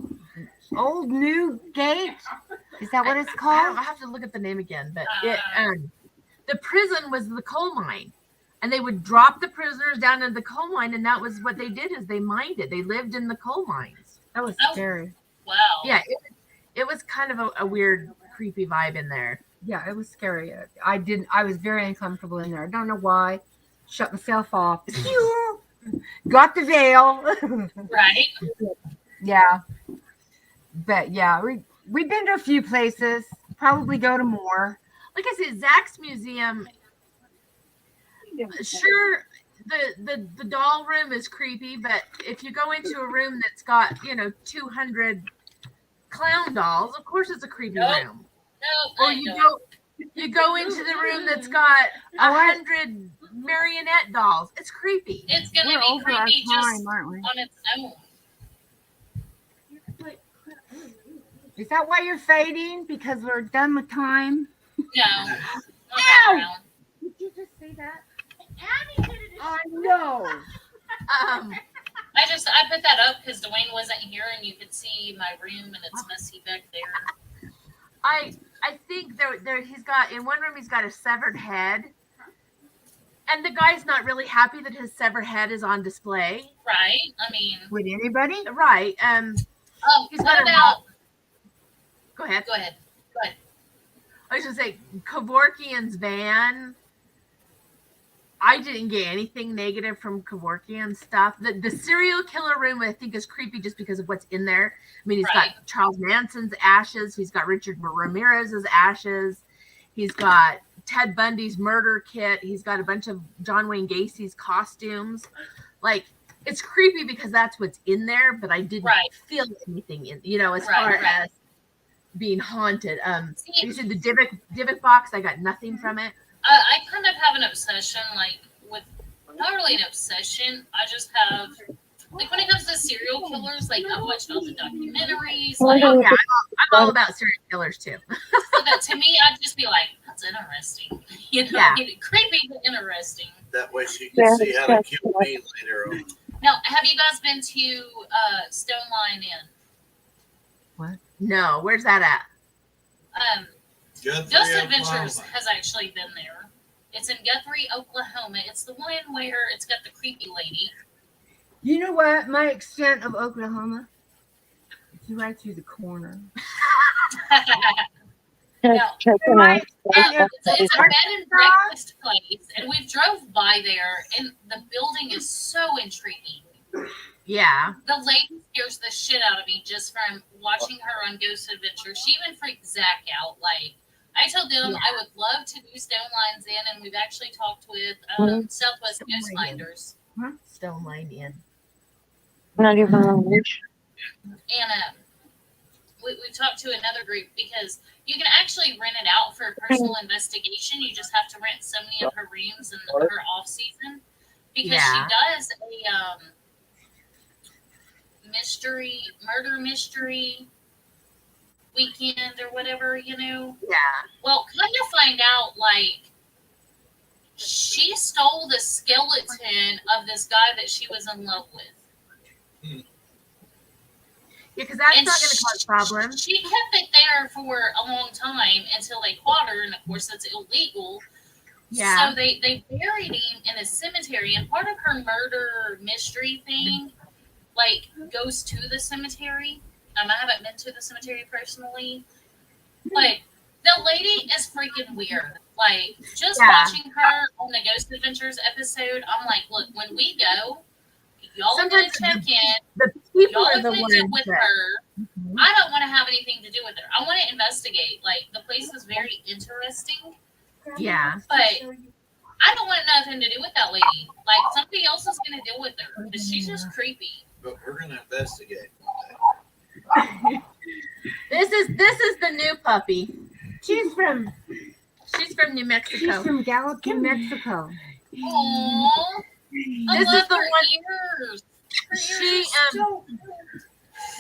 gate. Is that what it's called? I have to look at the name again, but the prison was the coal mine, and they would drop the prisoners down in the coal mine, and that was what they did is they mined it. They lived in the coal mines. That was scary. Wow. Yeah, it was kind of a weird, creepy vibe in there. Yeah, it was scary. I was very uncomfortable in there. I don't know why. Shut myself off. Got the veil. Right. Yeah. But yeah, we've been to a few places. Probably go to more. Like I said, Zach's museum. Sure, the doll room is creepy, but if you go into a room that's got 200 clown dolls, of course it's a creepy room. No, Or you go into the room that's got 100 marionette dolls. It's creepy. It's gonna We're be over our creepy just time, aren't we? on its own. Is that why you're fading? Because we're done with time? No. not Ow! that round. Did you just say that? I know. I put that up because Dwayne wasn't here and you could see my room and it's messy back there. I think there he's got in one room he's got a severed head, and the guy's not really happy that his severed head is on display. Right? I mean, Would anybody? Right. He's what got about? Go ahead. Go ahead. I was gonna say Kevorkian's van. I didn't get anything negative from Kevorkian stuff. The serial killer room I think is creepy just because of what's in there. I mean, he's got Charles Manson's ashes. He's got Richard Ramirez's ashes. He's got Ted Bundy's murder kit. He's got a bunch of John Wayne Gacy's costumes. Like, it's creepy because that's what's in there, but I didn't feel anything as far as being haunted. You said the Dybbuk box, I got nothing from it. I kind of have an obsession, like, with not really an obsession. I just have, like, when it comes to serial killers, like, I've watched all the documentaries. Like, Oh yeah, I'm all about serial killers too. so that to me, I'd just be like, that's interesting. Yeah. Creepy but interesting. That way she can see how to kill me later on. Now, have you guys been to Stone Line Inn? No, where's that at? Guthrie, Ghost Adventures Oklahoma. has actually been there. It's in Guthrie, Oklahoma. It's the one where it's got the creepy lady. You know what? My extent of Oklahoma. It's right through the corner. No. Checking It's a bed and breakfast place, and we drove by there, and the building is so intriguing. Yeah. The lady scares the shit out of me just from watching her on Ghost Adventures. She even freaked Zach out. Like, I told them I would love to do Stone Lines Inn, and we've actually talked with Southwest Stone Ghost Line Inn. Finders. Stone Line Inn. Not even English. And we've talked to another group because you can actually rent it out for personal investigation. You just have to rent so many of her rooms in her off season because she does a murder mystery weekend or whatever, Yeah. Well, come to find out, like, she stole the skeleton of this guy that she was in love with. Yeah, because that's And not going to cause problems. She kept it there for a long time until they caught her, and of course that's illegal. Yeah. So they buried him in a cemetery, and part of her murder mystery thing, like, goes to the cemetery. I haven't been to the cemetery personally, but the lady is freaking weird. Like, just watching her on the Ghost Adventures episode, I'm like, look, when we go, y'all are going to check in. The people Y'all are are the going to deal ones with that. her. I don't want to have anything to do with her. I want to investigate. Like, the place is very interesting, Yeah. but I don't want nothing to do with that lady. Like, somebody else is going to deal with her because she's just creepy. But we're gonna investigate. This is the new puppy. She's from New Mexico. she's from Gallup, New Mexico. Aww. I This love is the her one- ears. Her She ears are so good.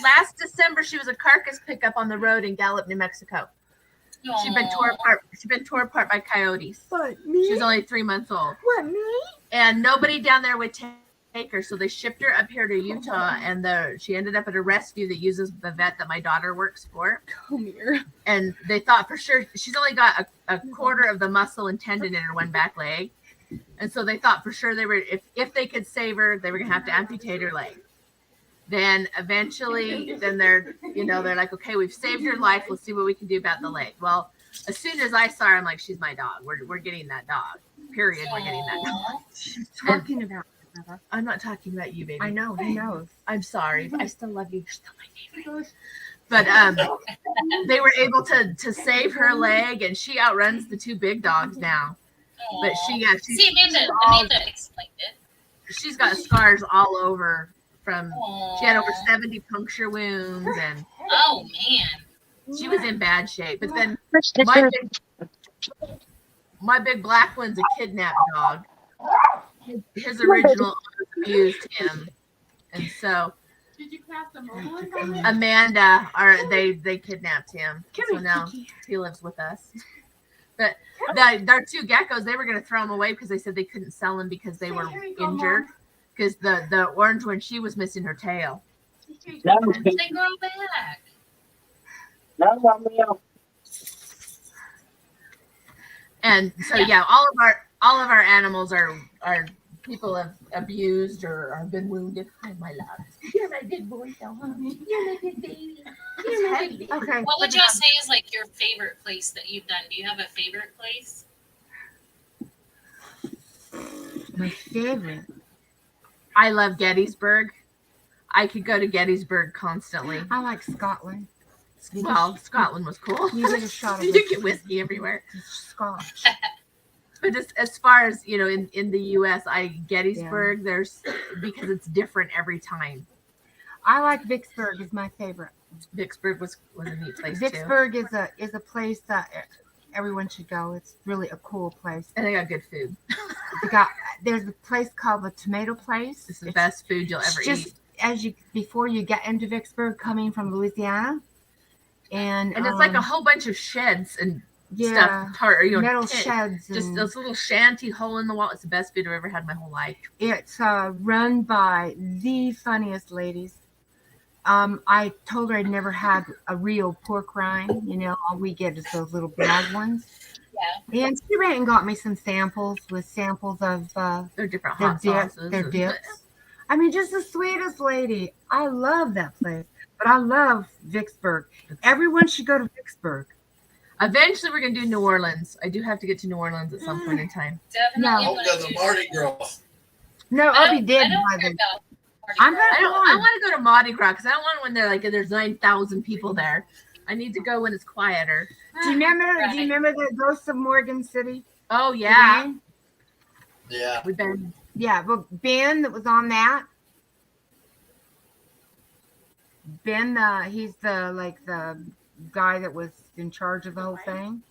last December she was a carcass pickup on the road in Gallup, New Mexico. She'd been tore apart. She'd been tore apart by coyotes. What, me? She was only 3 months old, What, me? and nobody down there would take her, so they shipped her up here to Utah, and she ended up at a rescue that uses the vet that my daughter works for. Come here. And they thought for sure she's only got a quarter of the muscle and tendon in her one back leg, and so they thought for sure they were if they could save her, they were gonna have to amputate her leg. Then eventually, they're like, okay, we've saved her life. Let's see what we can do about the leg. Well, as soon as I saw her, I'm like, she's my dog. We're getting that dog. Period. We're getting that dog. She's talking about her. I'm not talking about you, baby. I know, he knows. I'm sorry. I still love you. You're still my favorite. But they were able to save her leg, and she outruns the two big dogs now. But she's See, Amanda explained it. she's got scars all over from. Aww. She had over 70 puncture wounds, and Oh man. she was in bad shape. But then Stickers. my big black one's a kidnapped dog. His original owners abused him, and so Did you pass the mobile one? Amanda they kidnapped him. So now he lives with us. But our two geckos, they were going to throw them away because they said they couldn't sell them because they were injured. Because the orange one, she was missing her tail. No, They grow back. no. And so yeah, all of our animals are people have abused or been wounded. Hi, my love. You're my good boy, though, huh? You're my good baby. You're my baby. Okay. What would y'all say is like your favorite place that you've done? Do you have a favorite place? My favorite. I love Gettysburg. I could go to Gettysburg constantly. I like Scotland. Well, Scotland was cool. You get a shot of You whiskey. get whiskey everywhere. Scotch. But as far as in the U.S., Gettysburg, there's because it's different every time. I like Vicksburg is my favorite. Vicksburg was a neat place Vicksburg is a place that everyone should go. It's really a cool place. and they got good food. There's a place called the Tomato Place. It's the best food you'll ever eat. Before you get into Vicksburg, coming from Louisiana, and it's like a whole bunch of sheds and yeah, stuff, metal sheds, just and this little shanty hole in the wall. It's the best food I've ever had in my whole life. it's run by the funniest ladies. I told her I'd never had a real pork rind. All we get is those little bag ones. Yeah. And she ran and got me some samples of They're different their hot sauces. their dips. I mean, just the sweetest lady. I love that place. But I love Vicksburg. Everyone should go to Vicksburg. Eventually, we're gonna do New Orleans. I do have to get to New Orleans at some point in time. Definitely. No. want Go to to do Mardi that. Gras. No, I I'll be don't dead care by then. about Mardi I'm Gras. not- I want to go to Mardi Gras because I don't want when they're like there's 9,000 people there. I need to go when it's quieter. Do you remember the Ghosts of Morgan City? Oh yeah, Dwayne? Yeah. we've been. Yeah, but Ben that was on that. Ben, he's the guy that was in charge of the whole thing.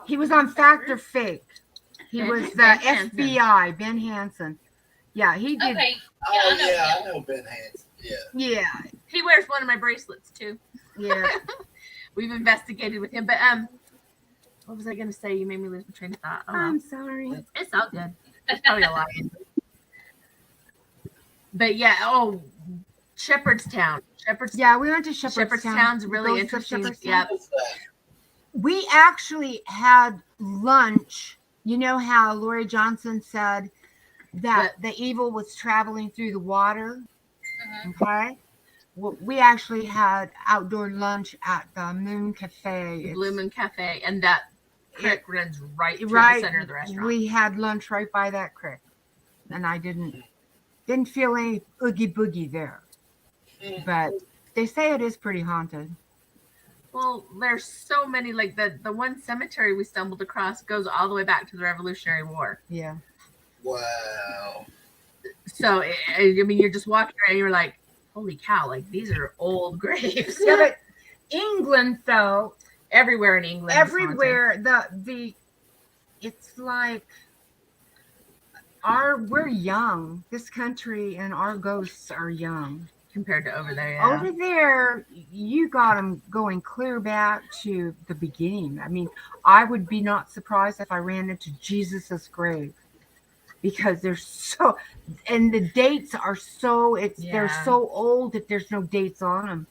He was on Fact or Fake. He was the Ben Hansen. FBI, Ben Hansen. Yeah, he did. Okay. Oh, I know yeah, I know Ben Hansen. Yeah. Yeah, He wears one of my bracelets too. yeah. we've investigated with him. But what was I going to say? You made me lose my train of thought. Oh, well. I'm sorry. It's all good. There's probably a lot in it. But yeah, Shepherdstown. Yeah, we went to Shepherdstown. Shepherdstown's really Those interesting. Shepherdstown. Yep. We actually had lunch. You know how Lori Johnson said that the evil was traveling through the water? Okay. Well, we actually had outdoor lunch at the Moon Cafe. Blue Moon Cafe. And that creek runs right through right. the center of the restaurant. We had lunch right by that creek. And I didn't feel any oogie boogie there. But they say it is pretty haunted. Well, there's so many, like the one cemetery we stumbled across goes all the way back to the Revolutionary War. Yeah. Wow. So, I mean, you're just walking around and you're like, holy cow, like these are old graves. Yeah, but England, though, everywhere in England. is haunted. everywhere, it's like we're young. This country and our ghosts are young. Compared to over there, yeah. Over there, you got them going clear back to the beginning. I mean, I would be not surprised if I ran into Jesus's grave because they're so, and the dates are so, they're so old that there's no dates on them.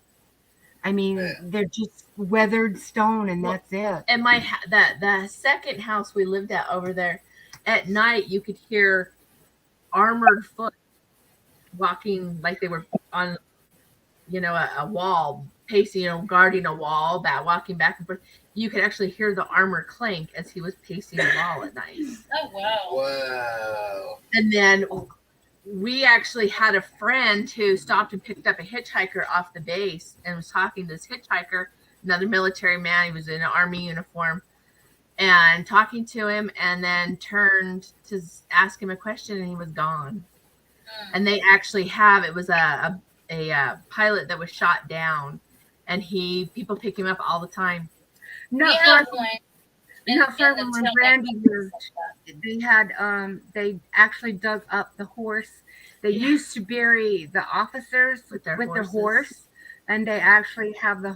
I mean, they're just weathered stone, and that's it. And the second house we lived at over there, at night you could hear armored foot walking like they were on, a wall, pacing, guarding a wall, walking back and forth. You could actually hear the armor clank as he was pacing the wall at night. Oh, wow. Wow. And then we actually had a friend who stopped and picked up a hitchhiker off the base and was talking to this hitchhiker, another military man. He was in an army uniform, and talking to him, and then turned to ask him a question, and he was gone. And they actually it was a pilot that was shot down, and people pick him up all the time. Not far from when Brandy moved, they had they actually dug up the horse. They used to bury the officers with their horse, and they actually have the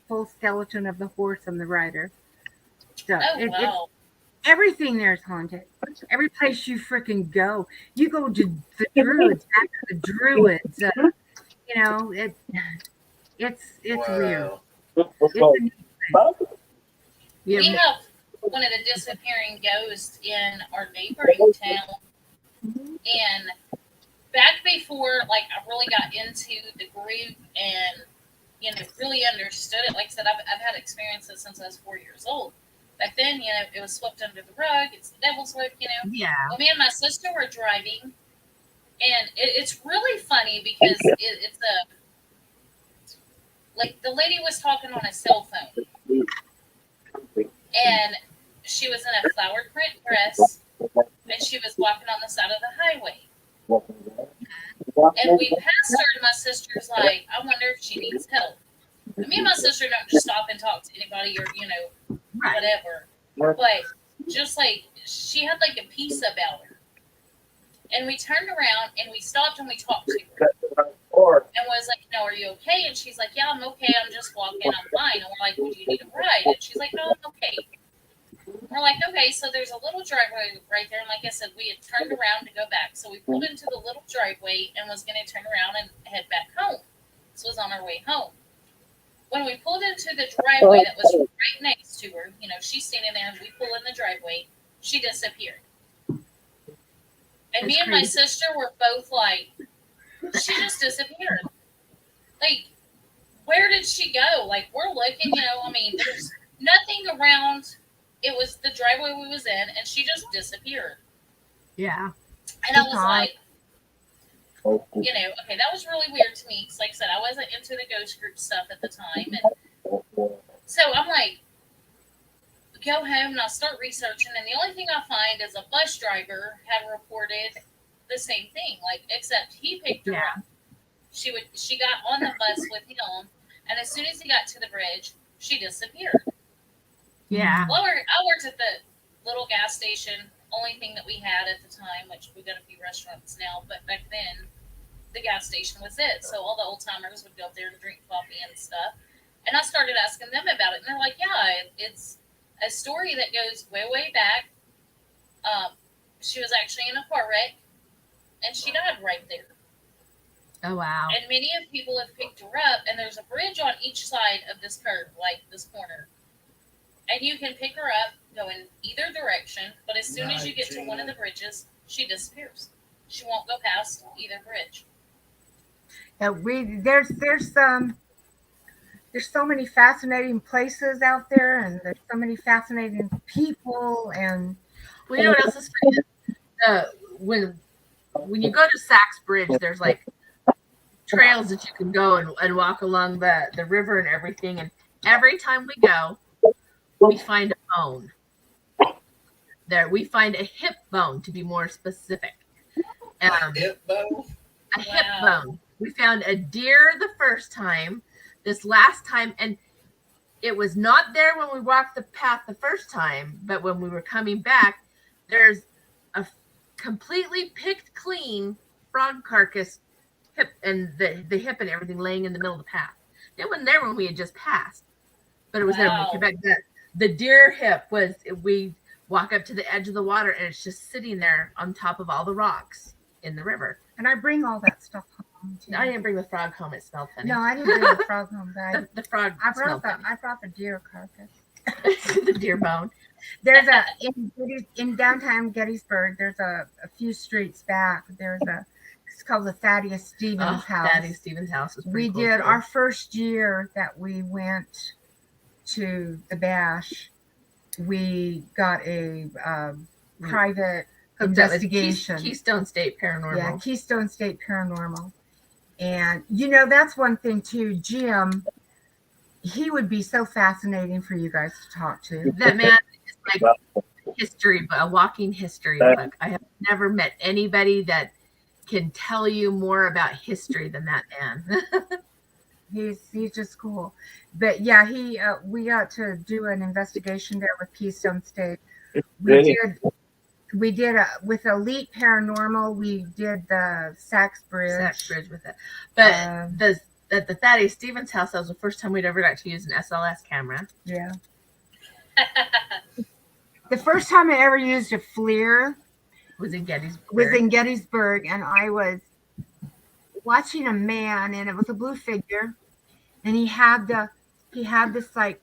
full skeleton of the horse and the rider. So it's everything there's haunted. Every place you freaking go, you go to the Druids, back to the Druids. It's weird. It's a neat thing. We have one of the disappearing ghosts in our neighboring town. And back before, I really got into the group and, really understood it. Like I said, I've had experiences since I was 4 years old. Back then, it was swept under the rug. It's the devil's work, Yeah. Well, me and my sister were driving, and it's really funny because it's the lady was talking on a cell phone, and she was in a flower print dress, and she was walking on the side of the highway. And we passed her, and my sister's like, I wonder if she needs help. And me and my sister don't just stop and talk to anybody or, whatever. But just she had a peace about her. And we turned around and we stopped and we talked to her. And was like, are you okay? And she's like, yeah, I'm okay. I'm just walking. I'm fine. And we're like, well, do you need a ride? And she's like, no, I'm okay. And we're like, okay, so there's a little driveway right there. And like I said, we had turned around to go back. So we pulled into the little driveway and was going to turn around and head back home. This was on our way home. When we pulled into the driveway that was right next to her, she's standing there and we pull in the driveway, she disappeared. And me and my sister were both like, she just disappeared. Where did she go? We're looking, there's nothing around. It was the driveway we was in, and she just disappeared. Yeah. And I was like, okay, that was really weird to me. Because like I said, I wasn't into the ghost group stuff at the time. And so I'm like, go home and I'll start researching. And the only thing I find is a bus driver had reported the same thing, except he picked her up. She got on the bus with him, and as soon as he got to the bridge, she disappeared. Yeah. Well, I worked at the little gas station, only thing that we had at the time, which we got a few restaurants now, but back then, the gas station was it. So all the old timers would go up there and drink coffee and stuff. And I started asking them about it, and they're like, yeah, it's a story that goes way, way back. She was actually in a car wreck, and she died right there. Oh, wow. And many of people have picked her up, and there's a bridge on each side of this curve, like this corner. And you can pick her up, go in either direction, but as soon as you get to one of the bridges, she disappears. She won't go past either bridge. There's so many fascinating places out there, and there's so many fascinating people. And Well, you know what else is funny? When you go to Sachs Bridge, there's like trails that you can go and walk along the river and everything. And every time we go, we find a bone. There, we find a hip bone, to be more specific. Hip bone? A hip bone. We found a deer the first time. This last time, and it was not there when we walked the path the first time, but when we were coming back, there's a completely picked clean frog carcass hip, and the hip and everything laying in the middle of the path. It wasn't there when we had just passed, but it was there when we came back. The deer hip was, we walk up to the edge of the water, and it's just sitting there on top of all the rocks in the river. And I bring all that stuff home too. I didn't bring the frog home. It smelled funny. No, I didn't bring the frog home, but the frog I smelled brought the deer carcass. funny. The deer bone. There's in downtown Gettysburg. There's a few streets back. It's called the Thaddeus Stevens house. Thaddeus Stevens house was pretty We cool did too. our first year that we went to the bash. We got a private investigation. Keystone State Paranormal. Yeah, Keystone State Paranormal. And that's one thing too, Jim. He would be so fascinating for you guys to talk to. That man is like history, a walking history book. I have never met anybody that can tell you more about history than that man. He's just cool. But yeah, we got to do an investigation there with Keystone State. We did with Elite Paranormal. We did the Sachs Bridge. With it. But at the Thaddeus Stevens house, that was the first time we'd ever got to use an SLS camera. Yeah. The first time I ever used a FLIR was in Gettysburg. And I was watching a man, and it was a blue figure, and he had this like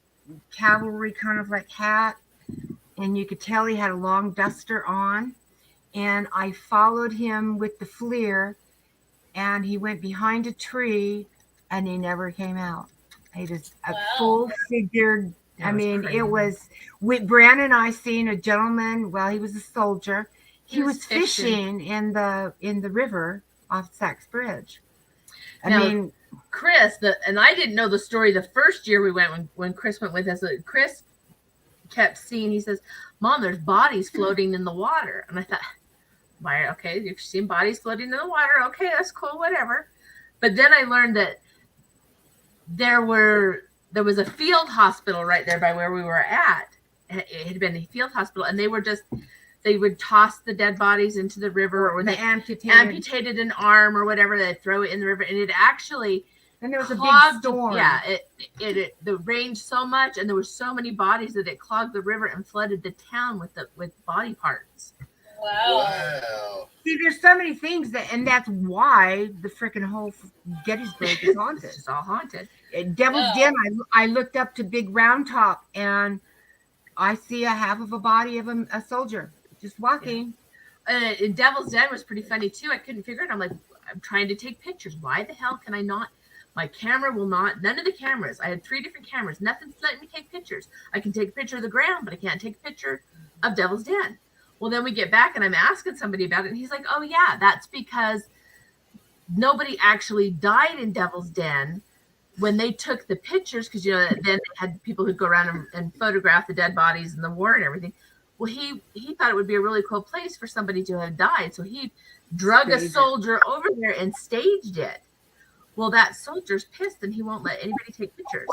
cavalry kind of like hat, and you could tell he had a long duster on. And I followed him with the FLIR, and he went behind a tree, and he never came out. He just full figured. I mean, crazy. It was with Bran and I seen a gentleman. Well, he was a soldier. He was fishing in the river off Sachs Bridge. I mean, Chris, and I didn't know the story the first year we went when Chris went with us. Chris kept seeing, he says, "Mom, there's bodies floating in the water." And I thought, why? Okay, you've seen bodies floating in the water. Okay, that's cool, whatever. But then I learned that there was a field hospital right there by where we were at. It had been a field hospital, and they would toss the dead bodies into the river, or they amputated an arm or whatever. They'd throw it in the river, and it actually. And there was a big storm. Yeah, it the rained so much, and there were so many bodies that it clogged the river and flooded the town with body parts. Wow. See, there's so many things and that's why the freaking whole Gettysburg is haunted. It's all haunted. Devil's Den. I looked up to Big Round Top, and I see a half of a body of a soldier just walking. Yeah. And Devil's Den was pretty funny too. I couldn't figure it. I'm like, I'm trying to take pictures. Why the hell can I not? My camera will not. None of the cameras. I had 3 different cameras. Nothing's letting me take pictures. I can take a picture of the ground, but I can't take a picture of Devil's Den. Well, then we get back, and I'm asking somebody about it, and he's like, "Oh yeah, that's because nobody actually died in Devil's Den when they took the pictures, because then they had people who'd go around and photograph the dead bodies in the war and everything." Well, he thought it would be a really cool place for somebody to have died, so he drug a soldier over there and staged it. Well, that soldier's pissed, and he won't let anybody take pictures.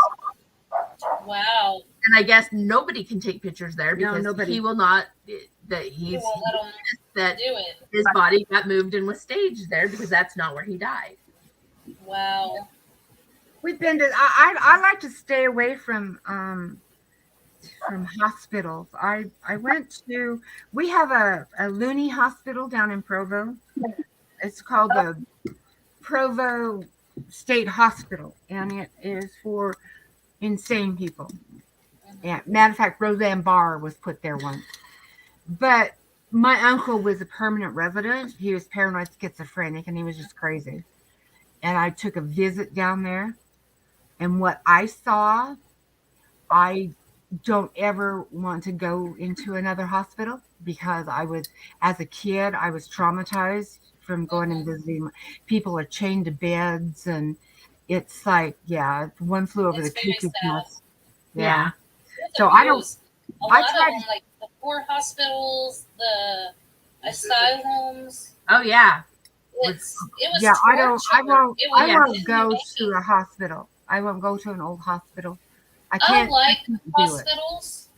Wow. And I guess nobody can take pictures there because he will not. He won't let him do it. His body got moved and was staged there because that's not where he died. Wow. We've been to. I like to stay away from hospitals. I went to. We have a loony hospital down in Provo. It's called the Provo State Hospital, and it is for insane people. Yeah, matter of fact, Roseanne Barr was put there once. But my uncle was a permanent resident. He was paranoid schizophrenic, and he was just crazy. And I took a visit down there, and what I saw, I don't ever want to go into another hospital because as a kid, I was traumatized from going and visiting. People are chained to beds, and it's like, yeah, one flew over It's the very cuckoo's sad. nest. Yeah. It's So I don't. abuse. A I lot try of them, like the poor hospitals, the asylums. Oh yeah. It was Yeah, I don't. I torture. won't. It I was won't go inhumane. to a hospital. I won't go to an old hospital. I I can't like do it. hospitals.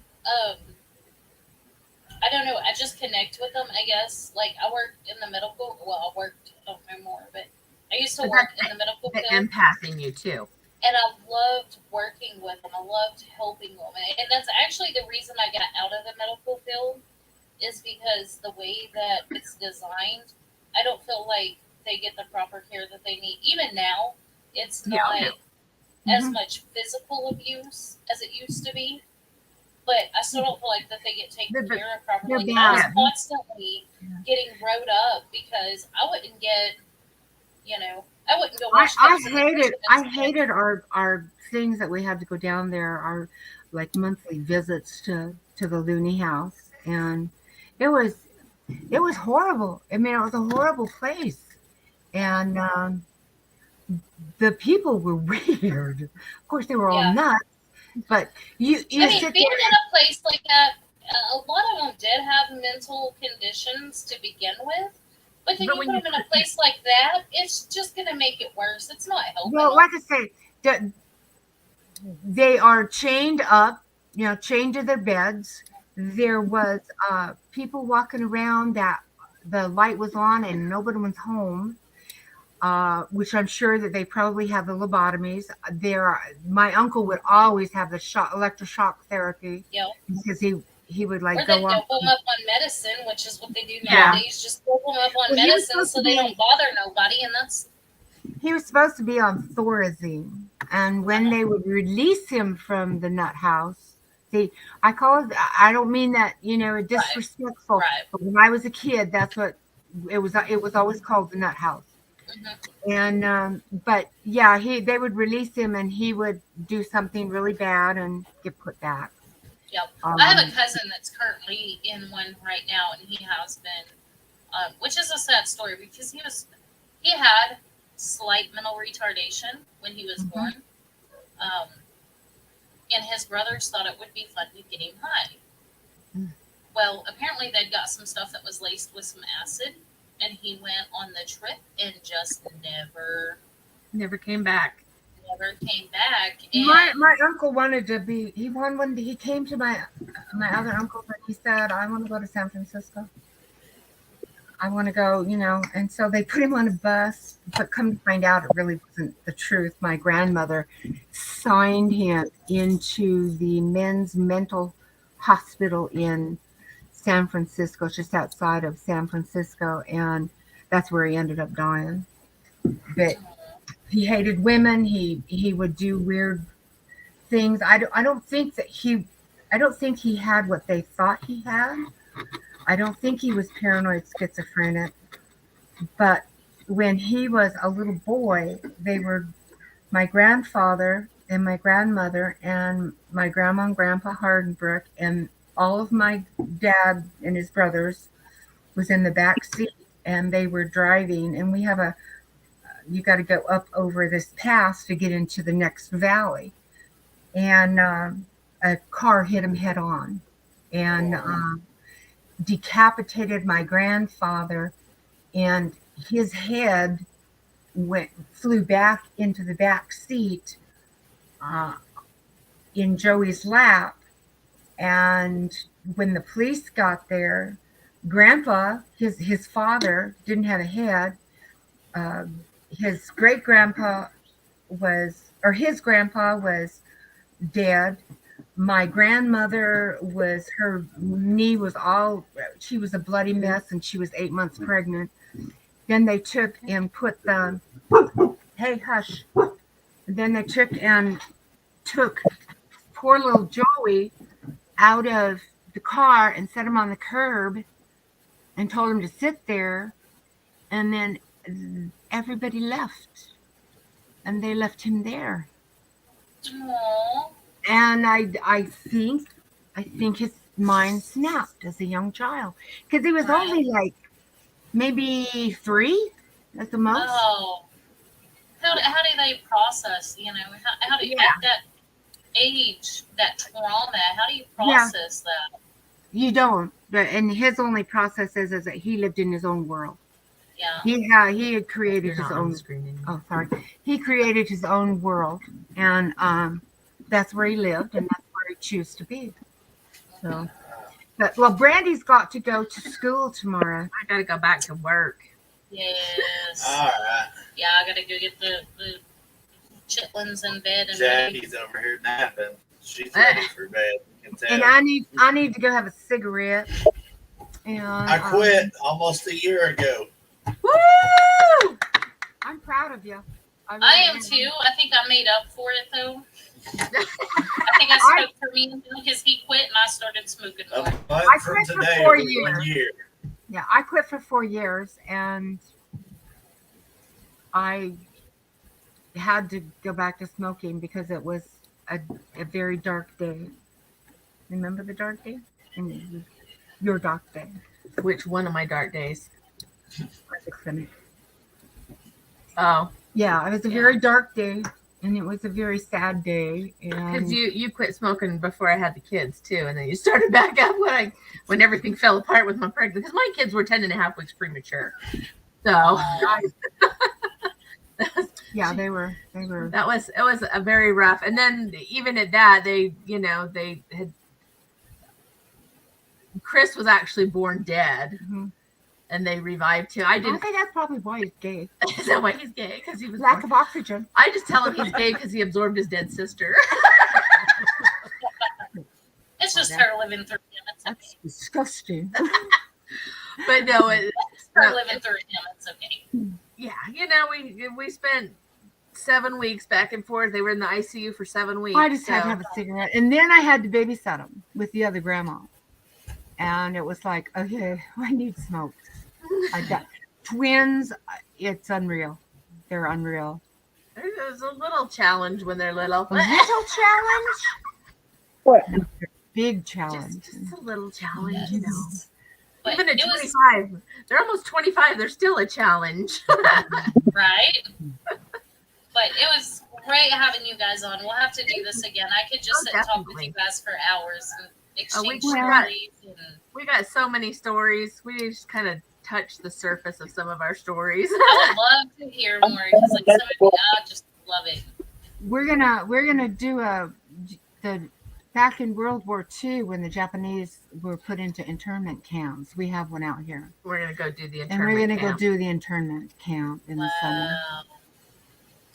I don't know. I just connect with them. I guess. Like I worked in the medical. Well, I worked. I don't know more, but I used to But work that's in the medical the field, empath in you too. and I loved working with them. I loved helping them, and that's actually the reason I got out of the medical field is because the way that it's designed, I don't feel like they get the proper care that they need. Even now, it's Yeah, I not know. as Mhm. much physical abuse as it used to be, but I still don't feel like that they get taken They're, care of they're properly. And I was bad. constantly getting rode up because I wouldn't get, I wouldn't go wash the dishes in the kitchen I instead. hated our things that we had to go down there, our like monthly visits to the Looney House, and it was it was horrible. I mean, it was a horrible place, and the people were weird. Of course, they were all Yeah. nuts, but I you mean, sit being there. in a place like that, a lot of them did have mental conditions to begin with. But then But you when put you them in a place like that, it's just going to make it worse. It's not helping Well, them. like I say, they are chained up, chained to their beds. There was people walking around that the light was on and nobody was home, which I'm sure that they probably have the lobotomies. My uncle would always have the electroshock therapy You know, because he would like or they go off. dope them up on medicine, which is what they do Yeah. nowadays. Just dope them up on Well, medicine so they don't bother nobody, and that's he was supposed to be on Thorazine, and when they would release him from the nut house, see, I call it. I don't mean that right, disrespectful, right. but when I was a kid, that's what it was. It was always called the nut house, Hmm. and but yeah, they would release him, and he would do something really bad and get put back. Yep. I have a Um, cousin that's currently in one right now, and he has been, which is a sad story because he had slight mental retardation when he was mhm. born, um, and his brothers thought it would be fun to get him high. Mm. Well, apparently they'd got some stuff that was laced with some acid, and he went on the trip and just Never came back. never came back. My And my uncle wanted to be. He won one. He came to my other uncle, and he said, "I want to go to San Francisco. I want to go, And so they put him on a bus, but come to find out, it really wasn't the truth. My grandmother signed him into the men's mental hospital in San Francisco, just outside of San Francisco, and that's where he ended up dying. But he hated women. He would do weird things. I don't think he had what they thought he had. I don't think he was paranoid schizophrenic. But when he was a little boy, they were my grandfather and my grandmother and my grandma and grandpa Hardenbrook and all of my dad and his brothers was in the back seat, and they were driving, and we have you got to go up over this pass to get into the next valley, and a car hit him head on and decapitated my grandfather, and his head flew back into the back seat uh, in Joey's lap. And when the police got there, Grandpa, his father, didn't have a head. His great grandpa was or his grandpa was dead. My grandmother was, her knee was all, she was a bloody mess, and she was 8 months pregnant. Then they took and put the, hey, hush. Then they took poor little Joey out of the car and set him on the curb and told him to sit there. And then everybody left, and they left him there. Aww. And I think his mind snapped as a young child, because he was Right. only like maybe 3 at the most. Oh. How do they process, how do you, Yeah. at that age, that trauma, how do you process that? You don't. And his only process is that he lived in his own world. Yeah. He had created You're his not on own. the screen anymore. Oh, sorry. He created his own world, and that's where he lived, and that's where he chose to be. So, but well, Brandy's got to go to school tomorrow. I gotta go back to work. Yes. All right. Yeah, I gotta go get the chitlins in bed and ready. Jackie's over here napping. She's ready for bed. You can tell. And I need to go have a cigarette. And I quit almost a year ago. Woo! I'm proud of you. I really am too. I think I made up for it though. I think I spoke for me because he quit and I started smoking A more. month I from quit for today 4 will be 1 year. Yeah, I quit for 4 years, and I had to go back to smoking because it was a very dark day. Remember the dark day? I mean, your dark day. Which one of my dark days? Clinic. Oh, Yeah, it was a very dark day, and it was a very sad day. because And you quit smoking before I had the kids too, and then you started back up when everything fell apart with my pregnancy. Because my kids were 10.5 weeks premature, so yeah, they were. it was a very rough. And then even at that, they had Chris was actually born dead, Mhm. and they revived him. I I didn't. think that's probably why he's gay. Is that why he's gay? Because he was Lack born- of oxygen. I just tell him he's gay because he absorbed his dead sister. It's just her living through him. It's okay. That's disgusting. But no, It's her no, living through him. It's okay. yeah, we spent 7 weeks back and forth. They were in the ICU for 7 weeks. I just had to have a cigarette, and then I had to babysit him with the other grandma, and it was like, okay, I need smoke. I got twins. It's unreal. They're unreal. There's a little challenge when they're little. A little challenge. What? Big challenge. Just a little challenge, But Even at it was 25, they're almost 25. They're still a challenge. right. But it was great having you guys on. We'll have to do this again. I could just sit and talk with definitely. you guys for hours and exchange we stories. And We got so many stories. We just kind of touched the surface of some of our stories. I would love to hear more because, like, some of you, I just love it. We're gonna do the back in World War II when the Japanese were put into internment camps. We have one out here, We're gonna go do the and internment we're gonna camp. go do the internment camp in the summer. Wow.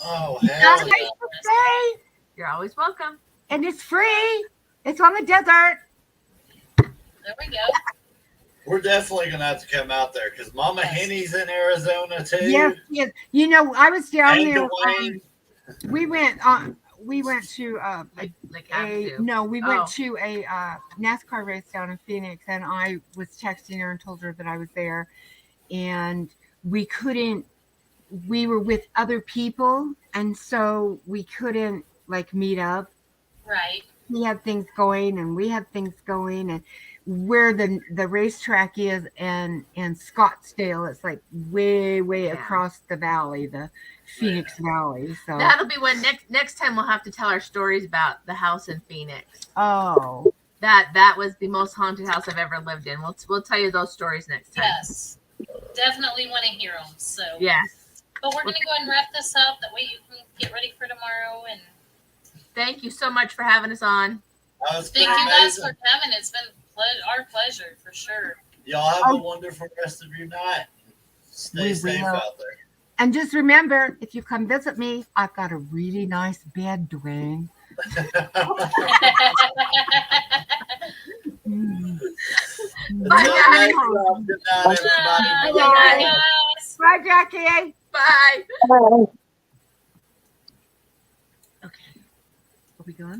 Oh, Got hell a yeah. place to stay, You're always welcome. and it's free. It's on the desert. There we go. We're definitely going to have to come out there because Mama Yes. Henny's in Arizona too. Yes, yes. You know, I was down And there. Dwayne. We went. We went to Like Avenue. we Oh. went to a NASCAR race down in Phoenix, and I was texting her and told her that I was there, and we couldn't. We were with other people, and so we couldn't like meet up. Right. He had things going, and we had things going, and where the racetrack is, and Scottsdale, it's like way Yeah. across the valley, the Phoenix Valley. So That'll be when next time we'll have to tell our stories about the house in Phoenix. oh. That was the most haunted house I've ever lived in. We'll tell you those stories next time. Yes. Definitely want to hear them. So. Yes. But we're going to go ahead and wrap this up. That way you can get ready for tomorrow. And Thank you so much for having us on. That was thank pretty you guys amazing. for coming. It's been our pleasure for sure. Y'all have a wonderful rest of your night. Stay We safe will. out there. And just remember, if you come visit me, I've got a really nice bed, Dwayne. Mm. Until next time, good night, everybody. Bye, guys. Bye, Jackie. Bye. Oh. Okay. Are we gone?